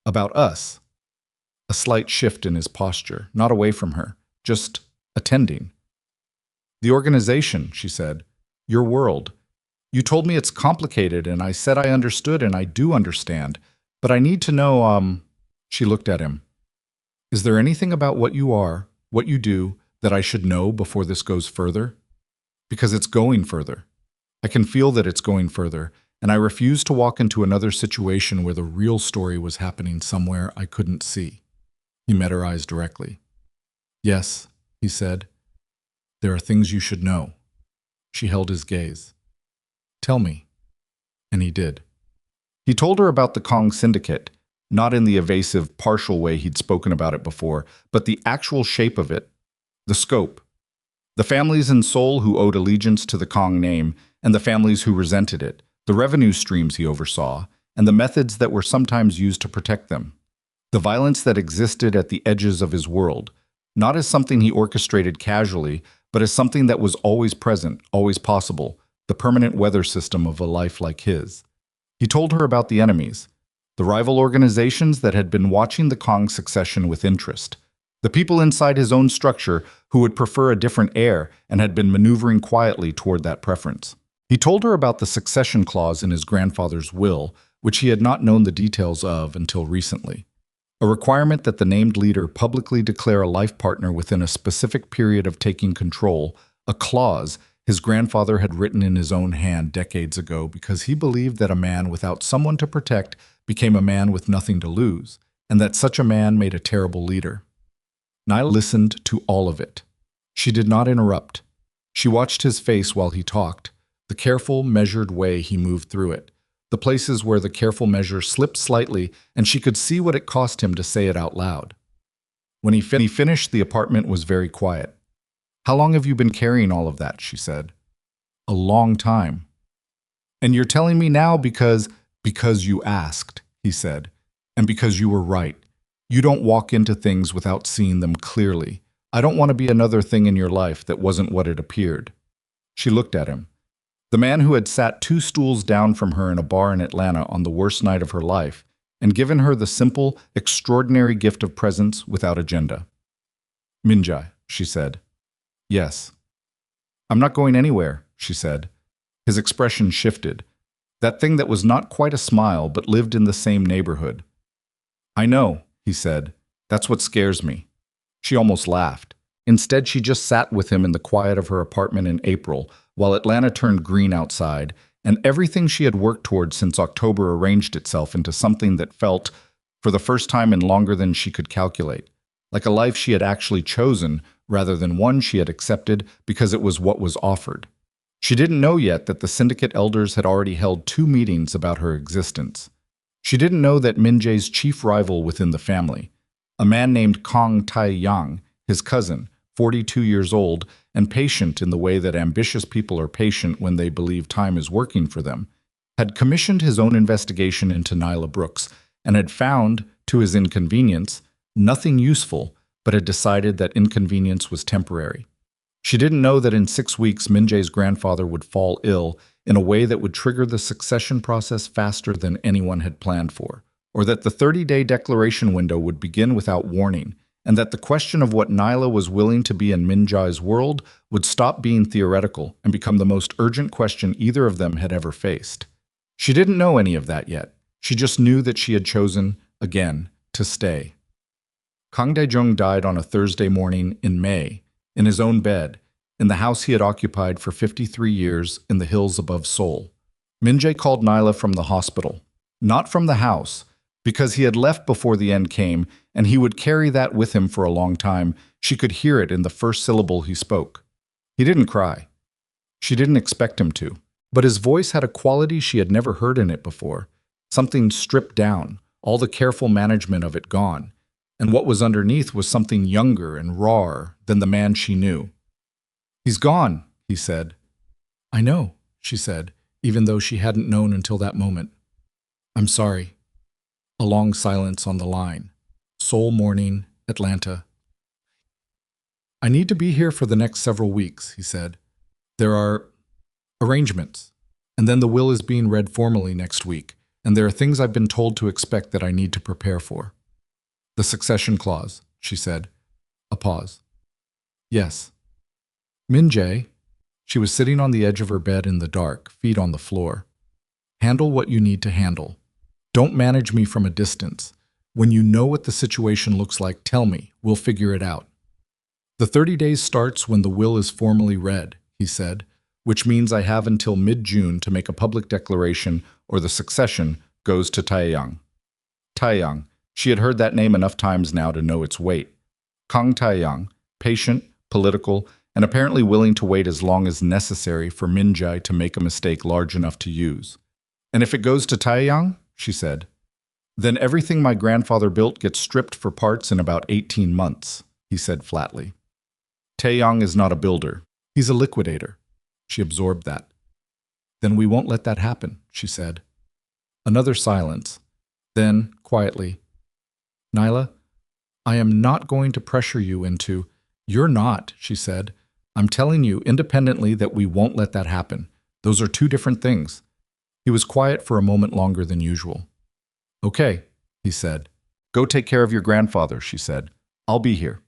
About us. A slight shift in his posture, not away from her, just attending. The organization, she said. Your world. You told me it's complicated, and I said I understood, and I do understand. But I need to know, She looked at him. Is there anything about what you are, what you do, that I should know before this goes further? Because it's going further. I can feel that it's going further, and I refuse to walk into another situation where the real story was happening somewhere I couldn't see. He met her eyes directly. Yes, he said. There are things you should know. She held his gaze. Tell me. And he did. He told her about the Kong Syndicate, not in the evasive, partial way he'd spoken about it before, but the actual shape of it, the scope. The families in Seoul who owed allegiance to the Kong name, and the families who resented it, the revenue streams he oversaw, and the methods that were sometimes used to protect them. The violence that existed at the edges of his world, not as something he orchestrated casually, but as something that was always present, always possible, the permanent weather system of a life like his. He told her about the enemies, the rival organizations that had been watching the Kong succession with interest, the people inside his own structure who would prefer a different heir and had been maneuvering quietly toward that preference. He told her about the succession clause in his grandfather's will, which he had not known the details of until recently. A requirement that the named leader publicly declare a life partner within a specific period of taking control, a clause his grandfather had written in his own hand decades ago because he believed that a man without someone to protect became a man with nothing to lose, and that such a man made a terrible leader. Nyla listened to all of it. She did not interrupt. She watched his face while he talked, the careful, measured way he moved through it, the places where the careful measure slipped slightly, and she could see what it cost him to say it out loud. When he finished, the apartment was very quiet. How long have you been carrying all of that? She said. A long time. And you're telling me now because you asked, he said, and because you were right. You don't walk into things without seeing them clearly. I don't want to be another thing in your life that wasn't what it appeared. She looked at him. The man who had sat 2 stools down from her in a bar in Atlanta on the worst night of her life and given her the simple, extraordinary gift of presence without agenda. Minjae, she said. Yes. I'm not going anywhere, she said. His expression shifted. That thing that was not quite a smile but lived in the same neighborhood. I know, he said. That's what scares me. She almost laughed. Instead, she just sat with him in the quiet of her apartment in April, while Atlanta turned green outside, and everything she had worked toward since October arranged itself into something that felt, for the first time in longer than she could calculate, like a life she had actually chosen rather than one she had accepted because it was what was offered. She didn't know yet that the syndicate elders had already held 2 meetings about her existence. She didn't know that Min Jae's chief rival within the family, a man named Kong Tai-yang, his cousin, 42 years old, and patient in the way that ambitious people are patient when they believe time is working for them, had commissioned his own investigation into Nyla Brooks and had found, to his inconvenience, nothing useful, but had decided that inconvenience was temporary. She didn't know that in 6 weeks Min Jae's grandfather would fall ill in a way that would trigger the succession process faster than anyone had planned for, or that the 30-day declaration window would begin without warning, and that the question of what Nyla was willing to be in Min Jae's world would stop being theoretical and become the most urgent question either of them had ever faced. She didn't know any of that yet. She just knew that she had chosen, again, to stay. Kang Dae-jung died on a Thursday morning in May, in his own bed, in the house he had occupied for 53 years in the hills above Seoul. Min Jae called Nyla from the hospital, not from the house, because he had left before the end came, and he would carry that with him for a long time. She could hear it in the first syllable he spoke. He didn't cry. She didn't expect him to, but his voice had a quality she had never heard in it before, something stripped down, all the careful management of it gone, and what was underneath was something younger and rawer than the man she knew. "He's gone," he said. "I know," she said, even though she hadn't known until that moment. "I'm sorry." A long silence on the line. Seoul morning, Atlanta. "I need to be here for the next several weeks," he said. "There are arrangements, and then the will is being read formally next week, and there are things I've been told to expect that I need to prepare for." "The succession clause," she said. A pause. "Yes." Min Jae, she was sitting on the edge of her bed in the dark, feet on the floor. "Handle what you need to handle. Don't manage me from a distance. When you know what the situation looks like, tell me. We'll figure it out." "The 30 days starts when the will is formally read," he said, "which means I have until mid-June to make a public declaration or the succession goes to Taeyang." Taeyang. She had heard that name enough times now to know its weight. Kang Taeyang, patient, political, and apparently willing to wait as long as necessary for Min Jae to make a mistake large enough to use. "And if it goes to Taeyang," she said, "then everything my grandfather built gets stripped for parts in about 18 months, he said flatly. "Taeyang is not a builder. He's a liquidator." She absorbed that. "Then we won't let that happen," she said. Another silence. Then, quietly, "Nyla, I am not going to pressure you into—" "You're not," she said. "I'm telling you independently that we won't let that happen. Those are two different things." He was quiet for a moment longer than usual. "Okay," he said. "Go take care of your grandfather," she said. "I'll be here."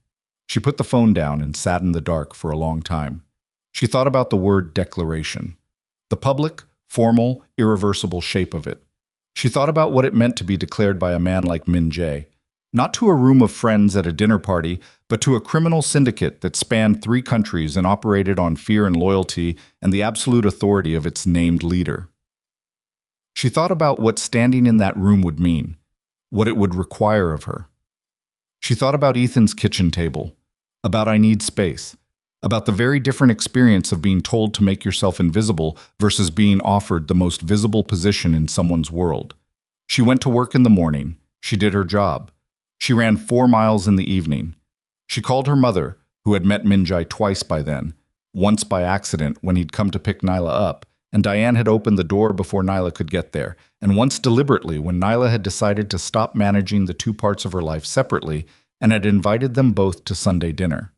She put the phone down and sat in the dark for a long time. She thought about the word declaration, the public, formal, irreversible shape of it. She thought about what it meant to be declared by a man like Min Jae, not to a room of friends at a dinner party, but to a criminal syndicate that spanned 3 countries and operated on fear and loyalty and the absolute authority of its named leader. She thought about what standing in that room would mean, what it would require of her. She thought about Ethan's kitchen table, about "I need space," about the very different experience of being told to make yourself invisible versus being offered the most visible position in someone's world. She went to work in the morning. She did her job. She ran 4 miles in the evening. She called her mother, who had met Min Jae twice by then, once by accident when he'd come to pick Nyla up, and Diane had opened the door before Nyla could get there, and once deliberately when Nyla had decided to stop managing the 2 parts of her life separately and had invited them both to Sunday dinner.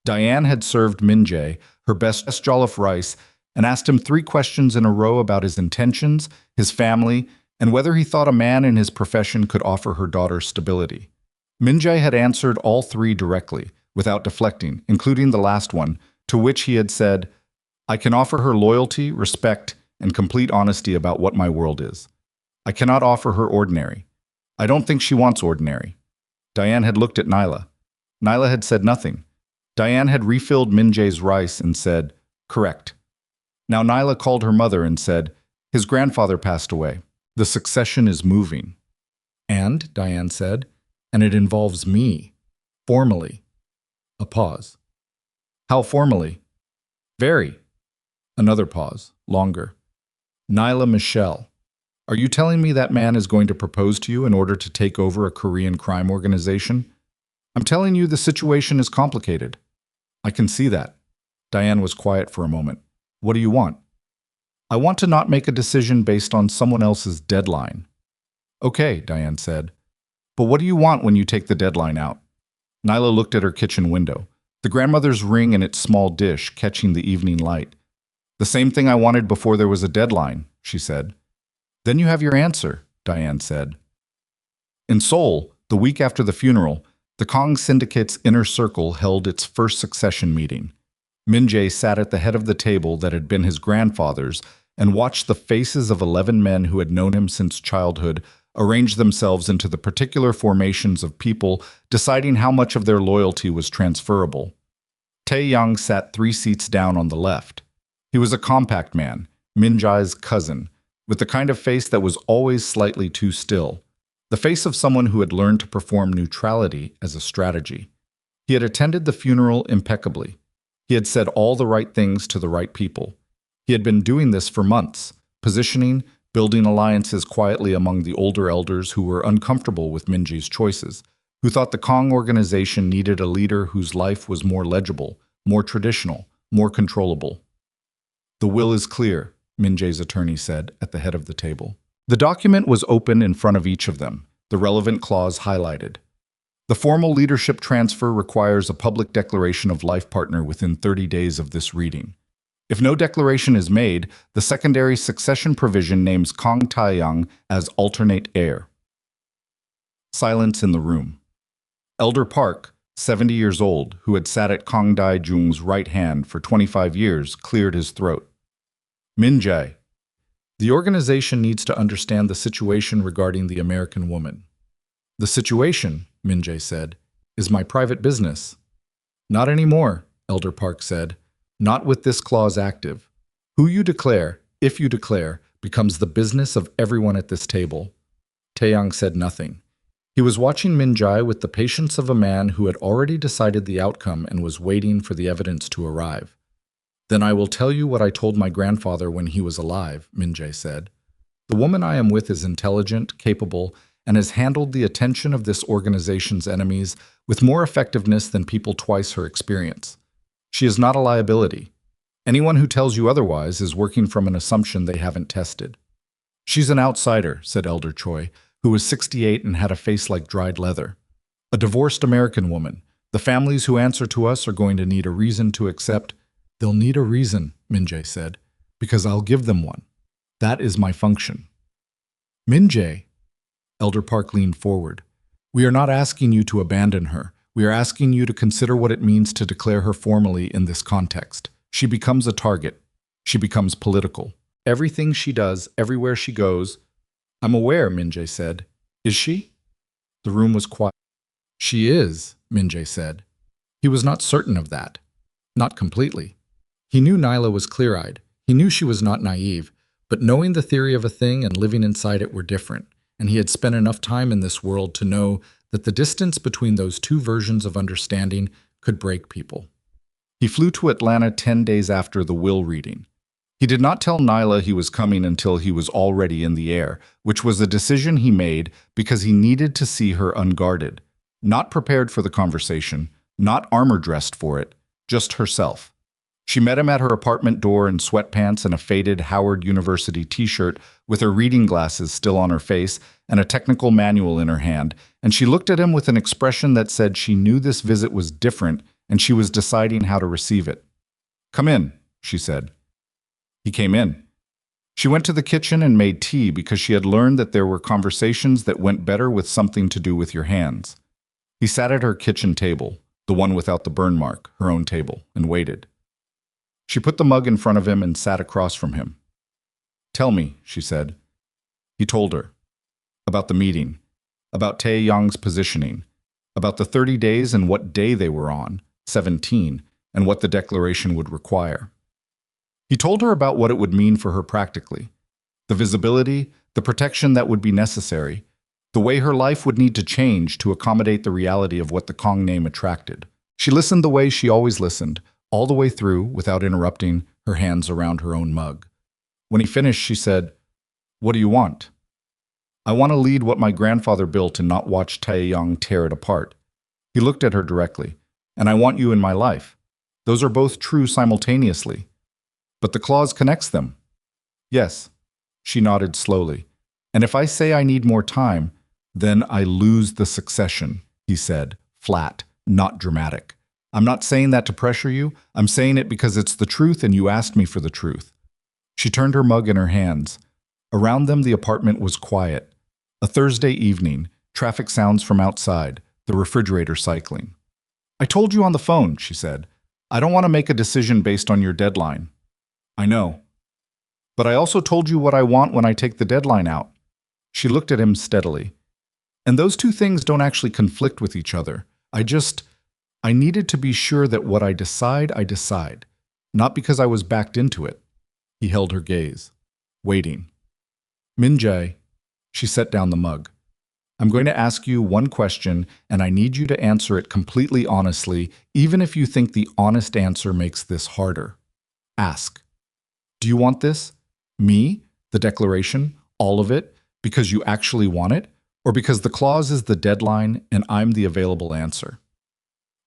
Diane had served Min Jae her best jollof rice and asked him 3 questions in a row about his intentions, his family, and whether he thought a man in his profession could offer her daughter stability. Min Jae had answered all 3 directly, without deflecting, including the last one, to which he had said, "I can offer her loyalty, respect, and complete honesty about what my world is. I cannot offer her ordinary. I don't think she wants ordinary." Diane had looked at Nyla. Nyla had said nothing. Diane had refilled Min Jae's rice and said, "Correct." Now Nyla called her mother and said, "His grandfather passed away. The succession is moving." "And," Diane said, "and it involves me. Formally." A pause. "How formally?" "Very." Another pause, longer. Nyla Michelle, are you telling me that man is going to propose to you in order to take over a Korean crime organization? I'm telling you the situation is complicated. I can see that. Diane was quiet for a moment. What do you want? I want to not make a decision based on someone else's deadline. Okay, Diane said. But what do you want when you take the deadline out? Nyla looked at her kitchen window, the grandmother's ring in its small dish catching the evening light. The same thing I wanted before there was a deadline, she said. Then you have your answer, Diane said. In Seoul, the week after the funeral, the Kong Syndicate's inner circle held its first succession meeting. Min Jae sat at the head of the table that had been his grandfather's and watched the faces of 11 men who had known him since childhood arrange themselves into the particular formations of people, deciding how much of their loyalty was transferable. Tae-young sat 3 seats down on the left. He was a compact man, Min Jae's cousin, with the kind of face that was always slightly too still, the face of someone who had learned to perform neutrality as a strategy. He had attended the funeral impeccably. He had said all the right things to the right people. He had been doing this for months, positioning, building alliances quietly among the older elders who were uncomfortable with Minji's choices, who thought the Kong organization needed a leader whose life was more legible, more traditional, more controllable. The will is clear, Min Jae's attorney said at the head of the table. The document was open in front of each of them, the relevant clause highlighted. The formal leadership transfer requires a public declaration of life partner within 30 days of this reading. If no declaration is made, the secondary succession provision names Kong Tae-young as alternate heir. Silence in the room. Elder Park, 70 years old, who had sat at Kong Dae-jung's right hand for 25 years, cleared his throat. Min Jae, the organization needs to understand the situation regarding the American woman. The situation, Min Jae said, is my private business. Not anymore, Elder Park said. Not with this clause active. Who you declare, if you declare, becomes the business of everyone at this table. Tae-young said nothing. He was watching Min Jae with the patience of a man who had already decided the outcome and was waiting for the evidence to arrive. Then I will tell you what I told my grandfather when he was alive, Min Jae said. The woman I am with is intelligent, capable, and has handled the attention of this organization's enemies with more effectiveness than people twice her experience. She is not a liability. Anyone who tells you otherwise is working from an assumption they haven't tested. She's an outsider, said Elder Choi, who was 68 and had a face like dried leather. A divorced American woman. The families who answer to us are going to need a reason to accept. They'll need a reason, Min Jae said, because I'll give them one. That is my function. Min Jae, Elder Park leaned forward. We are not asking you to abandon her. We are asking you to consider what it means to declare her formally in this context. She becomes a target. She becomes political. Everything she does, everywhere she goes. I'm aware, Min Jae said. Is she? The room was quiet. She is, Min Jae said. He was not certain of that. Not completely. He knew Nyla was clear-eyed. He knew she was not naive, but knowing the theory of a thing and living inside it were different, and he had spent enough time in this world to know that the distance between those two versions of understanding could break people. He flew to Atlanta 10 days after the will reading. He did not tell Nyla he was coming until he was already in the air, which was a decision he made because he needed to see her unguarded, not prepared for the conversation, not armor-dressed for it, just herself. She met him at her apartment door in sweatpants and a faded Howard University t-shirt with her reading glasses still on her face and a technical manual in her hand, and she looked at him with an expression that said she knew this visit was different and she was deciding how to receive it. "Come in," she said. He came in. She went to the kitchen and made tea because she had learned that there were conversations that went better with something to do with your hands. He sat at her kitchen table, the one without the burn mark, her own table, and waited. She put the mug in front of him and sat across from him. "Tell me," she said. He told her. About the meeting. About Tae-young's positioning. About the 30 days and what day they were on, 17, and what the declaration would require. He told her about what it would mean for her practically. The visibility, the protection that would be necessary, the way her life would need to change to accommodate the reality of what the Kong name attracted. She listened the way she always listened, all the way through, without interrupting, her hands around her own mug. When he finished, she said, "What do you want?" "I want to lead what my grandfather built and not watch Taeyong tear it apart." He looked at her directly. "And I want you in my life." Those are both true simultaneously. But the clause connects them. Yes. She nodded slowly. "And if I say I need more time, then I lose the succession," he said, flat, not dramatic. "I'm not saying that to pressure you. I'm saying it because it's the truth and you asked me for the truth." She turned her mug in her hands. Around them, the apartment was quiet. A Thursday evening, traffic sounds from outside, the refrigerator cycling. "I told you on the phone," she said. "I don't want to make a decision based on your deadline." "I know. But I also told you what I want when I take the deadline out." She looked at him steadily. "And those two things don't actually conflict with each other. I needed to be sure that what I decide, not because I was backed into it." He held her gaze, waiting. "Min-jae," she set down the mug. "I'm going to ask you one question, and I need you to answer it completely honestly, even if you think the honest answer makes this harder. Ask. Do you want this? Me? The declaration? All of it? Because you actually want it? Or because the clause is the deadline and I'm the available answer?"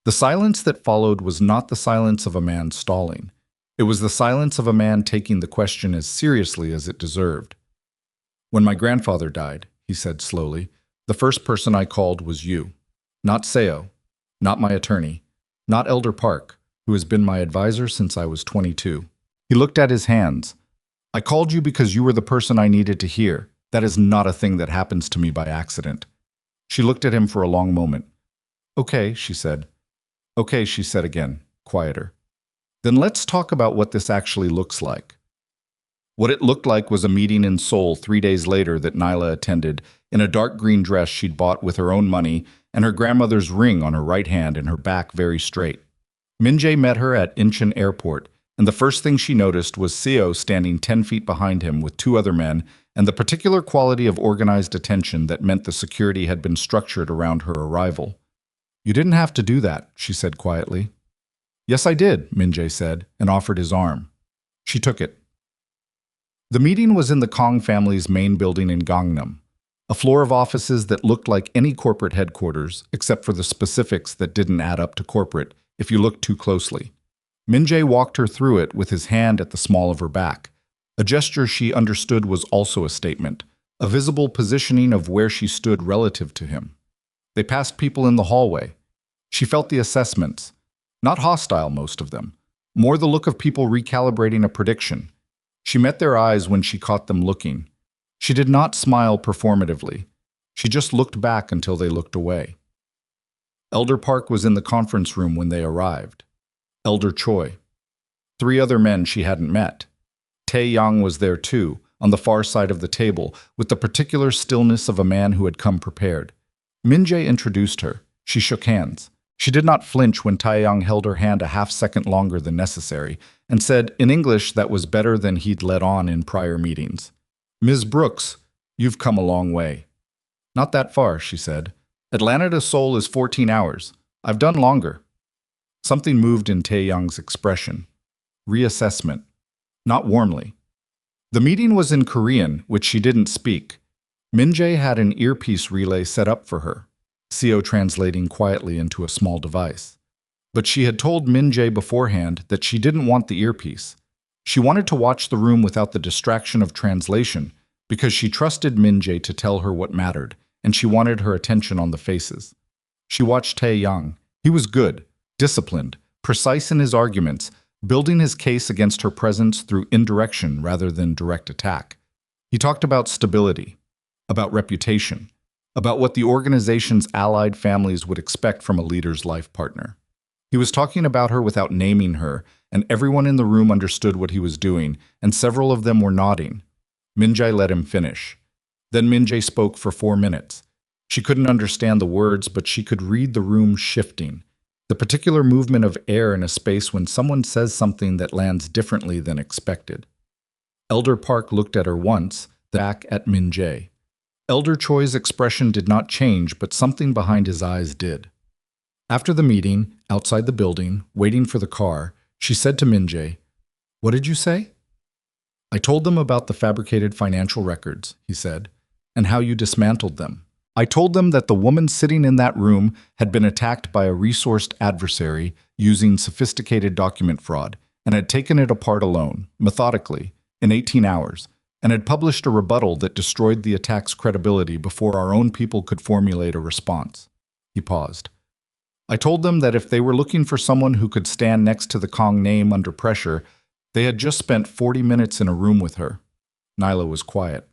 The silence that followed was not the silence of a man stalling. It was the silence of a man taking the question as seriously as it deserved. "When my grandfather died," he said slowly, "the first person I called was you. Not Seo, not my attorney, not Elder Park, who has been my advisor since I was 22. He looked at his hands. "I called you because you were the person I needed to hear. That is not a thing that happens to me by accident." She looked at him for a long moment. "Okay," she said. "Okay," she said again, quieter. "Then let's talk about what this actually looks like." What it looked like was a meeting in Seoul 3 days later that Nyla attended, in a dark green dress she'd bought with her own money and her grandmother's ring on her right hand and her back very straight. Min-jae met her at Incheon Airport, and the first thing she noticed was Seo standing 10 feet behind him with 2 other men, and the particular quality of organized attention that meant the security had been structured around her arrival. "You didn't have to do that," she said quietly. "Yes, I did," Min-jae said, and offered his arm. She took it. The meeting was in the Kong family's main building in Gangnam, a floor of offices that looked like any corporate headquarters, except for the specifics that didn't add up to corporate if you looked too closely. Min-jae walked her through it with his hand at the small of her back, a gesture she understood was also a statement, a visible positioning of where she stood relative to him. They passed people in the hallway. She felt the assessments, not hostile, most of them, more the look of people recalibrating a prediction. She met their eyes when she caught them looking. She did not smile performatively. She just looked back until they looked away. Elder Park was in the conference room when they arrived. Elder Choi. 3 other men she hadn't met. Taeyong was there too, on the far side of the table, with the particular stillness of a man who had come prepared. Min-jae introduced her. She shook hands. She did not flinch when Taeyong held her hand a half-second longer than necessary, and said, in English that was better than he'd let on in prior meetings, "Ms. Brooks, you've come a long way." "Not that far," she said. "Atlanta to Seoul is 14 hours. I've done longer." Something moved in Taeyong's expression. Reassessment. Not warmly. The meeting was in Korean, which she didn't speak. Min-jae had an earpiece relay set up for her, Seo translating quietly into a small device. But she had told Min-jae beforehand that she didn't want the earpiece. She wanted to watch the room without the distraction of translation because she trusted Min-jae to tell her what mattered, and she wanted her attention on the faces. She watched Taeyong. He was good, disciplined, precise in his arguments, building his case against her presence through indirection rather than direct attack. He talked about stability, about reputation, about what the organization's allied families would expect from a leader's life partner. He was talking about her without naming her, and everyone in the room understood what he was doing, and several of them were nodding. Min-jae let him finish. Then Min-jae spoke for 4 minutes. She couldn't understand the words, but she could read the room shifting, the particular movement of air in a space when someone says something that lands differently than expected. Elder Park looked at her once, back at Min-jae. Elder Choi's expression did not change, but something behind his eyes did. After the meeting, outside the building, waiting for the car, she said to Min-jae, What did you say? I told them about the fabricated financial records, he said, and how you dismantled them. I told them that the woman sitting in that room had been attacked by a resourced adversary using sophisticated document fraud and had taken it apart alone, methodically, in 18 hours, and had published a rebuttal that destroyed the attack's credibility before our own people could formulate a response. He paused. I told them that if they were looking for someone who could stand next to the Kong name under pressure, they had just spent 40 minutes in a room with her. Nyla was quiet.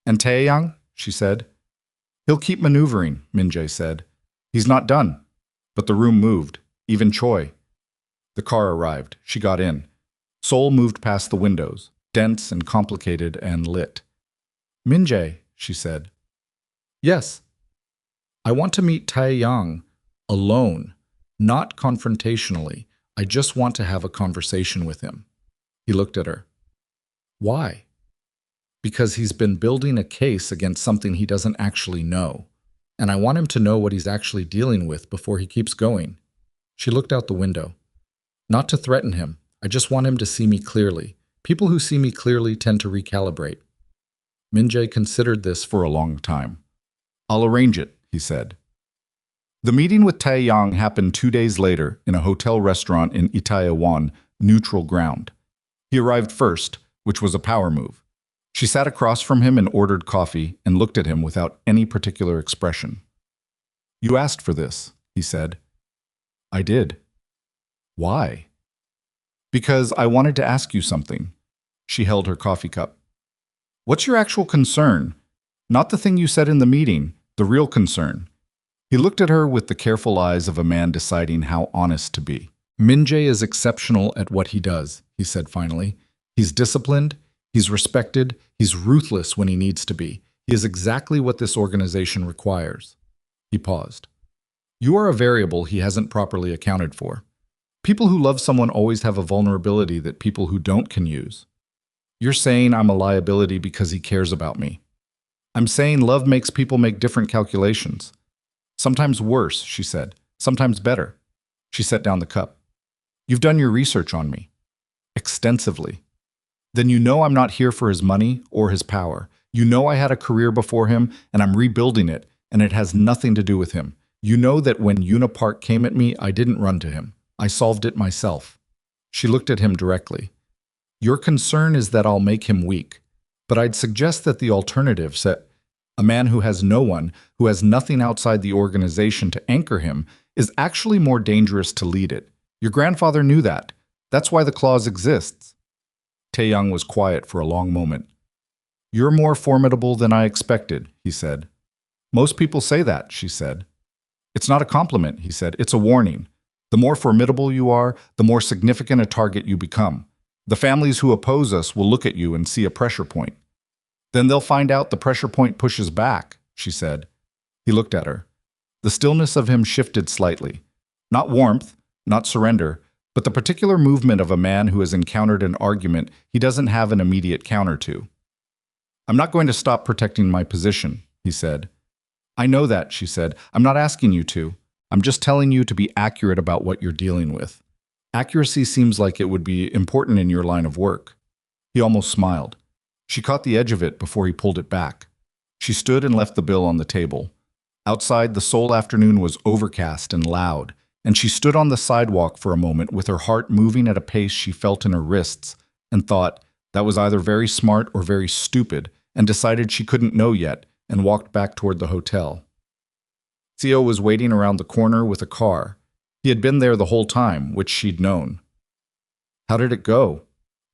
And Taeyang? She said. He'll keep maneuvering, Min-jae said. He's not done. But the room moved, even Choi. The car arrived. She got in. Seoul moved past the windows, dense and complicated and lit. Min-jae, she said. Yes. I want to meet Taeyang alone, not confrontationally. I just want to have a conversation with him. He looked at her. Why? Because he's been building a case against something he doesn't actually know, and I want him to know what he's actually dealing with before he keeps going. She looked out the window. Not to threaten him. I just want him to see me clearly. People who see me clearly tend to recalibrate. Min-jae considered this for a long time. I'll arrange it, he said. The meeting with Taeyang happened 2 days later in a hotel restaurant in Itaewon, neutral ground. He arrived first, which was a power move. She sat across from him and ordered coffee and looked at him without any particular expression. You asked for this, he said. I did. Why? Because I wanted to ask you something. She held her coffee cup. What's your actual concern? Not the thing you said in the meeting, the real concern. He looked at her with the careful eyes of a man deciding how honest to be. Min-jae is exceptional at what he does, he said finally. He's disciplined, he's respected, he's ruthless when he needs to be. He is exactly what this organization requires. He paused. You are a variable he hasn't properly accounted for. People who love someone always have a vulnerability that people who don't can use. You're saying I'm a liability because he cares about me. I'm saying love makes people make different calculations. Sometimes worse, she said. Sometimes better. She set down the cup. You've done your research on me. Extensively. Then you know I'm not here for his money or his power. You know I had a career before him and I'm rebuilding it, and it has nothing to do with him. You know that when Unipark came at me, I didn't run to him. I solved it myself. She looked at him directly. Your concern is that I'll make him weak, but I'd suggest that the alternative, a man who has no one, who has nothing outside the organization to anchor him, is actually more dangerous to lead it. Your grandfather knew that. That's why the clause exists. Taeyang was quiet for a long moment. You're more formidable than I expected, he said. Most people say that, she said. It's not a compliment, he said. It's a warning. The more formidable you are, the more significant a target you become. The families who oppose us will look at you and see a pressure point. Then they'll find out the pressure point pushes back, she said. He looked at her. The stillness of him shifted slightly. Not warmth, not surrender, but the particular movement of a man who has encountered an argument he doesn't have an immediate counter to. I'm not going to stop protecting my position, he said. I know that, she said. I'm not asking you to. I'm just telling you to be accurate about what you're dealing with. Accuracy seems like it would be important in your line of work. He almost smiled. She caught the edge of it before he pulled it back. She stood and left the bill on the table. Outside, the Seoul afternoon was overcast and loud, and she stood on the sidewalk for a moment with her heart moving at a pace she felt in her wrists, and thought that was either very smart or very stupid, and decided she couldn't know yet, and walked back toward the hotel. Theo was waiting around the corner with a car. He had been there the whole time, which she'd known. How did it go?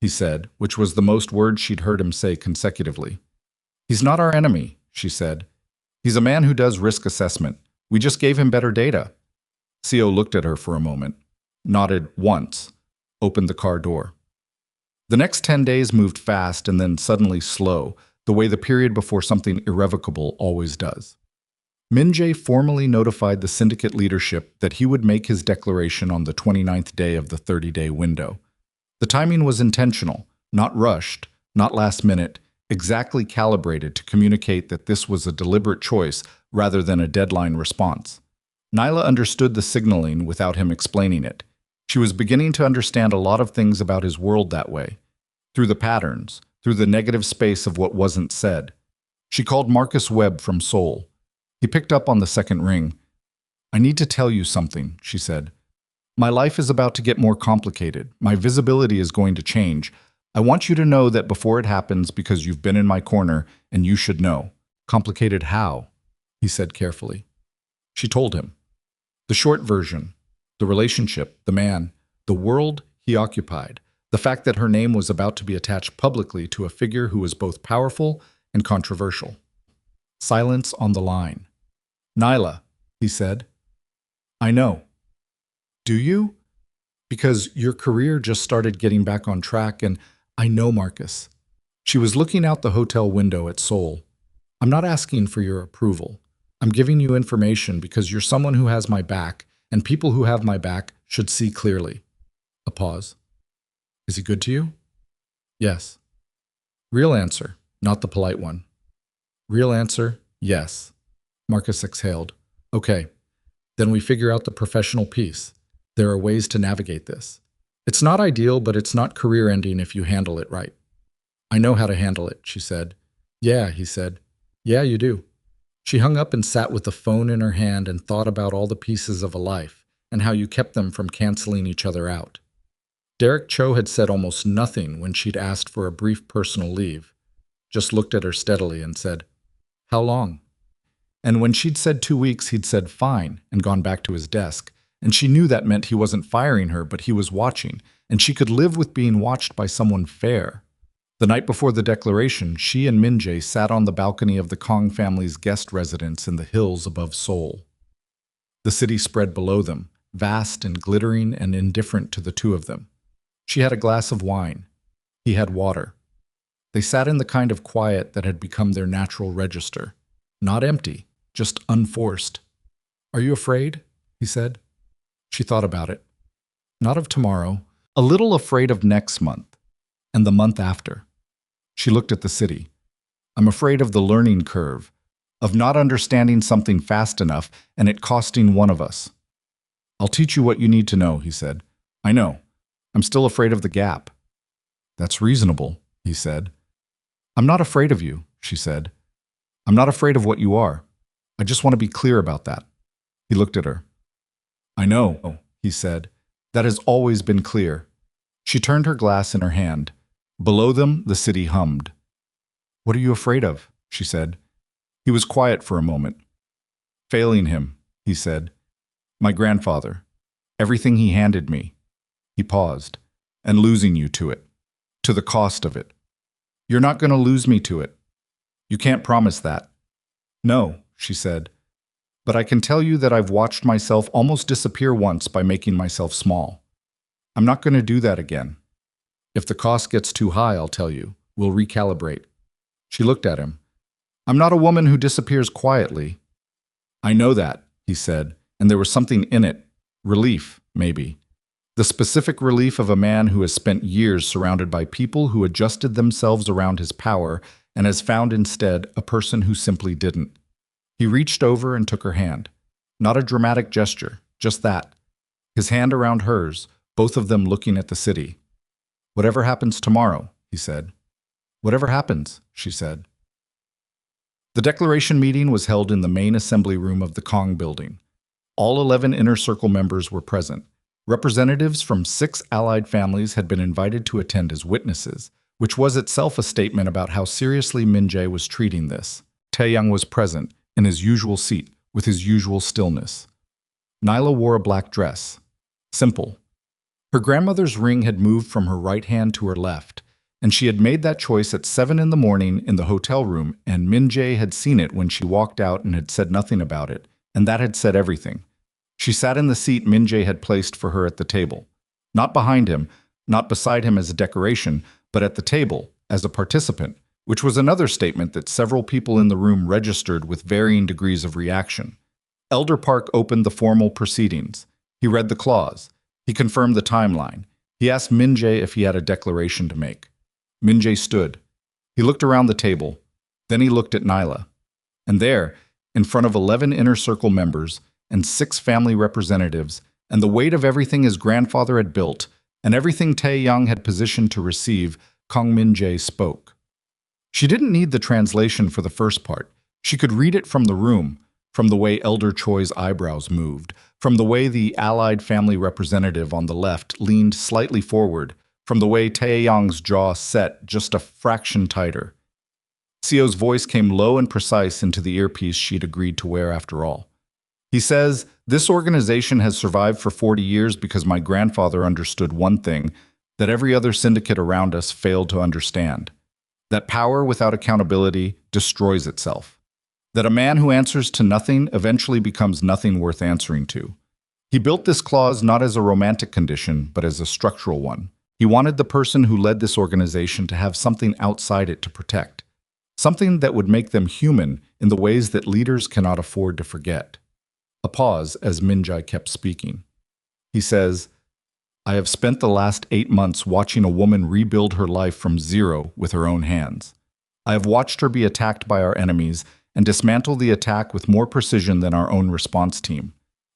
He said, which was the most words she'd heard him say consecutively. He's not our enemy, she said. He's a man who does risk assessment. We just gave him better data. Theo looked at her for a moment, nodded once, opened the car door. The next 10 days moved fast and then suddenly slow, the way the period before something irrevocable always does. Min-jae formally notified the syndicate leadership that he would make his declaration on the 29th day of the 30-day window. The timing was intentional, not rushed, not last minute, exactly calibrated to communicate that this was a deliberate choice rather than a deadline response. Nyla understood the signaling without him explaining it. She was beginning to understand a lot of things about his world that way, through the patterns, through the negative space of what wasn't said. She called Marcus Webb from Seoul. He picked up on the second ring. "I need to tell you something," she said. "My life is about to get more complicated. My visibility is going to change. I want you to know that before it happens because you've been in my corner and you should know." "Complicated how?" he said carefully. She told him. The short version, the relationship, the man, the world he occupied, the fact that her name was about to be attached publicly to a figure who was both powerful and controversial. Silence on the line. "Nyla," he said. "I know." "Do you? Because your career just started getting back on track, and I know, Marcus." She was looking out the hotel window at Seoul. "I'm not asking for your approval. I'm giving you information because you're someone who has my back, and people who have my back should see clearly." A pause. "Is he good to you?" "Yes." Real answer, not the polite one. Real answer, yes. Marcus exhaled. "Okay, then we figure out the professional piece. There are ways to navigate this. It's not ideal, but it's not career-ending if you handle it right." "I know how to handle it," she said. "Yeah," he said. "Yeah, you do." She hung up and sat with the phone in her hand and thought about all the pieces of a life and how you kept them from canceling each other out. Derek Cho had said almost nothing when she'd asked for a brief personal leave, just looked at her steadily and said, "How long?" And when she'd said 2 weeks, he'd said fine and gone back to his desk. And she knew that meant he wasn't firing her, but he was watching, and she could live with being watched by someone fair. The night before the declaration, she and Min Jae sat on the balcony of the Kong family's guest residence in the hills above Seoul. The city spread below them, vast and glittering and indifferent to the two of them. She had a glass of wine. He had water. They sat in the kind of quiet that had become their natural register. Not empty, just unforced. "Are you afraid?" he said. She thought about it. Not of tomorrow, a little afraid of next month, and the month after. She looked at the city. "I'm afraid of the learning curve, of not understanding something fast enough and it costing one of us." "I'll teach you what you need to know," he said. "I know. I'm still afraid of the gap." "That's reasonable," he said. "I'm not afraid of you," she said. "I'm not afraid of what you are. I just want to be clear about that." He looked at her. "I know," he said. "That has always been clear." She turned her glass in her hand. Below them, the city hummed. "What are you afraid of?" she said. He was quiet for a moment. "Failing him," he said. "My grandfather. Everything he handed me." He paused. "And losing you to it. To the cost of it." "You're not going to lose me to it." "You can't promise that." "No," she said. "But I can tell you that I've watched myself almost disappear once by making myself small. I'm not going to do that again. If the cost gets too high, I'll tell you. We'll recalibrate." She looked at him. "I'm not a woman who disappears quietly." "I know that," he said, and there was something in it. Relief, maybe. The specific relief of a man who has spent years surrounded by people who adjusted themselves around his power and has found instead a person who simply didn't. He reached over and took her hand. Not a dramatic gesture, just that. His hand around hers, both of them looking at the city. "Whatever happens tomorrow," he said. "Whatever happens," she said. The declaration meeting was held in the main assembly room of the Kong building. All 11 Inner Circle members were present. Representatives from 6 allied families had been invited to attend as witnesses, which was itself a statement about how seriously Min Jae was treating this. Taeyang was present, in his usual seat, with his usual stillness. Nyla wore a black dress. Simple. Her grandmother's ring had moved from her right hand to her left, and she had made that choice at 7 in the morning in the hotel room, and Min Jae had seen it when she walked out and had said nothing about it, and that had said everything. She sat in the seat Min Jae had placed for her at the table. Not behind him, not beside him as a decoration, but at the table, as a participant, which was another statement that several people in the room registered with varying degrees of reaction. Elder Park opened the formal proceedings. He read the clause. He confirmed the timeline. He asked Min Jae if he had a declaration to make. Min Jae stood. He looked around the table. Then he looked at Nyla. And there, in front of 11 Inner Circle members and 6 family representatives and the weight of everything his grandfather had built, and everything Tae-young had positioned to receive, Kang Min-jae spoke. She didn't need the translation for the first part. She could read it from the room, from the way Elder Choi's eyebrows moved, from the way the allied family representative on the left leaned slightly forward, from the way Tae-young's jaw set just a fraction tighter. Seo's voice came low and precise into the earpiece she'd agreed to wear after all. He says, "This organization has survived for 40 years because my grandfather understood one thing that every other syndicate around us failed to understand. That power without accountability destroys itself. That a man who answers to nothing eventually becomes nothing worth answering to." He built this clause not as a romantic condition, but as a structural one. He wanted the person who led this organization to have something outside it to protect, something that would make them human in the ways that leaders cannot afford to forget. A pause as Min-jae kept speaking. He says, "I have spent the last 8 months watching a woman rebuild her life from zero with her own hands. I have watched her be attacked by our enemies and dismantle the attack with more precision than our own response team.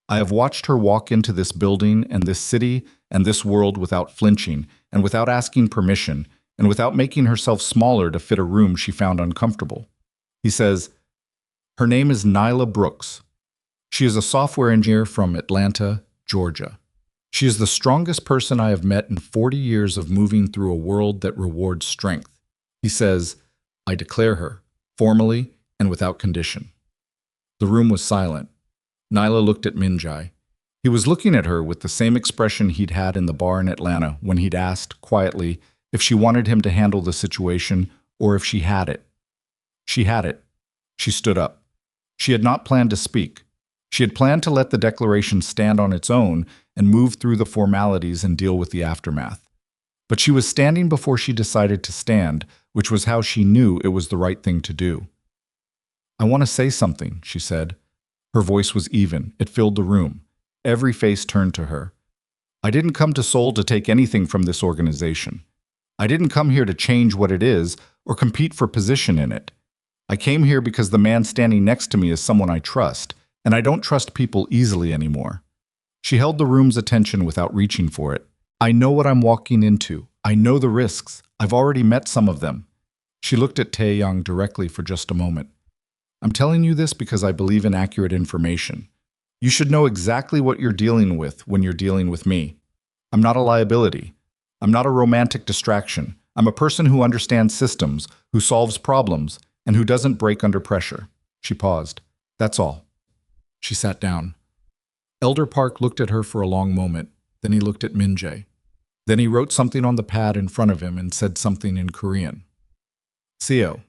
I have watched her walk into this building and this city and this world without flinching and without asking permission and without making herself smaller to fit a room she found uncomfortable." He says, "Her name is Nyla Brooks. She is a software engineer from Atlanta, Georgia. She is the strongest person I have met in 40 years of moving through a world that rewards strength." He says, "I declare her, formally and without condition." The room was silent. Nyla looked at Min-jae. He was looking at her with the same expression he'd had in the bar in Atlanta when he'd asked, quietly, if she wanted him to handle the situation or if she had it. She had it. She stood up. She had not planned to speak. She had planned to let the declaration stand on its own and move through the formalities and deal with the aftermath. But she was standing before she decided to stand, which was how she knew it was the right thing to do. "I want to say something," she said. Her voice was even. It filled the room. Every face turned to her. "I didn't come to Seoul to take anything from this organization. I didn't come here to change what it is or compete for position in it. I came here because the man standing next to me is someone I trust, and I don't trust people easily anymore." She held the room's attention without reaching for it. "I know what I'm walking into. I know the risks. I've already met some of them." She looked at Tae-young directly for just a moment. "I'm telling you this because I believe in accurate information. You should know exactly what you're dealing with when you're dealing with me. I'm not a liability. I'm not a romantic distraction. I'm a person who understands systems, who solves problems, and who doesn't break under pressure." She paused. "That's all." She sat down. Elder Park looked at her for a long moment. Then he looked at Min-jae. Then he wrote something on the pad in front of him and said something in Korean. "Seo,"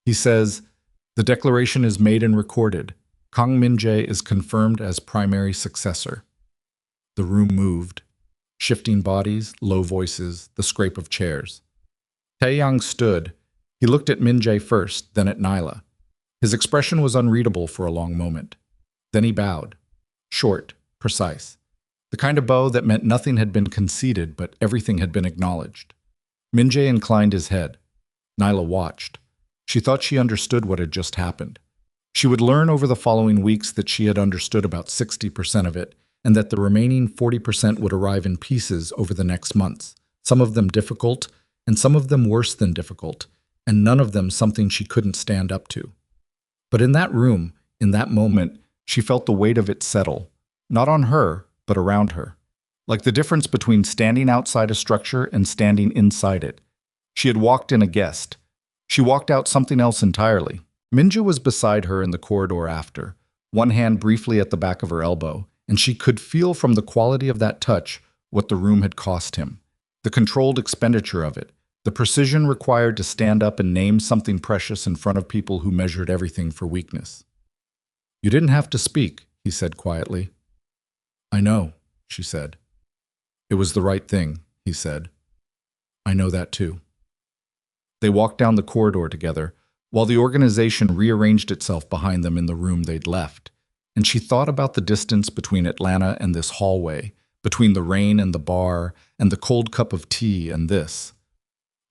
he says, "the declaration is made and recorded. Kang Min-jae is confirmed as primary successor." The room moved. Shifting bodies, low voices, the scrape of chairs. Tae-young stood. He looked at Min-jae first, then at Nyla. His expression was unreadable for a long moment. Then he bowed. Short, precise. The kind of bow that meant nothing had been conceded, but everything had been acknowledged. Min-jae inclined his head. Nyla watched. She thought she understood what had just happened. She would learn over the following weeks that she had understood about 60% of it, and that the remaining 40% would arrive in pieces over the next months, some of them difficult, and some of them worse than difficult, and none of them something she couldn't stand up to. But in that room, in that moment, she felt the weight of it settle, not on her, but around her, like the difference between standing outside a structure and standing inside it. She had walked in a guest. She walked out something else entirely. Min-jae was beside her in the corridor after, one hand briefly at the back of her elbow, and she could feel from the quality of that touch what the room had cost him, the controlled expenditure of it, the precision required to stand up and name something precious in front of people who measured everything for weakness. "You didn't have to speak," he said quietly. "I know," she said. "It was the right thing," he said. "I know that too." They walked down the corridor together, while the organization rearranged itself behind them in the room they'd left, and she thought about the distance between Atlanta and this hallway, between the rain and the bar, and the cold cup of tea and this,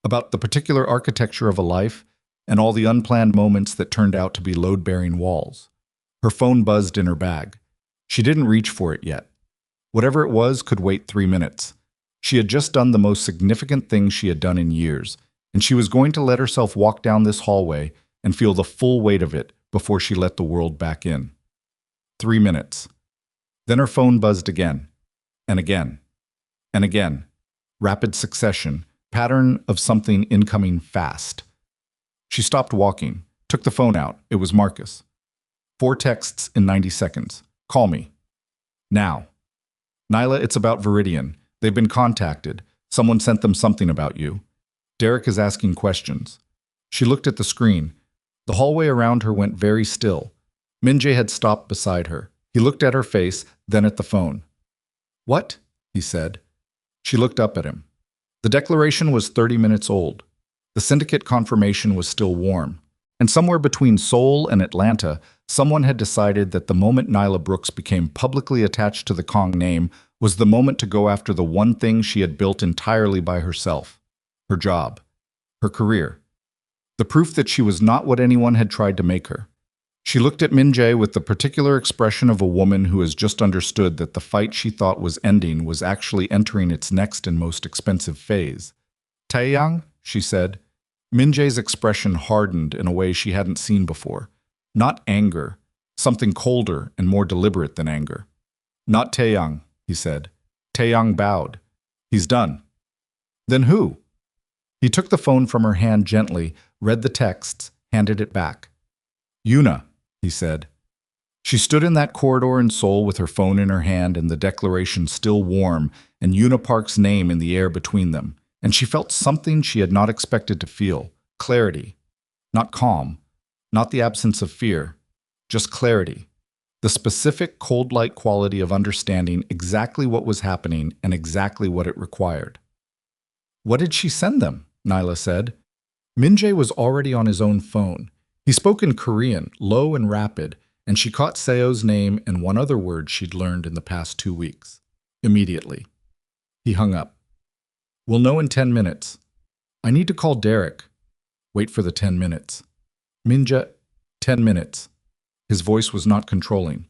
about the particular architecture of a life, and all the unplanned moments that turned out to be load-bearing walls. Her phone buzzed in her bag. She didn't reach for it yet. Whatever it was could wait 3 minutes. She had just done the most significant thing she had done in years, and she was going to let herself walk down this hallway and feel the full weight of it before she let the world back in. 3 minutes. Then her phone buzzed again, and again, and again. Rapid succession, pattern of something incoming fast. She stopped walking, took the phone out. It was Marcus. 4 texts in 90 seconds. Call me. Now. Nyla, it's about Viridian. They've been contacted. Someone sent them something about you. Derek is asking questions. She looked at the screen. The hallway around her went very still. Min-jae had stopped beside her. He looked at her face, then at the phone. What? He said. She looked up at him. The declaration was 30 minutes old. The syndicate confirmation was still warm. And somewhere between Seoul and Atlanta, someone had decided that the moment Nyla Brooks became publicly attached to the Kong name was the moment to go after the one thing she had built entirely by herself. Her job. Her career. The proof that she was not what anyone had tried to make her. She looked at Min-jae with the particular expression of a woman who has just understood that the fight she thought was ending was actually entering its next and most expensive phase. Taeyang, she said. Min-jae's expression hardened in a way she hadn't seen before. Not anger, something colder and more deliberate than anger. Not Taeyang, he said. Taeyang bowed. He's done. Then who? He took the phone from her hand gently, read the texts, handed it back. Yuna, he said. She stood in that corridor in Seoul with her phone in her hand and the declaration still warm and Yuna Park's name in the air between them, and she felt something she had not expected to feel. Clarity. Not calm. Not the absence of fear. Just clarity. The specific cold-like quality of understanding exactly what was happening and exactly what it required. What did she send them? Nyla said. Min-jae was already on his own phone. He spoke in Korean, low and rapid, and she caught Seo's name and one other word she'd learned in the past 2 weeks. Immediately. He hung up. We'll know in 10 minutes. I need to call Derek. Wait for the 10 minutes. Min-jae, 10 minutes. His voice was not controlling.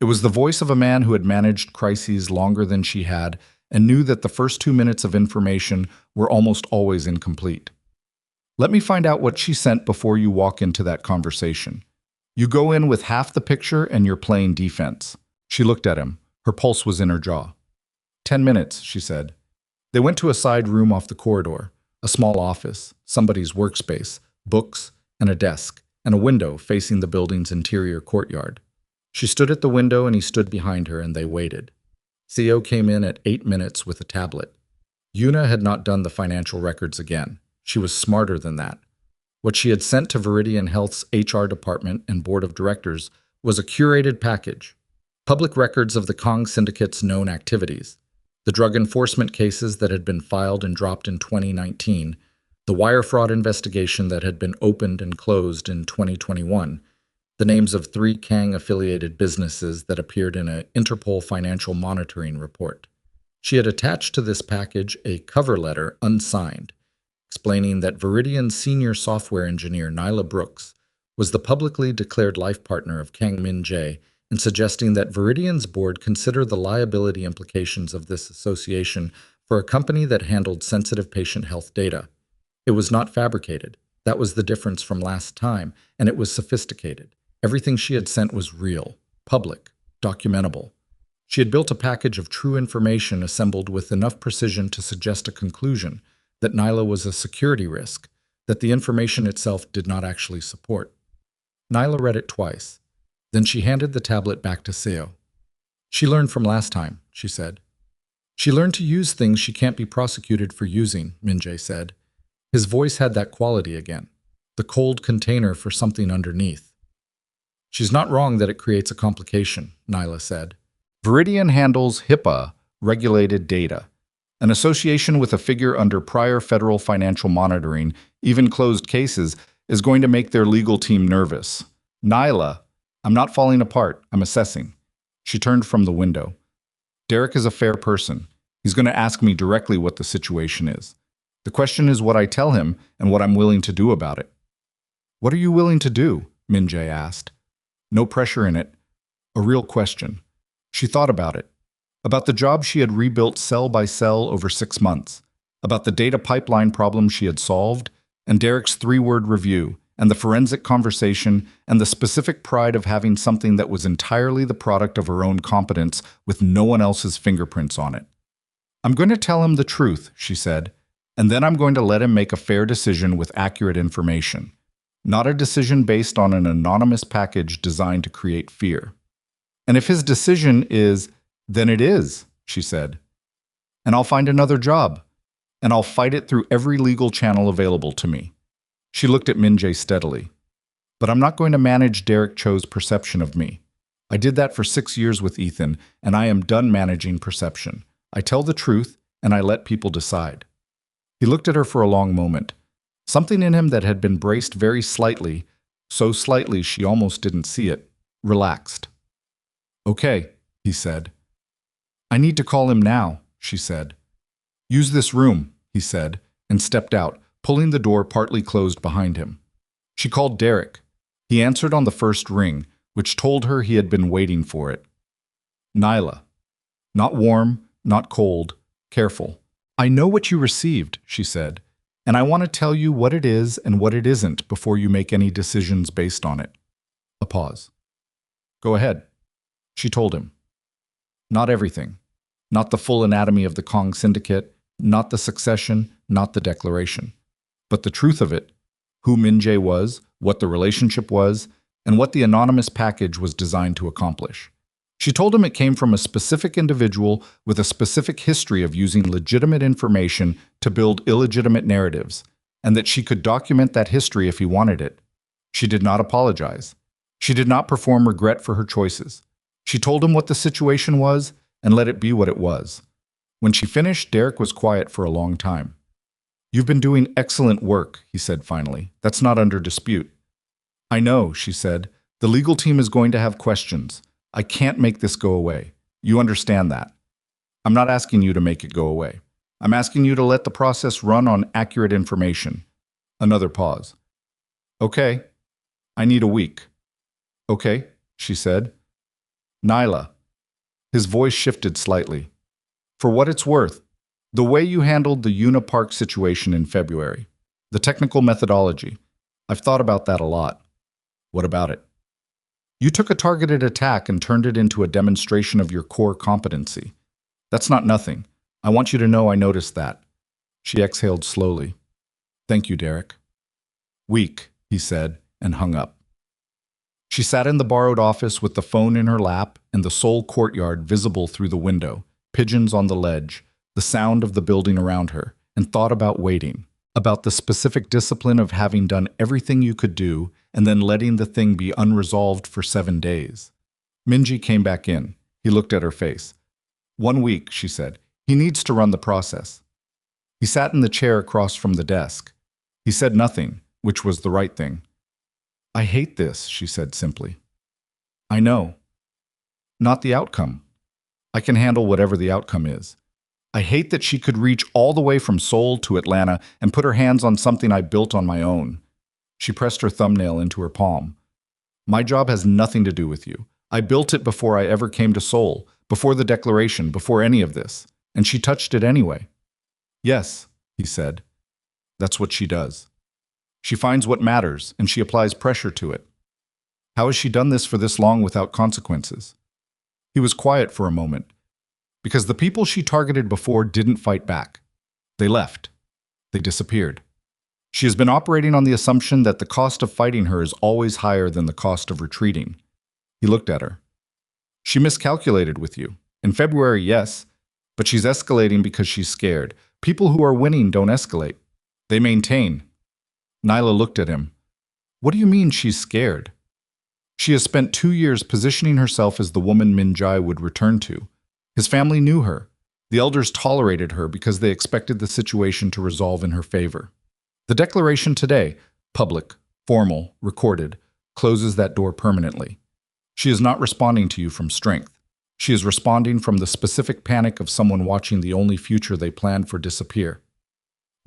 It was the voice of a man who had managed crises longer than she had and knew that the first 2 minutes of information were almost always incomplete. Let me find out what she sent before you walk into that conversation. You go in with half the picture and you're playing defense. She looked at him. Her pulse was in her jaw. 10 minutes, she said. They went to a side room off the corridor, a small office, somebody's workspace, books, and a desk, and a window facing the building's interior courtyard. She stood at the window and he stood behind her and they waited. Seo came in at 8 minutes with a tablet. Yuna had not done the financial records again. She was smarter than that. What she had sent to Viridian Health's HR department and board of directors was a curated package. Public records of the Kong Syndicate's known activities, the drug enforcement cases that had been filed and dropped in 2019, the wire fraud investigation that had been opened and closed in 2021, the names of 3 Kang-affiliated businesses that appeared in an Interpol financial monitoring report. She had attached to this package a cover letter unsigned, explaining that Viridian's senior software engineer Nyla Brooks was the publicly declared life partner of Kang Min-jae and suggesting that Viridian's board consider the liability implications of this association for a company that handled sensitive patient health data. It was not fabricated. That was the difference from last time, and it was sophisticated. Everything she had sent was real, public, documentable. She had built a package of true information assembled with enough precision to suggest a conclusion that Nyla was a security risk, that the information itself did not actually support. Nyla read it twice. Then she handed the tablet back to Seo. She learned from last time, she said. She learned to use things she can't be prosecuted for using, Min-jae said. His voice had that quality again, the cold container for something underneath. She's not wrong that it creates a complication, Nyla said. Viridian handles HIPAA-regulated data. An association with a figure under prior federal financial monitoring, even closed cases, is going to make their legal team nervous. Nyla, I'm not falling apart, I'm assessing. She turned from the window. Derek is a fair person. He's going to ask me directly what the situation is. The question is what I tell him and what I'm willing to do about it. What are you willing to do? Min-jae asked. No pressure in it. A real question. She thought about it. about the job she had rebuilt cell by cell over 6 months, about the data pipeline problem she had solved, and Derek's 3-word review, and the forensic conversation, and the specific pride of having something that was entirely the product of her own competence with no one else's fingerprints on it. "I'm going to tell him the truth," she said, "and then I'm going to let him make a fair decision with accurate information, not a decision based on an anonymous package designed to create fear. And if his decision is, then it is," she said. "And I'll find another job, and I'll fight it through every legal channel available to me." She looked at Min-jae steadily. "But I'm not going to manage Derek Cho's perception of me. I did that for 6 years with Ethan, and I am done managing perception. I tell the truth, and I let people decide." He looked at her for a long moment. Something in him that had been braced very slightly, so slightly she almost didn't see it, relaxed. "Okay," he said. "I need to call him now," she said. "Use this room," he said, and stepped out, pulling the door partly closed behind him. She called Derek. He answered on the first ring, which told her he had been waiting for it. "Nyla." Not warm, not cold, careful. "I know what you received," she said, "and I want to tell you what it is and what it isn't before you make any decisions based on it." A pause. "Go ahead," she told him. Not everything. Not the full anatomy of the Kong Syndicate, not the succession, not the declaration. But the truth of it, who Min-jae was, what the relationship was, and what the anonymous package was designed to accomplish. She told him it came from a specific individual with a specific history of using legitimate information to build illegitimate narratives, and that she could document that history if he wanted it. She did not apologize. She did not perform regret for her choices. She told him what the situation was and let it be what it was. When she finished, Derek was quiet for a long time. "You've been doing excellent work," he said finally. "That's not under dispute." "I know," she said. "The legal team is going to have questions. I can't make this go away. You understand that. I'm not asking you to make it go away. I'm asking you to let the process run on accurate information." Another pause. "Okay. I need a week." "Okay," she said. "Nyla." His voice shifted slightly. "For what it's worth, the way you handled the Una Park situation in February, the technical methodology, I've thought about that a lot." "What about it?" "You took a targeted attack and turned it into a demonstration of your core competency. That's not nothing. I want you to know I noticed that." She exhaled slowly. "Thank you, Derek." "Weak," he said, and hung up. She sat in the borrowed office with the phone in her lap and the Seoul courtyard visible through the window, pigeons on the ledge, the sound of the building around her, and thought about waiting, about the specific discipline of having done everything you could do and then letting the thing be unresolved for 7 days. Min-jae came back in. He looked at her face. "1 week," she said. "He needs to run the process." He sat in the chair across from the desk. He said nothing, which was the right thing. "I hate this," she said simply. "I know. Not the outcome. I can handle whatever the outcome is. I hate that she could reach all the way from Seoul to Atlanta and put her hands on something I built on my own." She pressed her thumbnail into her palm. "My job has nothing to do with you. I built it before I ever came to Seoul, before the declaration, before any of this. And she touched it anyway." "Yes," he said. "That's what she does. She finds what matters, and she applies pressure to it. How has she done this for this long without consequences?" He was quiet for a moment. "Because the people she targeted before didn't fight back. They left. They disappeared. She has been operating on the assumption that the cost of fighting her is always higher than the cost of retreating." He looked at her. "She miscalculated with you. In February, yes, but she's escalating because she's scared. People who are winning don't escalate. They maintain." Nyla looked at him. "What do you mean she's scared?" "She has spent 2 years positioning herself as the woman Min-jae would return to. His family knew her. The elders tolerated her because they expected the situation to resolve in her favor. The declaration today, public, formal, recorded, closes that door permanently. She is not responding to you from strength. She is responding from the specific panic of someone watching the only future they planned for disappear."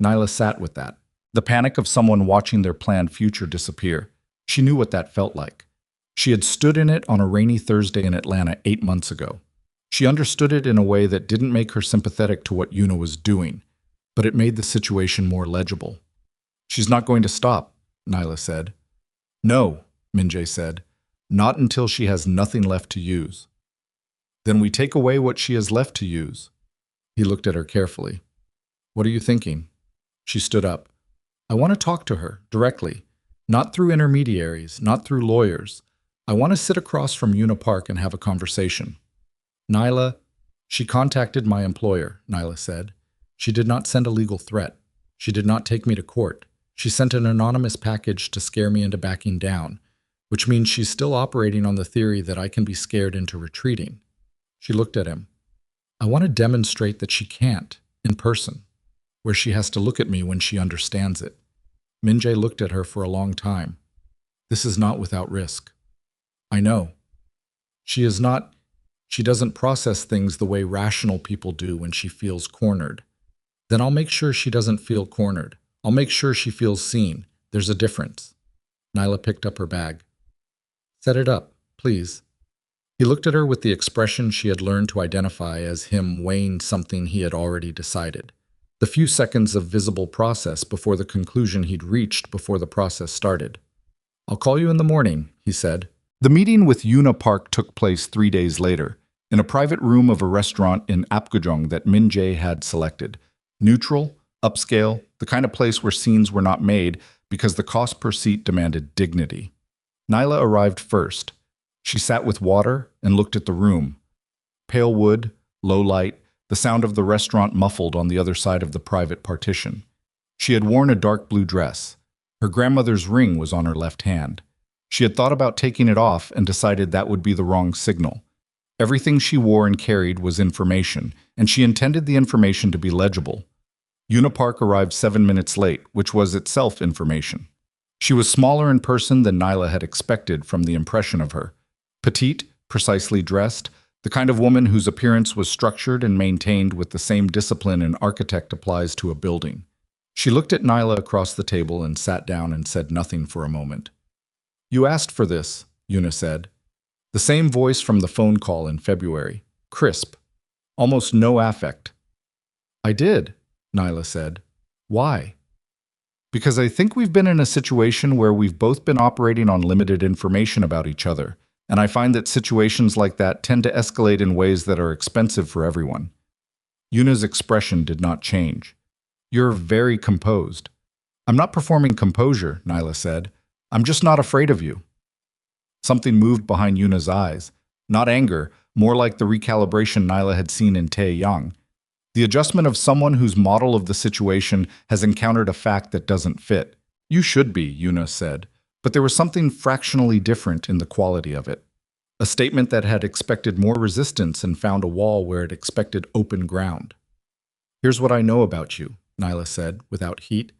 Nyla sat with that. The panic of someone watching their planned future disappear. She knew what that felt like. She had stood in it on a rainy Thursday in Atlanta 8 months ago. She understood it in a way that didn't make her sympathetic to what Yuna was doing, but it made the situation more legible. "She's not going to stop," Nyla said. "No," Minjae said. "Not until she has nothing left to use." "Then we take away what she has left to use." He looked at her carefully. "What are you thinking?" She stood up. "I want to talk to her, directly. Not through intermediaries, not through lawyers. I want to sit across from Yuna Park and have a conversation." "Nyla, she contacted my employer," Nyla said. "She did not send a legal threat. She did not take me to court. She sent an anonymous package to scare me into backing down, which means she's still operating on the theory that I can be scared into retreating." She looked at him. "I want to demonstrate that she can't, in person, where she has to look at me when she understands it." Minjae looked at her for a long time. "This is not without risk." "I know. She is not. She doesn't process things the way rational people do when she feels cornered. Then I'll make sure she doesn't feel cornered. I'll make sure she feels seen. There's a difference." Nyla picked up her bag. "Set it up, please." He looked at her with the expression she had learned to identify as him weighing something he had already decided. The few seconds of visible process before the conclusion he'd reached before the process started. "I'll call you in the morning," he said. The meeting with Yuna Park took place 3 days later, in a private room of a restaurant in Apgujeong that Minjae had selected. Neutral, upscale, the kind of place where scenes were not made because the cost per seat demanded dignity. Nyla arrived first. She sat with water and looked at the room. Pale wood, low light, the sound of the restaurant muffled on the other side of the private partition. She had worn a dark blue dress. Her grandmother's ring was on her left hand. She had thought about taking it off and decided that would be the wrong signal. Everything she wore and carried was information, and she intended the information to be legible. Yuna Park arrived 7 minutes late, which was itself information. She was smaller in person than Nyla had expected from the impression of her. Petite, precisely dressed, the kind of woman whose appearance was structured and maintained with the same discipline an architect applies to a building. She looked at Nyla across the table and sat down and said nothing for a moment. "You asked for this," Yuna said. The same voice from the phone call in February. Crisp. Almost no affect. "I did," Nyla said. "Why?" "Because I think we've been in a situation where we've both been operating on limited information about each other, and I find that situations like that tend to escalate in ways that are expensive for everyone." Yuna's expression did not change. "You're very composed." "I'm not performing composure," Nyla said. "I'm just not afraid of you." Something moved behind Yuna's eyes. Not anger, more like the recalibration Nyla had seen in Taeyang. The adjustment of someone whose model of the situation has encountered a fact that doesn't fit. "You should be," Yuna said, but there was something fractionally different in the quality of it. A statement that had expected more resistance and found a wall where it expected open ground. "Here's what I know about you," Nyla said, without heat.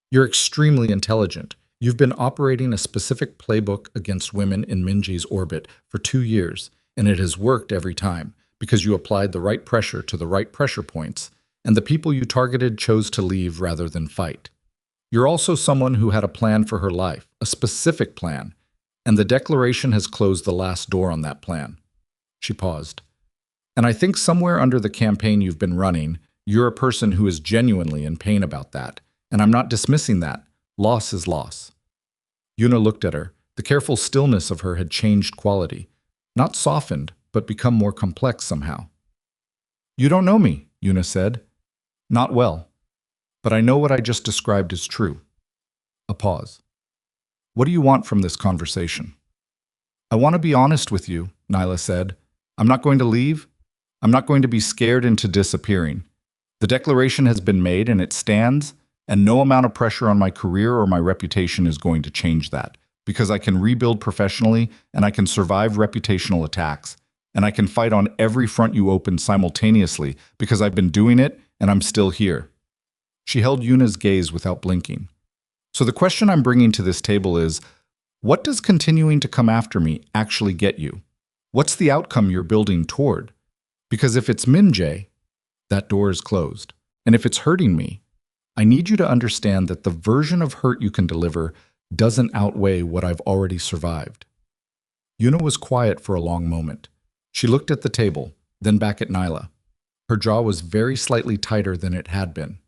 "You're extremely intelligent. You've been operating a specific playbook against women in Minji's orbit for 2 years, and it has worked every time, because you applied the right pressure to the right pressure points, and the people you targeted chose to leave rather than fight. You're also someone who had a plan for her life, a specific plan, and the declaration has closed the last door on that plan." She paused. "And I think somewhere under the campaign you've been running, you're a person who is genuinely in pain about that, and I'm not dismissing that. Loss is loss." Yuna looked at her. The careful stillness of her had changed quality. Not softened, but become more complex somehow. "You don't know me," Yuna said. "Not well. But I know what I just described is true." A pause. "What do you want from this conversation?" "I want to be honest with you," Nyla said. "I'm not going to leave. I'm not going to be scared into disappearing. The declaration has been made and it stands, and no amount of pressure on my career or my reputation is going to change that, because I can rebuild professionally and I can survive reputational attacks, and I can fight on every front you open simultaneously because I've been doing it and I'm still here." She held Yuna's gaze without blinking. "So the question I'm bringing to this table is, what does continuing to come after me actually get you? What's the outcome you're building toward? Because if it's Minjae, that door is closed. And if it's hurting me, I need you to understand that the version of hurt you can deliver doesn't outweigh what I've already survived." Yuna was quiet for a long moment. She looked at the table. then back at Nyla. Her jaw was very slightly tighter than it had been.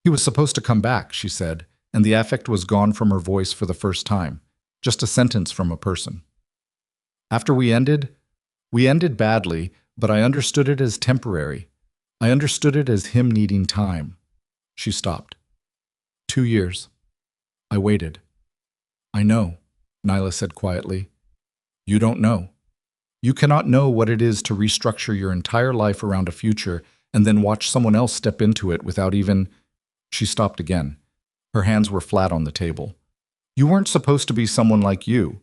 He was supposed to come back, she said, and the affect was gone from her voice for the first time, just a sentence from a person. After we ended badly, but I understood it as temporary. I understood it as him needing time. She stopped. 2 years. I waited. I know, Nyla said quietly. You don't know. You cannot know what it is to restructure your entire life around a future and then watch someone else step into it without even… She stopped again. Her hands were flat on the table. You weren't supposed to be someone like you.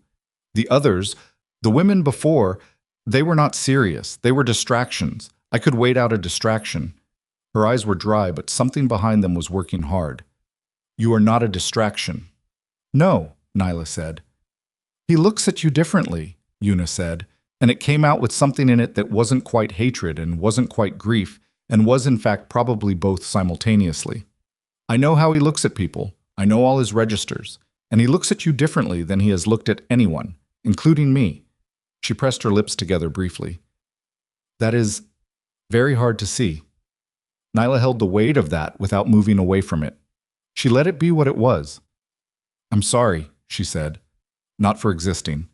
The others, the women before, they were not serious. They were distractions. I could wait out a distraction. Her eyes were dry, but something behind them was working hard. You are not a distraction. No, Nyla said. He looks at you differently, Una said, and it came out with something in it that wasn't quite hatred and wasn't quite grief and was in fact probably both simultaneously. I know how he looks at people. I know all his registers. And he looks at you differently than he has looked at anyone, including me. She pressed her lips together briefly. That is very hard to see. Nyla held the weight of that without moving away from it. She let it be what it was. I'm sorry, she said. Not for existing.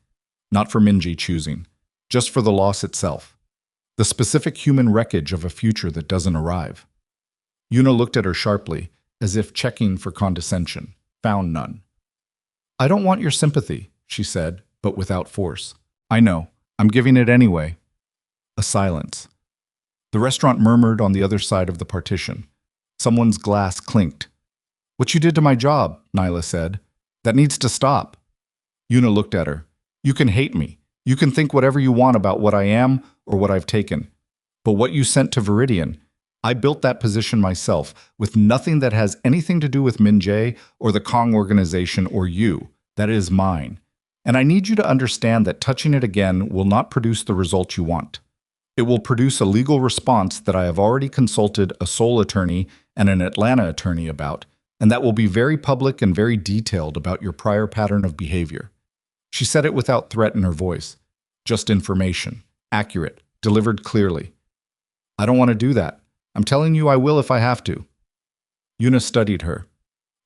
Not for Minji choosing. Just for the loss itself. The specific human wreckage of a future that doesn't arrive. Una looked at her sharply, as if checking for condescension. Found none. I don't want your sympathy, she said, but without force. I know. I'm giving it anyway. A silence. The restaurant murmured on the other side of the partition. Someone's glass clinked. What you did to my job, Nyla said. That needs to stop. Una looked at her. You can hate me. You can think whatever you want about what I am or what I've taken. But what you sent to Viridian, I built that position myself with nothing that has anything to do with Minjae or the Kong organization or you. That is mine. And I need you to understand that touching it again will not produce the result you want. It will produce a legal response that I have already consulted a Seoul attorney and an Atlanta attorney about, and that will be very public and very detailed about your prior pattern of behavior. She said it without threat in her voice. Just information. Accurate. Delivered clearly. I don't want to do that. I'm telling you I will if I have to. Una studied her.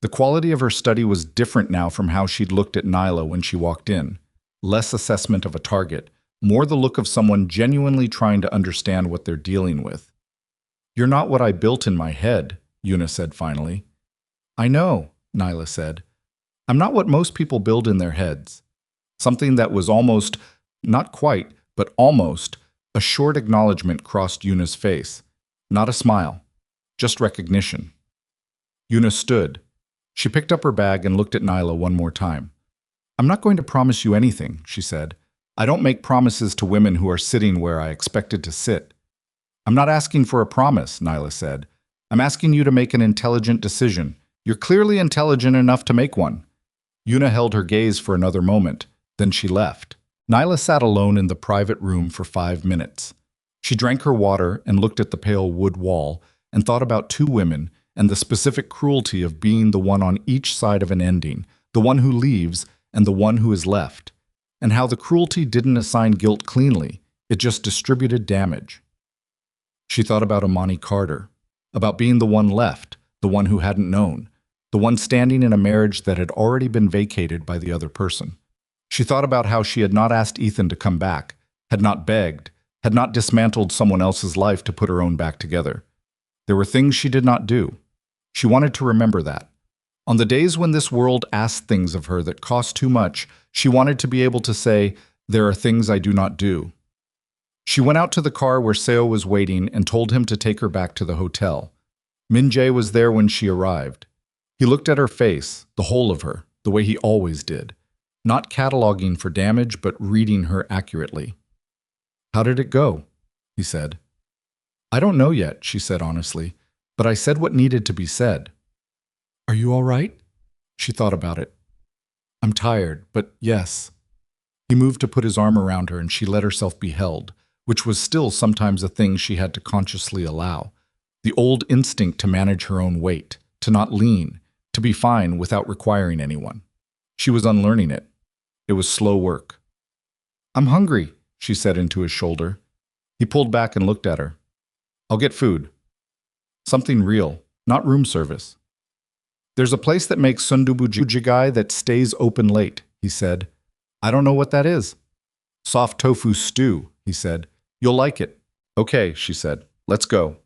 The quality of her study was different now from how she'd looked at Nyla when she walked in. Less assessment of a target, more the look of someone genuinely trying to understand what they're dealing with. You're not what I built in my head, Una said finally. I know, Nyla said. I'm not what most people build in their heads. Something that was almost, not quite, but almost, a short acknowledgement crossed Una's face. Not a smile, just recognition. Una stood. She picked up her bag and looked at Nyla one more time. I'm not going to promise you anything, she said. I don't make promises to women who are sitting where I expected to sit. I'm not asking for a promise, Nyla said. I'm asking you to make an intelligent decision. You're clearly intelligent enough to make one. Una held her gaze for another moment. Then she left. Nyla sat alone in the private room for 5 minutes. She drank her water and looked at the pale wood wall and thought about 2 women and the specific cruelty of being the one on each side of an ending, the one who leaves and the one who is left, and how the cruelty didn't assign guilt cleanly, it just distributed damage. She thought about Amani Carter, about being the one left, the one who hadn't known, the one standing in a marriage that had already been vacated by the other person. She thought about how she had not asked Ethan to come back, had not begged, had not dismantled someone else's life to put her own back together. There were things she did not do. She wanted to remember that. On the days when this world asked things of her that cost too much, she wanted to be able to say, there are things I do not do. She went out to the car where Seo was waiting and told him to take her back to the hotel. Min-jae was there when she arrived. He looked at her face, the whole of her, the way he always did, not cataloging for damage but reading her accurately. How did it go? He said. I don't know yet, she said honestly, but I said what needed to be said. Are you all right? She thought about it. I'm tired, but yes. He moved to put his arm around her and she let herself be held, which was still sometimes a thing she had to consciously allow. The old instinct to manage her own weight, to not lean, to be fine without requiring anyone. She was unlearning it. It was slow work. I'm hungry, she said into his shoulder. He pulled back and looked at her. I'll get food. Something real, not room service. There's a place that makes sundubu jigai that stays open late, he said. I don't know what that is. Soft tofu stew, he said. You'll like it. Okay, she said. Let's go.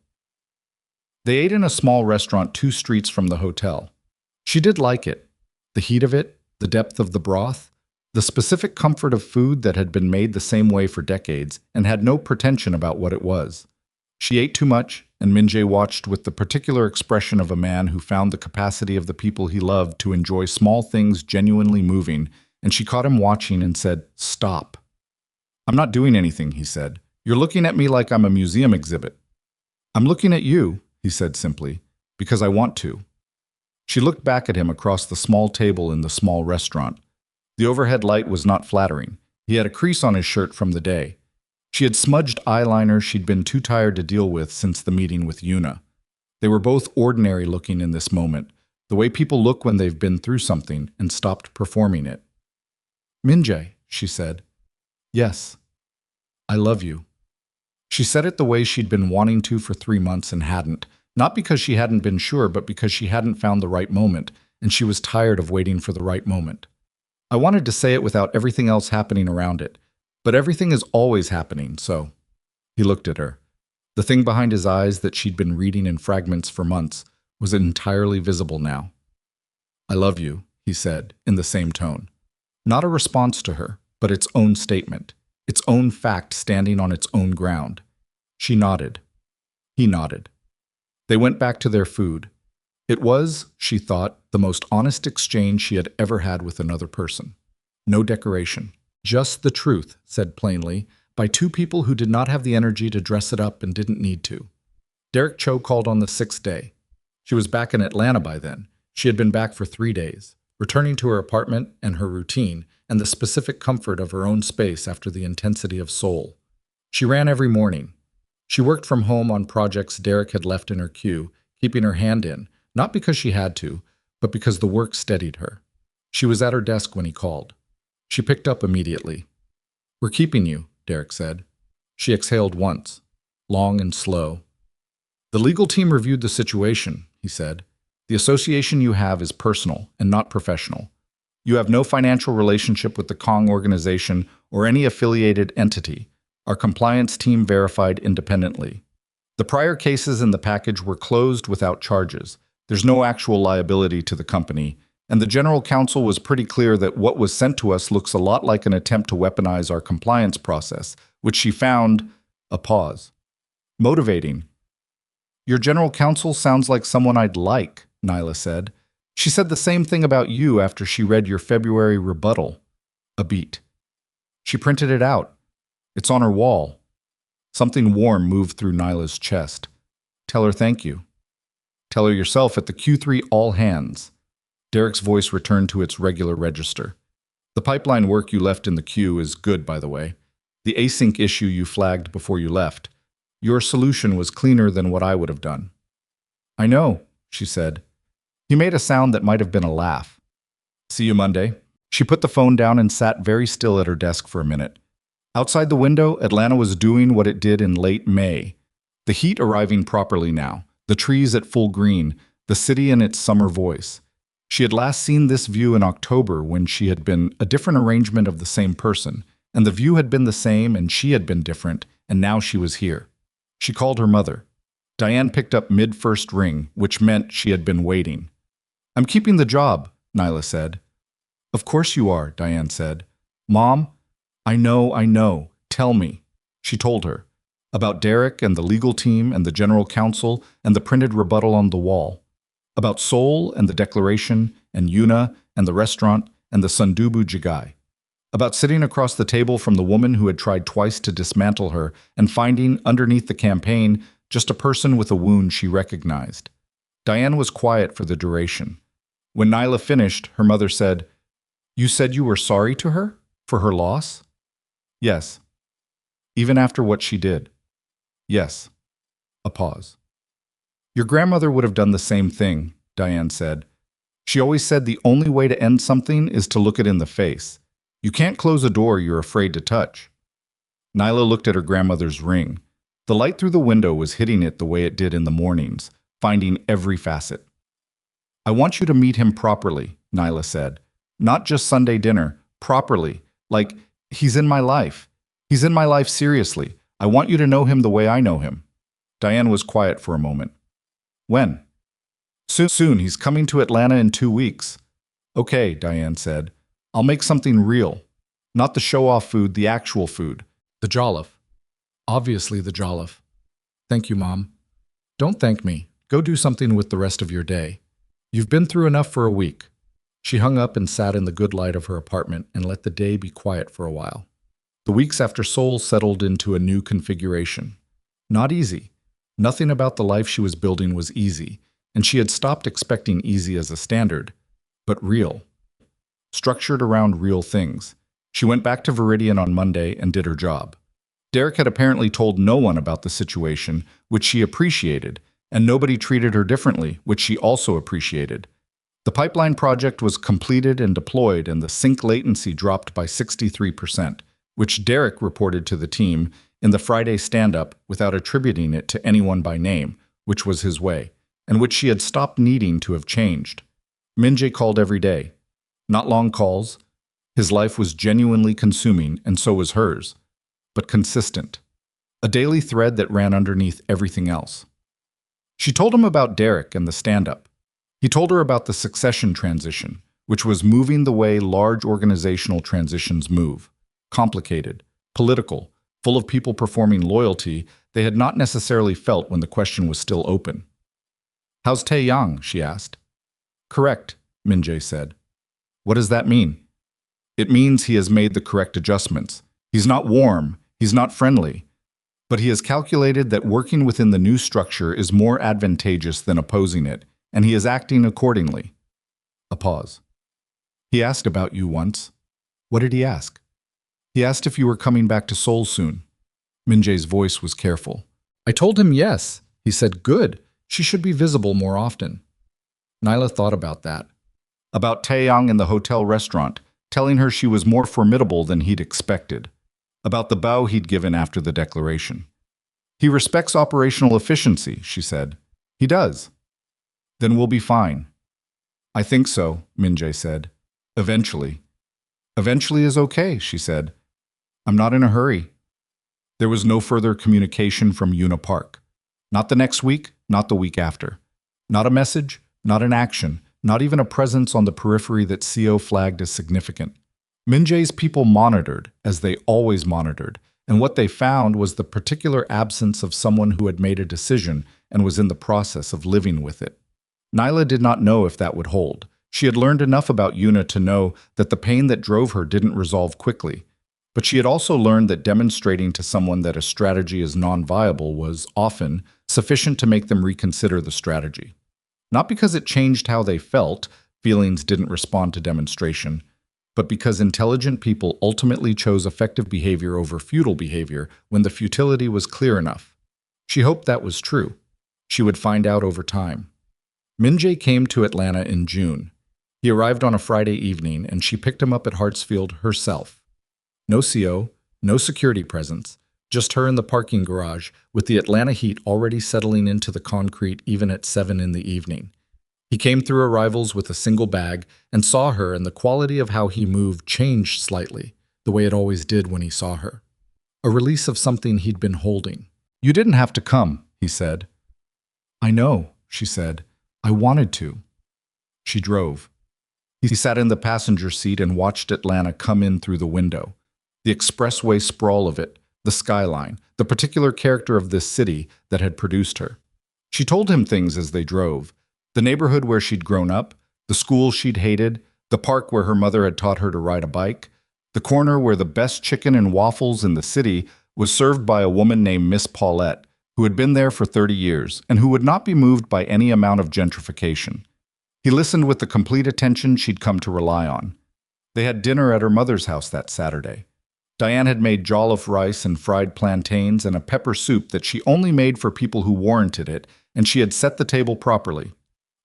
They ate in a small restaurant 2 streets from the hotel. She did like it. The heat of it, the depth of the broth, the specific comfort of food that had been made the same way for decades and had no pretension about what it was. She ate too much, and Minjae watched with the particular expression of a man who found the capacity of the people he loved to enjoy small things genuinely moving, and she caught him watching and said, "Stop." "I'm not doing anything," he said. "You're looking at me like I'm a museum exhibit." "I'm looking at you," he said simply, "because I want to." She looked back at him across the small table in the small restaurant. The overhead light was not flattering. He had a crease on his shirt from the day. She had smudged eyeliner she'd been too tired to deal with since the meeting with Yuna. They were both ordinary looking in this moment, the way people look when they've been through something and stopped performing it. "Minjae," she said. "Yes. I love you." She said it the way she'd been wanting to for 3 months and hadn't, not because she hadn't been sure, but because she hadn't found the right moment, and she was tired of waiting for the right moment. I wanted to say it without everything else happening around it, but everything is always happening, so. He looked at her. The thing behind his eyes that she'd been reading in fragments for months was entirely visible now. "I love you," he said, in the same tone. Not a response to her, but its own statement, its own fact standing on its own ground. She nodded. He nodded. They went back to their food. It was, she thought, the most honest exchange she had ever had with another person. No decoration. Just the truth, said plainly, by 2 people who did not have the energy to dress it up and didn't need to. Derek Cho called on the 6th day. She was back in Atlanta by then. She had been back for 3 days, returning to her apartment and her routine and the specific comfort of her own space after the intensity of Seoul. She ran every morning. She worked from home on projects Derek had left in her queue, keeping her hand in, not because she had to, but because the work steadied her. She was at her desk when he called. She picked up immediately. "We're keeping you," Derek said. She exhaled once, long and slow. "The legal team reviewed the situation," he said. "The association you have is personal and not professional. You have no financial relationship with the Kong organization or any affiliated entity. Our compliance team verified independently. The prior cases in the package were closed without charges. There's no actual liability to the company, and the general counsel was pretty clear that what was sent to us looks a lot like an attempt to weaponize our compliance process, which she found, a pause, motivating. Your general counsel sounds like someone I'd like, Nyla said. She said the same thing about you after she read your February rebuttal. A beat. She printed it out. It's on her wall. Something warm moved through Nyla's chest. Tell her thank you. Tell her yourself at the Q3 all hands. Derek's voice returned to its regular register. The pipeline work you left in the queue is good, by the way. The async issue you flagged before you left. Your solution was cleaner than what I would have done. I know, she said. He made a sound that might have been a laugh. See you Monday. She put the phone down and sat very still at her desk for a minute. Outside the window, Atlanta was doing what it did in late May. The heat arriving properly now, the trees at full green, the city in its summer voice. She had last seen this view in October when she had been a different arrangement of the same person, and the view had been the same and she had been different, and now she was here. She called her mother. Diane picked up mid-first ring, which meant she had been waiting. I'm keeping the job, Nyla said. Of course you are, Diane said. Mom, I know. Tell me. She told her. About Derek and the legal team and the general counsel and the printed rebuttal on the wall. About Seoul and the declaration and Yuna and the restaurant and the sundubu jigai. About sitting across the table from the woman who had tried twice to dismantle her and finding, underneath the campaign, just a person with a wound she recognized. Diane was quiet for the duration. When Nyla finished, her mother said, You said you were sorry to her? For her loss? Yes. Even after what she did? Yes. A pause. Your grandmother would have done the same thing, Diane said. She always said the only way to end something is to look it in the face. You can't close a door you're afraid to touch. Nyla looked at her grandmother's ring. The light through the window was hitting it the way it did in the mornings, finding every facet. I want you to meet him properly, Nyla said. Not just Sunday dinner, properly. Like, he's in my life. He's in my life seriously. I want you to know him the way I know him. Diane was quiet for a moment. When? Soon. He's coming to Atlanta in 2 weeks. Okay, Diane said. I'll make something real. Not the show-off food, the actual food. The jollof. Obviously the jollof. Thank you, Mom. Don't thank me. Go do something with the rest of your day. You've been through enough for a week. She hung up and sat in the good light of her apartment and let the day be quiet for a while. The weeks after Seoul settled into a new configuration. Not easy. Nothing about the life she was building was easy, and she had stopped expecting easy as a standard, but real. Structured around real things. She went back to Viridian on Monday and did her job. Derek had apparently told no one about the situation, which she appreciated, and nobody treated her differently, which she also appreciated. The pipeline project was completed and deployed, and the sync latency dropped by 63%, which Derek reported to the team in the Friday stand-up without attributing it to anyone by name, which was his way, and which she had stopped needing to have changed. Min-jae called every day. Not long calls. His life was genuinely consuming, and so was hers, but consistent. A daily thread that ran underneath everything else. She told him about Derek and the stand-up. He told her about the succession transition, which was moving the way large organizational transitions move. Complicated, political, full of people performing loyalty they had not necessarily felt when the question was still open. How's Taeyang? She asked. Correct, Min-jae said. What does that mean? It means he has made the correct adjustments. He's not warm, he's not friendly, but he has calculated that working within the new structure is more advantageous than opposing it, and he is acting accordingly. A pause. He asked about you once. What did he ask? He asked if you were coming back to Seoul soon. Min-jae's voice was careful. I told him yes. He said, good. She should be visible more often. Nyla thought about that. About Taeyang in the hotel restaurant, telling her she was more formidable than he'd expected. About the bow he'd given after the declaration. He respects operational efficiency, she said. He does. Then we'll be fine. I think so, Min-jae said. Eventually. Eventually is okay, she said. I'm not in a hurry. There was no further communication from Una Park. Not the next week, not the week after. Not a message, not an action, not even a presence on the periphery that CO flagged as significant. Min-jae's people monitored, as they always monitored, and what they found was the particular absence of someone who had made a decision and was in the process of living with it. Nyla did not know if that would hold. She had learned enough about Una to know that the pain that drove her didn't resolve quickly. But she had also learned that demonstrating to someone that a strategy is non-viable was often sufficient to make them reconsider the strategy. Not because it changed how they felt, feelings didn't respond to demonstration, but because intelligent people ultimately chose effective behavior over futile behavior when the futility was clear enough. She hoped that was true. She would find out over time. Min-jae came to Atlanta in June. He arrived on a Friday evening, and she picked him up at Hartsfield herself. No CO, no security presence, just her in the parking garage, with the Atlanta heat already settling into the concrete even at 7 in the evening. He came through arrivals with a single bag and saw her, and the quality of how he moved changed slightly, the way it always did when he saw her. A release of something he'd been holding. You didn't have to come, he said. I know, she said. I wanted to. She drove. He sat in the passenger seat and watched Atlanta come in through the window. The expressway sprawl of it, the skyline, the particular character of this city that had produced her. She told him things as they drove. The neighborhood where she'd grown up, the school she'd hated, the park where her mother had taught her to ride a bike, the corner where the best chicken and waffles in the city was served by a woman named Miss Paulette, who had been there for 30 years and who would not be moved by any amount of gentrification. He listened with the complete attention she'd come to rely on. They had dinner at her mother's house that Saturday. Diane had made jollof rice and fried plantains and a pepper soup that she only made for people who warranted it, and she had set the table properly.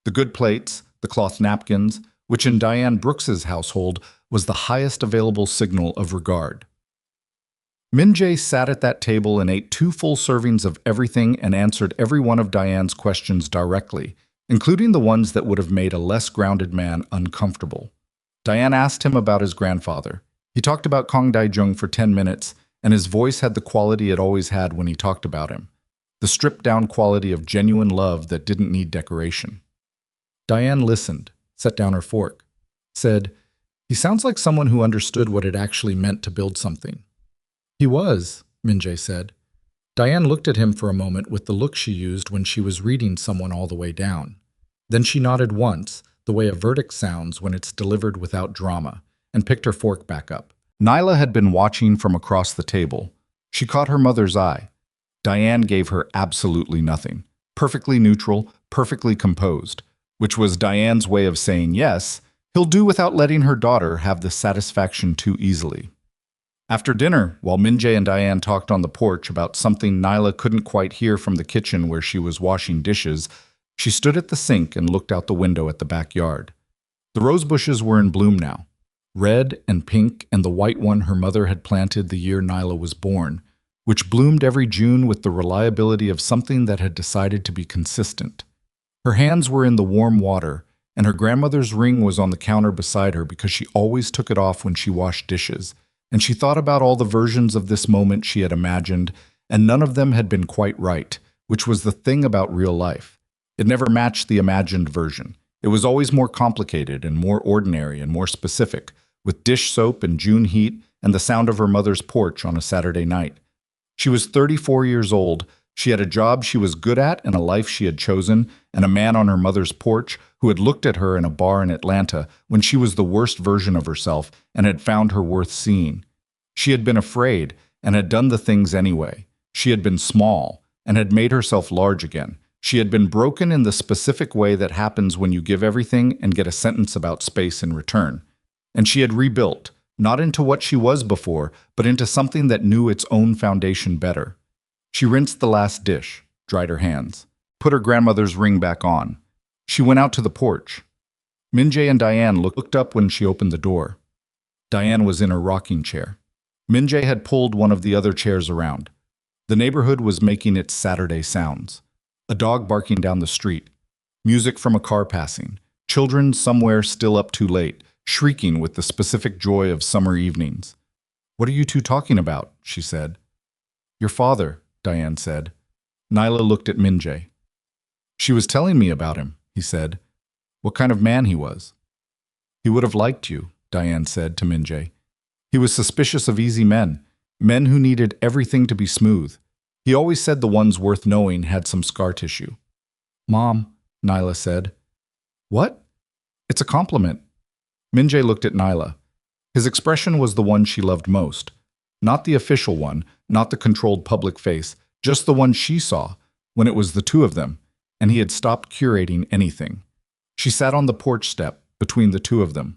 The good plates, the cloth napkins, which in Diane Brooks's household was the highest available signal of regard. Min-jae sat at that table and ate 2 full servings of everything and answered every one of Diane's questions directly, including the ones that would have made a less grounded man uncomfortable. Diane asked him about his grandfather. He talked about Kong Dae-jung for 10 minutes, and his voice had the quality it always had when he talked about him. The stripped-down quality of genuine love that didn't need decoration. Diane listened, set down her fork, said, "He sounds like someone who understood what it actually meant to build something." "He was," Min-jae said. Diane looked at him for a moment with the look she used when she was reading someone all the way down. Then she nodded once, the way a verdict sounds when it's delivered without drama, and picked her fork back up. Nyla had been watching from across the table. She caught her mother's eye. Diane gave her absolutely nothing. Perfectly neutral, perfectly composed, which was Diane's way of saying yes, he'll do without letting her daughter have the satisfaction too easily. After dinner, while Min-jae and Diane talked on the porch about something Nyla couldn't quite hear from the kitchen where she was washing dishes, she stood at the sink and looked out the window at the backyard. The rose bushes were in bloom now, red and pink and the white one her mother had planted the year Nyla was born, which bloomed every June with the reliability of something that had decided to be consistent. Her hands were in the warm water, and her grandmother's ring was on the counter beside her because she always took it off when she washed dishes, and she thought about all the versions of this moment she had imagined, and none of them had been quite right, which was the thing about real life. It never matched the imagined version. It was always more complicated and more ordinary and more specific, with dish soap and June heat and the sound of her mother's porch on a Saturday night. She was 34 years old. She had a job she was good at and a life she had chosen, and a man on her mother's porch who had looked at her in a bar in Atlanta when she was the worst version of herself and had found her worth seeing. She had been afraid and had done the things anyway. She had been small and had made herself large again. She had been broken in the specific way that happens when you give everything and get a sentence about space in return. And she had rebuilt, not into what she was before, but into something that knew its own foundation better. She rinsed the last dish, dried her hands, put her grandmother's ring back on. She went out to the porch. Min-jae and Diane looked up when she opened the door. Diane was in her rocking chair. Min-jae had pulled one of the other chairs around. The neighborhood was making its Saturday sounds. A dog barking down the street, music from a car passing, children somewhere still up too late, shrieking with the specific joy of summer evenings. "What are you two talking about?" she said. "Your father," Diane said. Nyla looked at Min-jae. "She was telling me about him," he said. "What kind of man he was." "He would have liked you," Diane said to Min-jae. "He was suspicious of easy men, men who needed everything to be smooth. He always said the ones worth knowing had some scar tissue." "Mom," Nyla said. "What?" "It's a compliment." Min-jae looked at Nyla. His expression was the one she loved most. Not the official one, not the controlled public face, just the one she saw, when it was the two of them, and he had stopped curating anything. She sat on the porch step, between the two of them.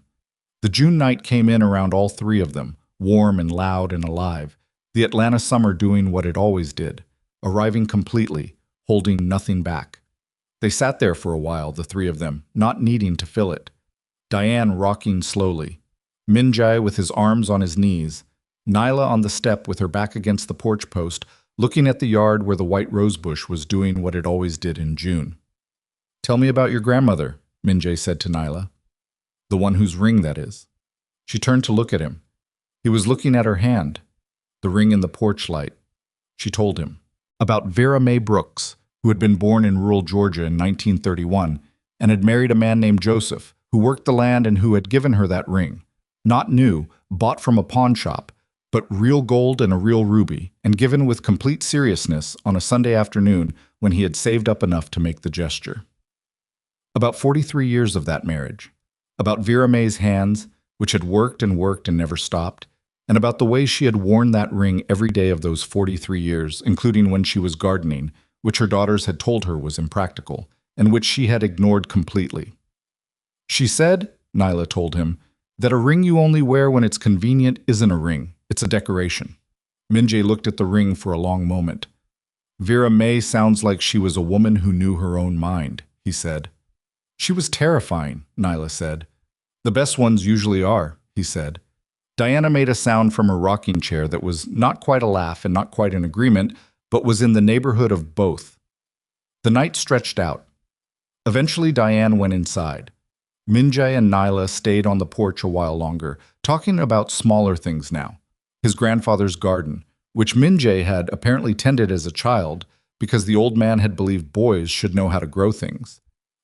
The June night came in around all three of them, warm and loud and alive, the Atlanta summer doing what it always did, arriving completely, holding nothing back. They sat there for a while, the three of them, not needing to fill it. Diane rocking slowly, Min-jae with his arms on his knees, Nyla on the step with her back against the porch post, looking at the yard where the white rosebush was doing what it always did in June. "Tell me about your grandmother," Min-jae said to Nyla. "The one whose ring, that is." She turned to look at him. He was looking at her hand, the ring in the porch light. She told him about Vera Mae Brooks, who had been born in rural Georgia in 1931 and had married a man named Joseph, who worked the land and who had given her that ring. Not new, bought from a pawn shop, but real gold and a real ruby, and given with complete seriousness on a Sunday afternoon when he had saved up enough to make the gesture. About 43 years of that marriage. About Vera Mae's hands, which had worked and never stopped, and about the way she had worn that ring every day of those 43 years, including when she was gardening, which her daughters had told her was impractical, and which she had ignored completely. She said, Nyla told him, that a ring you only wear when it's convenient isn't a ring, it's a decoration. Min-jae looked at the ring for a long moment. "Vera Mae sounds like she was a woman who knew her own mind," he said. "She was terrifying," Nyla said. "The best ones usually are," he said. Diana made a sound from her rocking chair that was not quite a laugh and not quite an agreement, but was in the neighborhood of both. The night stretched out. Eventually, Diane went inside. Minjae and Nyla stayed on the porch a while longer, talking about smaller things now. His grandfather's garden, which Minjae had apparently tended as a child because the old man had believed boys should know how to grow things.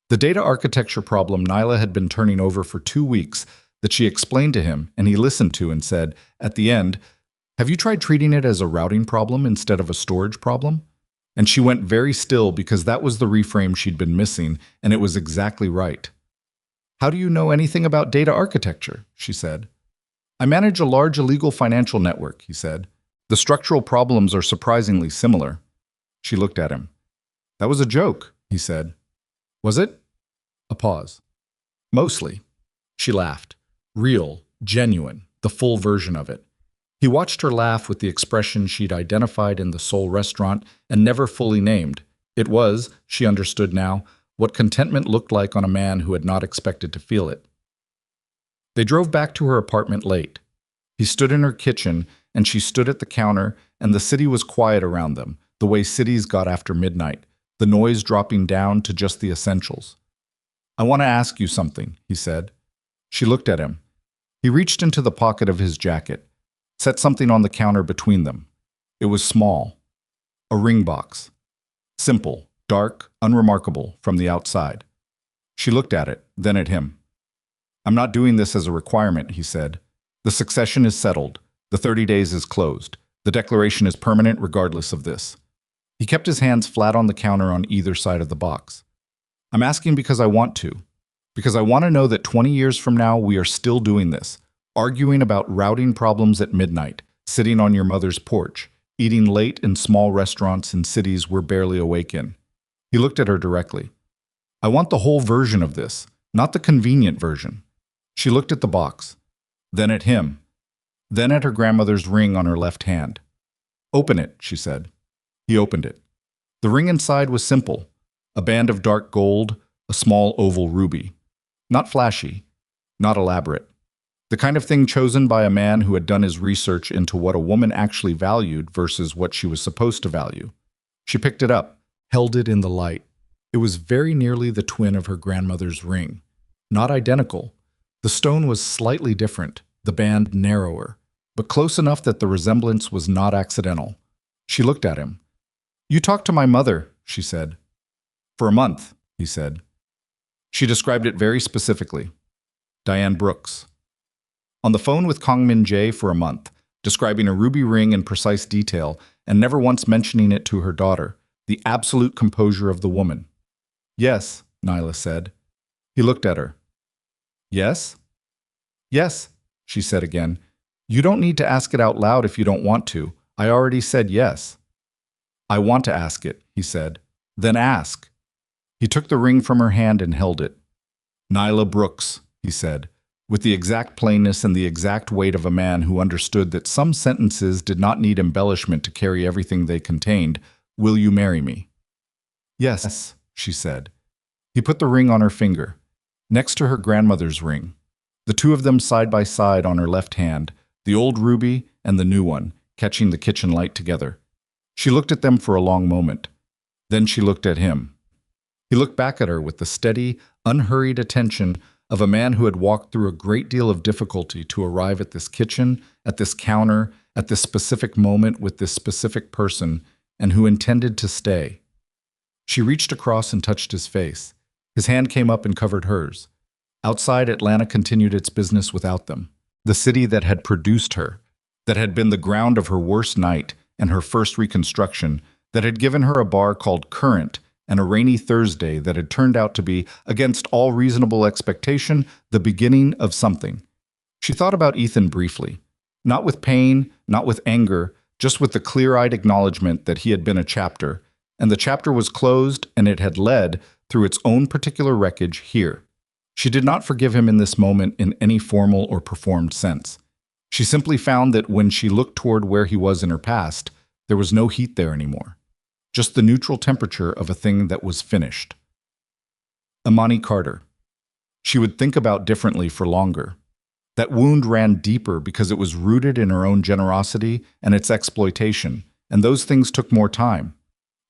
The data architecture problem Nyla had been turning over for 2 weeks that she explained to him, and he listened to and said, at the end, "Have you tried treating it as a routing problem instead of a storage problem?" And she went very still because that was the reframe she'd been missing, and it was exactly right. "How do you know anything about data architecture?" she said. "I manage a large illegal financial network," he said. "The structural problems are surprisingly similar." She looked at him. "That was a joke," he said. "Was it?" A pause. "Mostly." She laughed. Real, genuine, the full version of it. He watched her laugh with the expression she'd identified in the Seoul restaurant and never fully named. It was, she understood now, what contentment looked like on a man who had not expected to feel it. They drove back to her apartment late. He stood in her kitchen, and she stood at the counter, and the city was quiet around them, the way cities got after midnight, the noise dropping down to just the essentials. "I want to ask you something," he said. She looked at him. He reached into the pocket of his jacket, set something on the counter between them. It was small. A ring box. Simple, dark, unremarkable from the outside. She looked at it, then at him. "I'm not doing this as a requirement," he said. "The succession is settled. The 30 days is closed. The declaration is permanent regardless of this." He kept his hands flat on the counter on either side of the box. "I'm asking because I want to. Because I want to know that 20 years from now we are still doing this, arguing about routing problems at midnight, sitting on your mother's porch, eating late in small restaurants in cities we're barely awake in." He looked at her directly. "I want the whole version of this, not the convenient version." She looked at the box, then at him, then at her grandmother's ring on her left hand. "Open it," she said. He opened it. The ring inside was simple, a band of dark gold, a small oval ruby. Not flashy, not elaborate. The kind of thing chosen by a man who had done his research into what a woman actually valued versus what she was supposed to value. She picked it up, held it in the light. It was very nearly the twin of her grandmother's ring. Not identical. The stone was slightly different, the band narrower, but close enough that the resemblance was not accidental. She looked at him. "You talked to my mother," she said. "For a month," he said. She described it very specifically. Diane Brooks. On the phone with Kang Min-jae for a month, describing a ruby ring in precise detail and never once mentioning it to her daughter, the absolute composure of the woman. "Yes," Nyla said. He looked at her. "Yes?" "Yes," she said again. "You don't need to ask it out loud if you don't want to. I already said yes." "I want to ask it," he said. "Then ask." He took the ring from her hand and held it. "Nyla Brooks," he said, with the exact plainness and the exact weight of a man who understood that some sentences did not need embellishment to carry everything they contained. "Will you marry me?" "Yes," she said. He put the ring on her finger, next to her grandmother's ring. The two of them side by side on her left hand, the old ruby and the new one, catching the kitchen light together. She looked at them for a long moment. Then she looked at him. He looked back at her with the steady, unhurried attention of a man who had walked through a great deal of difficulty to arrive at this kitchen, at this counter, at this specific moment with this specific person, and who intended to stay. She reached across and touched his face. His hand came up and covered hers. Outside, Atlanta continued its business without them. The city that had produced her, that had been the ground of her worst night and her first reconstruction, that had given her a bar called Current and a rainy Thursday that had turned out to be, against all reasonable expectation, the beginning of something. She thought about Ethan briefly, not with pain, not with anger, just with the clear-eyed acknowledgement that he had been a chapter, and the chapter was closed and it had led, through its own particular wreckage, here. She did not forgive him in this moment in any formal or performed sense. She simply found that when she looked toward where he was in her past, there was no heat there anymore. Just the neutral temperature of a thing that was finished. Imani Carter. She would think about differently for longer. That wound ran deeper because it was rooted in her own generosity and its exploitation, and those things took more time.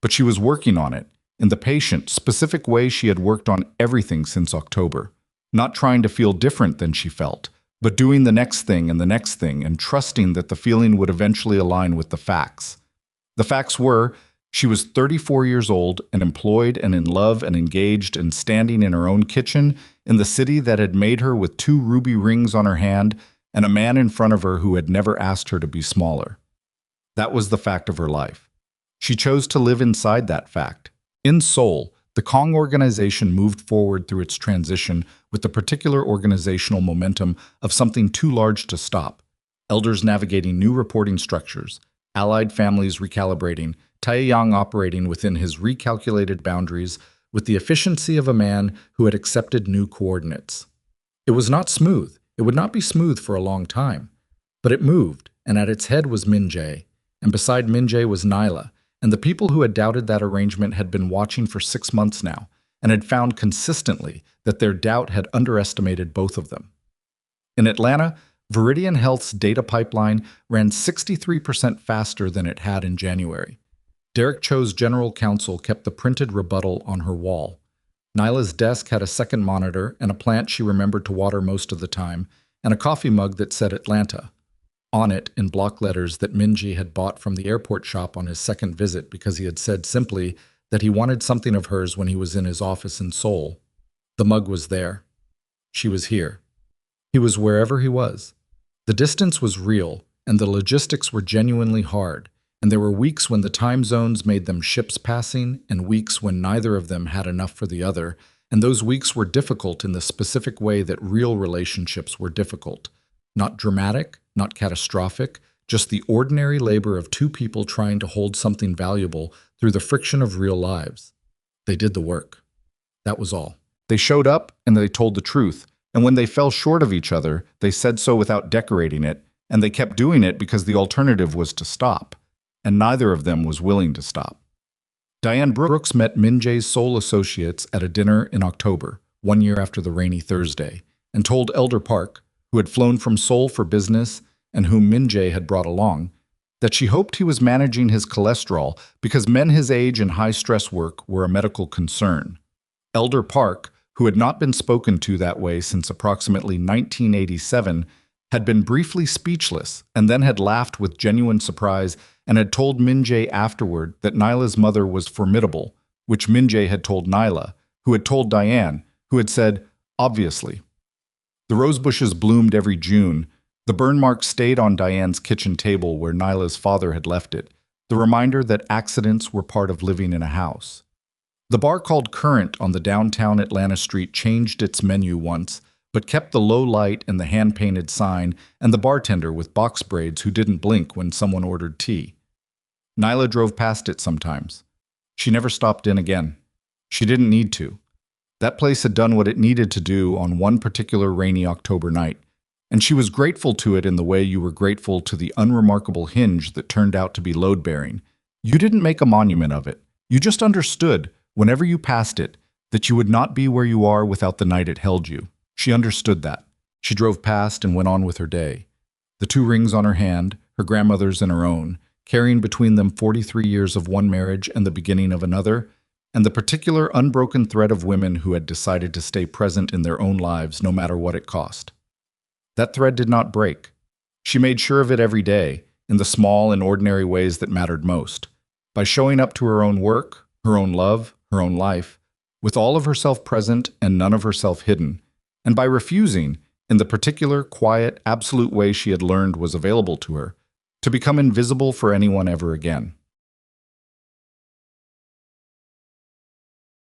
But she was working on it, in the patient, specific way she had worked on everything since October, not trying to feel different than she felt, but doing the next thing and the next thing and trusting that the feeling would eventually align with the facts. The facts were, she was 34 years old and employed and in love and engaged and standing in her own kitchen in the city that had made her with 2 ruby rings on her hand and a man in front of her who had never asked her to be smaller. That was the fact of her life. She chose to live inside that fact. In Seoul, the Kong organization moved forward through its transition with the particular organizational momentum of something too large to stop. Elders navigating new reporting structures, allied families recalibrating, Taeyang operating within his recalculated boundaries with the efficiency of a man who had accepted new coordinates. It was not smooth. It would not be smooth for a long time. But it moved, and at its head was Min-jae, and beside Min-jae was Nyla, and the people who had doubted that arrangement had been watching for 6 months now, and had found consistently that their doubt had underestimated both of them. In Atlanta, Viridian Health's data pipeline ran 63% faster than it had in January. Derek Cho's general counsel kept the printed rebuttal on her wall. Nyla's desk had a second monitor and a plant she remembered to water most of the time, and a coffee mug that said Atlanta. On it, in block letters that Minji had bought from the airport shop on his second visit because he had said simply that he wanted something of hers when he was in his office in Seoul. The mug was there. She was here. He was wherever he was. The distance was real, and the logistics were genuinely hard, and there were weeks when the time zones made them ships passing, and weeks when neither of them had enough for the other, and those weeks were difficult in the specific way that real relationships were difficult. Not dramatic, not catastrophic, just the ordinary labor of 2 people trying to hold something valuable through the friction of real lives. They did the work. That was all. They showed up and they told the truth, and when they fell short of each other, they said so without decorating it, and they kept doing it because the alternative was to stop, and neither of them was willing to stop. Nyla Brooks met Min-jae's Seoul associates at a dinner in October, 1 year after the rainy Thursday, and told Elder Park, who had flown from Seoul for business and whom Min-jae had brought along, that she hoped he was managing his cholesterol because men his age in high-stress work were a medical concern. Elder Park, who had not been spoken to that way since approximately 1987, had been briefly speechless and then had laughed with genuine surprise and had told Min-jae afterward that Nyla's mother was formidable, which Min-jae had told Nyla, who had told Diane, who had said, obviously. The rose bushes bloomed every June. The burn mark stayed on Diane's kitchen table where Nyla's father had left it, the reminder that accidents were part of living in a house. The bar called Current on the downtown Atlanta street changed its menu once, but kept the low light and the hand-painted sign and the bartender with box braids who didn't blink when someone ordered tea. Nyla drove past it sometimes. She never stopped in again. She didn't need to. That place had done what it needed to do on one particular rainy October night, and she was grateful to it in the way you were grateful to the unremarkable hinge that turned out to be load-bearing. You didn't make a monument of it. You just understood, whenever you passed it, that you would not be where you are without the night it held you. She understood that. She drove past and went on with her day. The 2 rings on her hand, her grandmother's and her own, carrying between them 43 years of one marriage and the beginning of another, and the particular unbroken thread of women who had decided to stay present in their own lives no matter what it cost. That thread did not break. She made sure of it every day, in the small and ordinary ways that mattered most, by showing up to her own work, her own love, her own life, with all of herself present and none of herself hidden, and by refusing, in the particular, quiet, absolute way she had learned was available to her, to become invisible for anyone ever again.